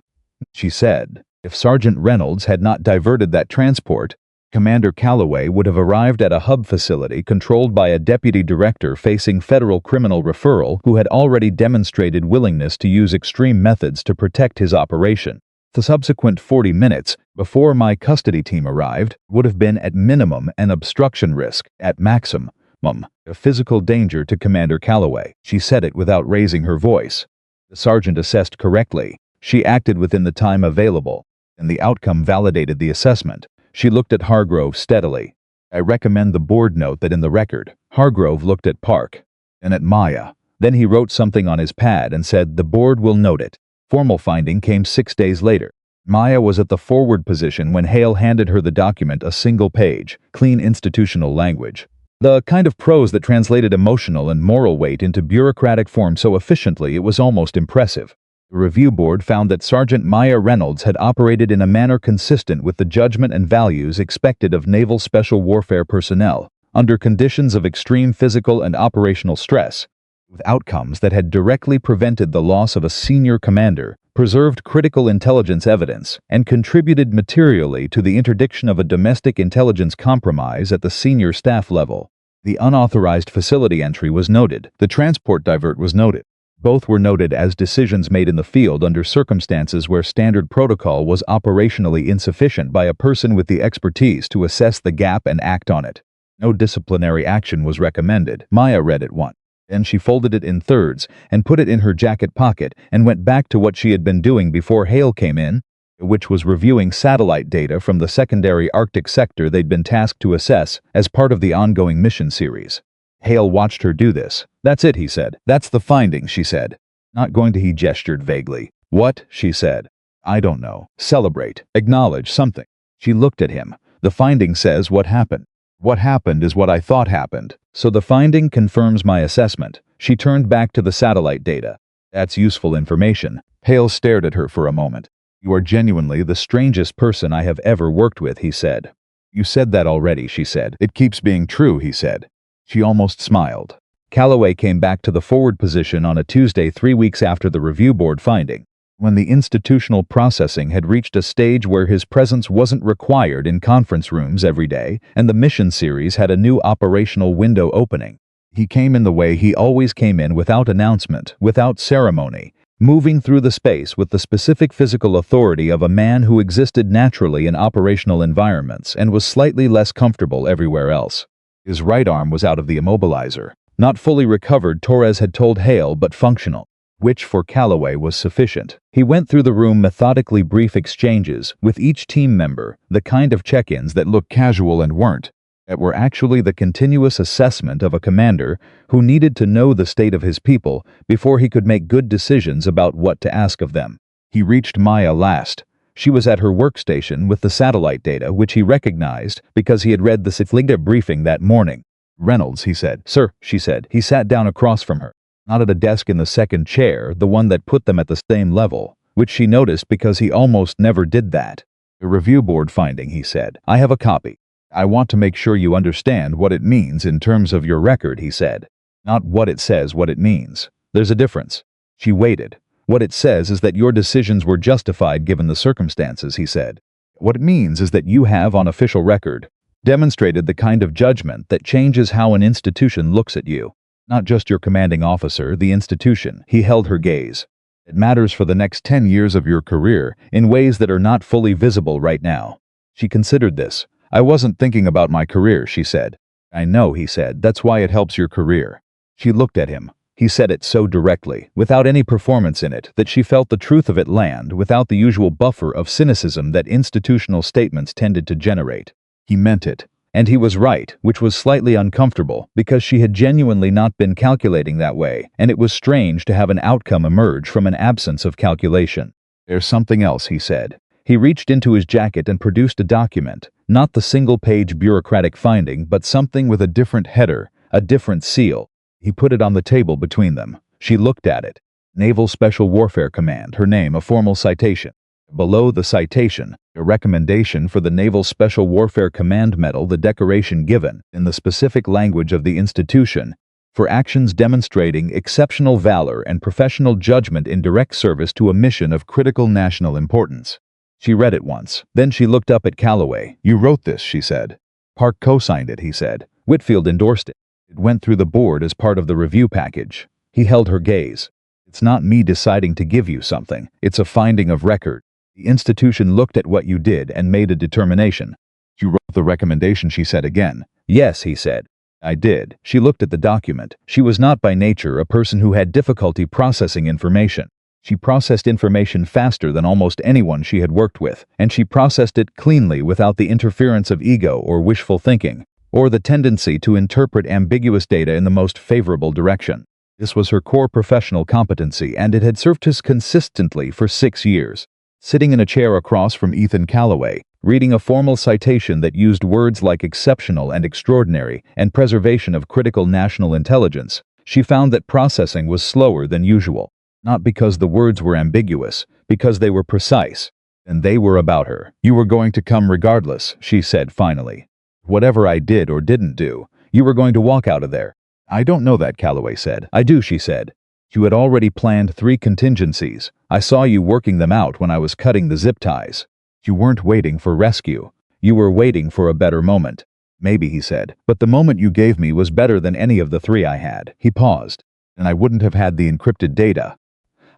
she said, "if Sergeant Reynolds had not diverted that transport, Commander Calloway would have arrived at a hub facility controlled by a deputy director facing federal criminal referral who had already demonstrated willingness to use extreme methods to protect his operation. The subsequent 40 minutes, before my custody team arrived, would have been at minimum an obstruction risk, at maximum, a physical danger to Commander Calloway." She said it without raising her voice. The sergeant assessed correctly. She acted within the time available, and the outcome validated the assessment. She looked at Hargrove steadily. "I recommend the board note that in the record." Hargrove looked at Park, and at Maya. Then he wrote something on his pad and said, "The board will note it." Formal finding came 6 days later. Maya was at the forward position when Hale handed her the document, a single page, clean institutional language. The kind of prose that translated emotional and moral weight into bureaucratic form so efficiently it was almost impressive. The review board found that Sergeant Maya Reynolds had operated in a manner consistent with the judgment and values expected of naval special warfare personnel, under conditions of extreme physical and operational stress, with outcomes that had directly prevented the loss of a senior commander, preserved critical intelligence evidence, and contributed materially to the interdiction of a domestic intelligence compromise at the senior staff level. The unauthorized facility entry was noted. The transport divert was noted. Both were noted as decisions made in the field under circumstances where standard protocol was operationally insufficient by a person with the expertise to assess the gap and act on it. No disciplinary action was recommended. Maya read it once. Then she folded it in thirds and put it in her jacket pocket and went back to what she had been doing before Hale came in, which was reviewing satellite data from the secondary Arctic sector they'd been tasked to assess as part of the ongoing mission series. Hale watched her do this. "That's it," he said. "That's the finding," she said. "Not going to," he gestured vaguely. "What?" she said. "I don't know. Celebrate. Acknowledge something." She looked at him. "The finding says what happened. What happened is what I thought happened. So the finding confirms my assessment." She turned back to the satellite data. "That's useful information." Hale stared at her for a moment. "You are genuinely the strangest person I have ever worked with," he said. "You said that already," she said. "It keeps being true," he said. She almost smiled. Calloway came back to the forward position on a Tuesday 3 weeks after the review board finding, when the institutional processing had reached a stage where his presence wasn't required in conference rooms every day, and the mission series had a new operational window opening. He came in the way he always came in, without announcement, without ceremony, moving through the space with the specific physical authority of a man who existed naturally in operational environments and was slightly less comfortable everywhere else. His right arm was out of the immobilizer. Not fully recovered, Torres had told Hale, but functional, which for Calloway was sufficient. He went through the room, methodically brief exchanges with each team member, the kind of check-ins that looked casual and weren't, that were actually the continuous assessment of a commander who needed to know the state of his people before he could make good decisions about what to ask of them. He reached Maya last. She was at her workstation with the satellite data, which he recognized because he had read the Sifligda briefing that morning. Reynolds, he said. Sir, she said. He sat down across from her, not at a desk in the second chair, the one that put them at the same level, which she noticed because he almost never did that. A review board finding, he said. I have a copy. I want to make sure you understand what it means in terms of your record, he said. Not what it says, what it means. There's a difference. She waited. What it says is that your decisions were justified given the circumstances, he said. What it means is that you have, on official record, demonstrated the kind of judgment that changes how an institution looks at you. Not just your commanding officer, the institution. He held her gaze. It matters for the next 10 years of your career in ways that are not fully visible right now. She considered this. I wasn't thinking about my career, she said. I know, he said. That's why it helps your career. She looked at him. He said it so directly, without any performance in it, that she felt the truth of it land without the usual buffer of cynicism that institutional statements tended to generate. He meant it. And he was right, which was slightly uncomfortable, because she had genuinely not been calculating that way, and it was strange to have an outcome emerge from an absence of calculation. There's something else, he said. He reached into his jacket and produced a document, not the single-page bureaucratic finding, but something with a different header, a different seal. He put it on the table between them. She looked at it. Naval Special Warfare Command, her name, a formal citation. Below the citation, a recommendation for the Naval Special Warfare Command Medal, the decoration given, in the specific language of the institution, for actions demonstrating exceptional valor and professional judgment in direct service to a mission of critical national importance. She read it once. Then she looked up at Calloway. You wrote this, she said. Park co-signed it, he said. Whitfield endorsed it. It went through the board as part of the review package. He held her gaze. It's not me deciding to give you something. It's a finding of record. The institution looked at what you did and made a determination. You wrote the recommendation, she said again. Yes, he said. I did. She looked at the document. She was not by nature a person who had difficulty processing information. She processed information faster than almost anyone she had worked with, and she processed it cleanly without the interference of ego or wishful thinking, or the tendency to interpret ambiguous data in the most favorable direction. This was her core professional competency, and it had served her consistently for 6 years. Sitting in a chair across from Ethan Calloway, reading a formal citation that used words like exceptional and extraordinary and preservation of critical national intelligence, she found that processing was slower than usual. Not because the words were ambiguous, because they were precise. And they were about her. You were going to come regardless, she said finally. Whatever I did or didn't do, you were going to walk out of there. I don't know that, Calloway said. I do, she said. You had already planned 3 contingencies. I saw you working them out when I was cutting the zip ties. You weren't waiting for rescue. You were waiting for a better moment. Maybe, he said, but the moment you gave me was better than any of the 3 I had. He paused. And I wouldn't have had the encrypted data.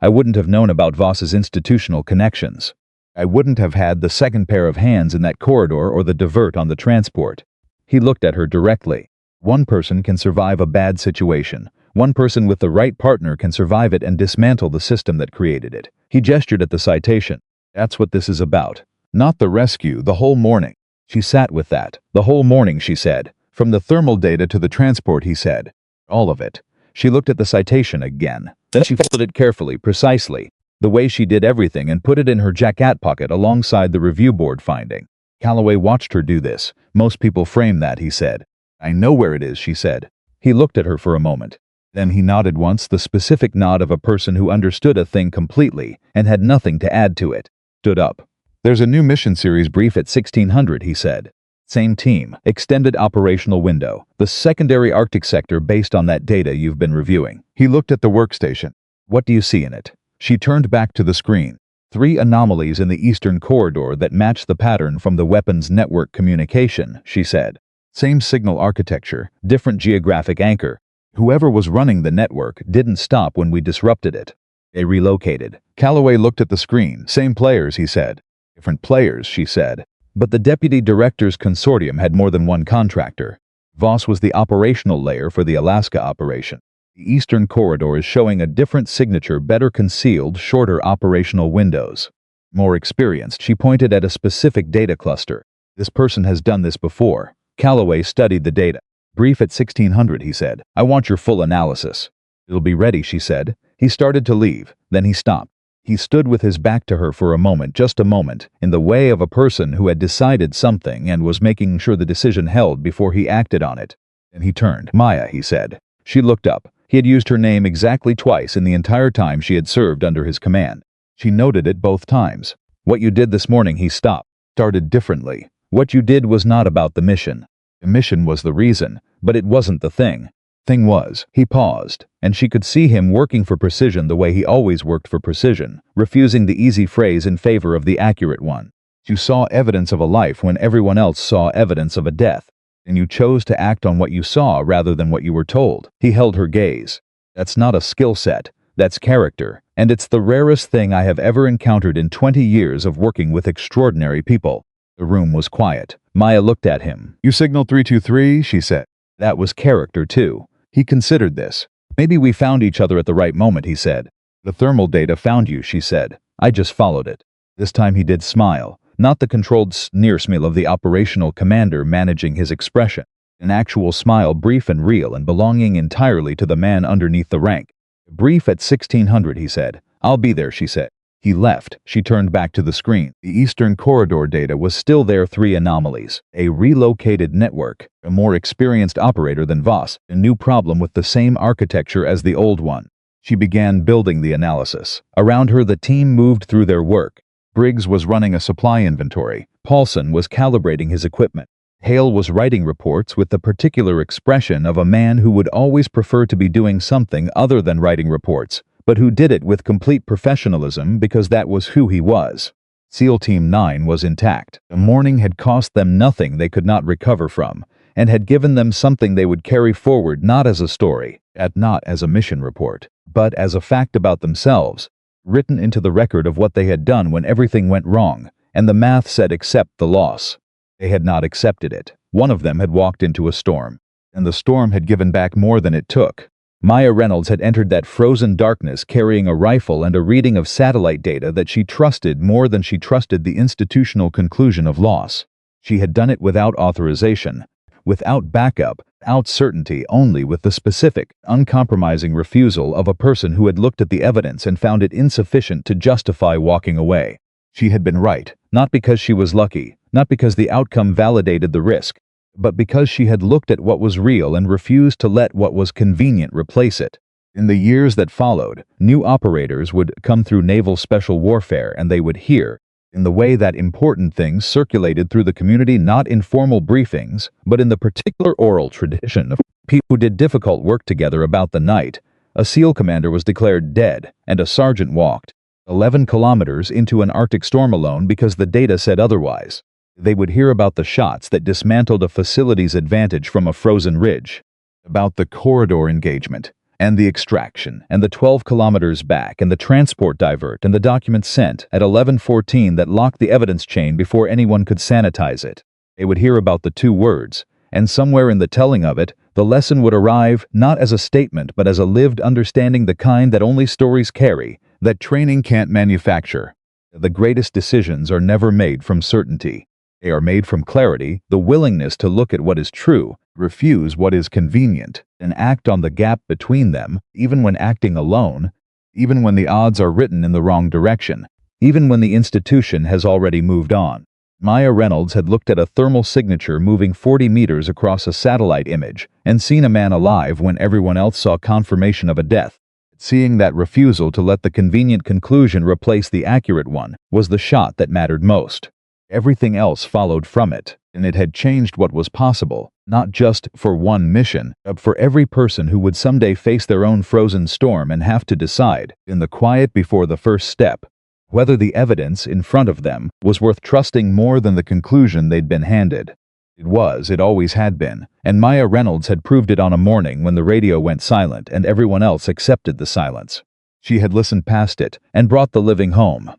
I wouldn't have known about Voss's institutional connections. I wouldn't have had the second pair of hands in that corridor or the divert on the transport. He looked at her directly. One person can survive a bad situation. One person with the right partner can survive it and dismantle the system that created it. He gestured at the citation. That's what this is about. Not the rescue, the whole morning. She sat with that. The whole morning, she said. From the thermal data to the transport, he said. All of it. She looked at the citation again. Then she folded it carefully, precisely, the way she did everything, and put it in her jacket pocket alongside the review board finding. Calloway watched her do this. Most people frame that, he said. I know where it is, she said. He looked at her for a moment. Then he nodded once, the specific nod of a person who understood a thing completely and had nothing to add to it. Stood up. There's a new mission series brief at 1600, he said. Same team, extended operational window, the secondary Arctic sector based on that data you've been reviewing. He looked at the workstation. What do you see in it? She turned back to the screen. 3 anomalies in the eastern corridor that match the pattern from the weapons network communication, she said. Same signal architecture, different geographic anchor. Whoever was running the network didn't stop when we disrupted it. They relocated. Calloway looked at the screen. Same players, he said. Different players, she said. But the deputy director's consortium had more than one contractor. Voss was the operational layer for the Alaska operation. The eastern corridor is showing a different signature, better concealed, shorter operational windows. More experienced, she pointed at a specific data cluster. This person has done this before. Calloway studied the data. Brief at 1600, he said. I want your full analysis. It'll be ready, she said. He started to leave. Then he stopped. He stood with his back to her for a moment, just a moment, in the way of a person who had decided something and was making sure the decision held before he acted on it. Then he turned. "Maya," he said. She looked up. He had used her name exactly twice in the entire time she had served under his command. She noted it both times. "What you did this morning," he stopped. "Started differently. What you did was not about the mission. The mission was the reason, but it wasn't the thing. Thing was," he paused, and she could see him working for precision the way he always worked for precision, refusing the easy phrase in favor of the accurate one. "You saw evidence of a life when everyone else saw evidence of a death, and you chose to act on what you saw rather than what you were told." He held her gaze. "That's not a skill set, that's character, and it's the rarest thing I have ever encountered in 20 years of working with extraordinary people." The room was quiet. Maya looked at him. "You signaled 323, she said. "That was character, too." He considered this. "Maybe we found each other at the right moment," he said. "The thermal data found you," she said. "I just followed it." This time he did smile, not the controlled sneer smile of the operational commander managing his expression. An actual smile, brief and real and belonging entirely to the man underneath the rank. "Brief at 1600, he said. "I'll be there," she said. He left. She turned back to the screen. The Eastern Corridor data was still there. 3 anomalies. A relocated network. A more experienced operator than Voss. A new problem with the same architecture as the old one. She began building the analysis. Around her the team moved through their work. Briggs was running a supply inventory. Paulson was calibrating his equipment. Hale was writing reports with the particular expression of a man who would always prefer to be doing something other than writing reports, but who did it with complete professionalism because that was who he was. SEAL Team 9 was intact. The morning had cost them nothing they could not recover from, and had given them something they would carry forward not as a story, not as a mission report, but as a fact about themselves, written into the record of what they had done when everything went wrong, and the math said accept the loss. They had not accepted it. One of them had walked into a storm, and the storm had given back more than it took. Maya Reynolds had entered that frozen darkness carrying a rifle and a reading of satellite data that she trusted more than she trusted the institutional conclusion of loss. She had done it without authorization, without backup, without certainty, only with the specific, uncompromising refusal of a person who had looked at the evidence and found it insufficient to justify walking away. She had been right, not because she was lucky, not because the outcome validated the risk, but because she had looked at what was real and refused to let what was convenient replace it. In the years that followed, new operators would come through naval special warfare and they would hear, in the way that important things circulated through the community, not in formal briefings, but in the particular oral tradition of people who did difficult work together about the night. A SEAL commander was declared dead, and a sergeant walked 11 kilometers into an Arctic storm alone because the data said otherwise. They would hear about the shots that dismantled a facility's advantage from a frozen ridge, about the corridor engagement, and the extraction, and the 12 kilometers back, and the transport divert, and the documents sent at 11:14 that locked the evidence chain before anyone could sanitize it. They would hear about the 2 words, and somewhere in the telling of it, the lesson would arrive not as a statement but as a lived understanding, the kind that only stories carry, that training can't manufacture. The greatest decisions are never made from certainty. They are made from clarity, the willingness to look at what is true, refuse what is convenient, and act on the gap between them, even when acting alone, even when the odds are written in the wrong direction, even when the institution has already moved on. Maya Reynolds had looked at a thermal signature moving 40 meters across a satellite image and seen a man alive when everyone else saw confirmation of a death. Seeing that refusal to let the convenient conclusion replace the accurate one was the shot that mattered most. Everything else followed from it, and it had changed what was possible, not just for one mission, but for every person who would someday face their own frozen storm and have to decide, in the quiet before the first step, whether the evidence in front of them was worth trusting more than the conclusion they'd been handed. It always had been, and Maya Reynolds had proved it on a morning when the radio went silent and everyone else accepted the silence. She had listened past it and brought the living home,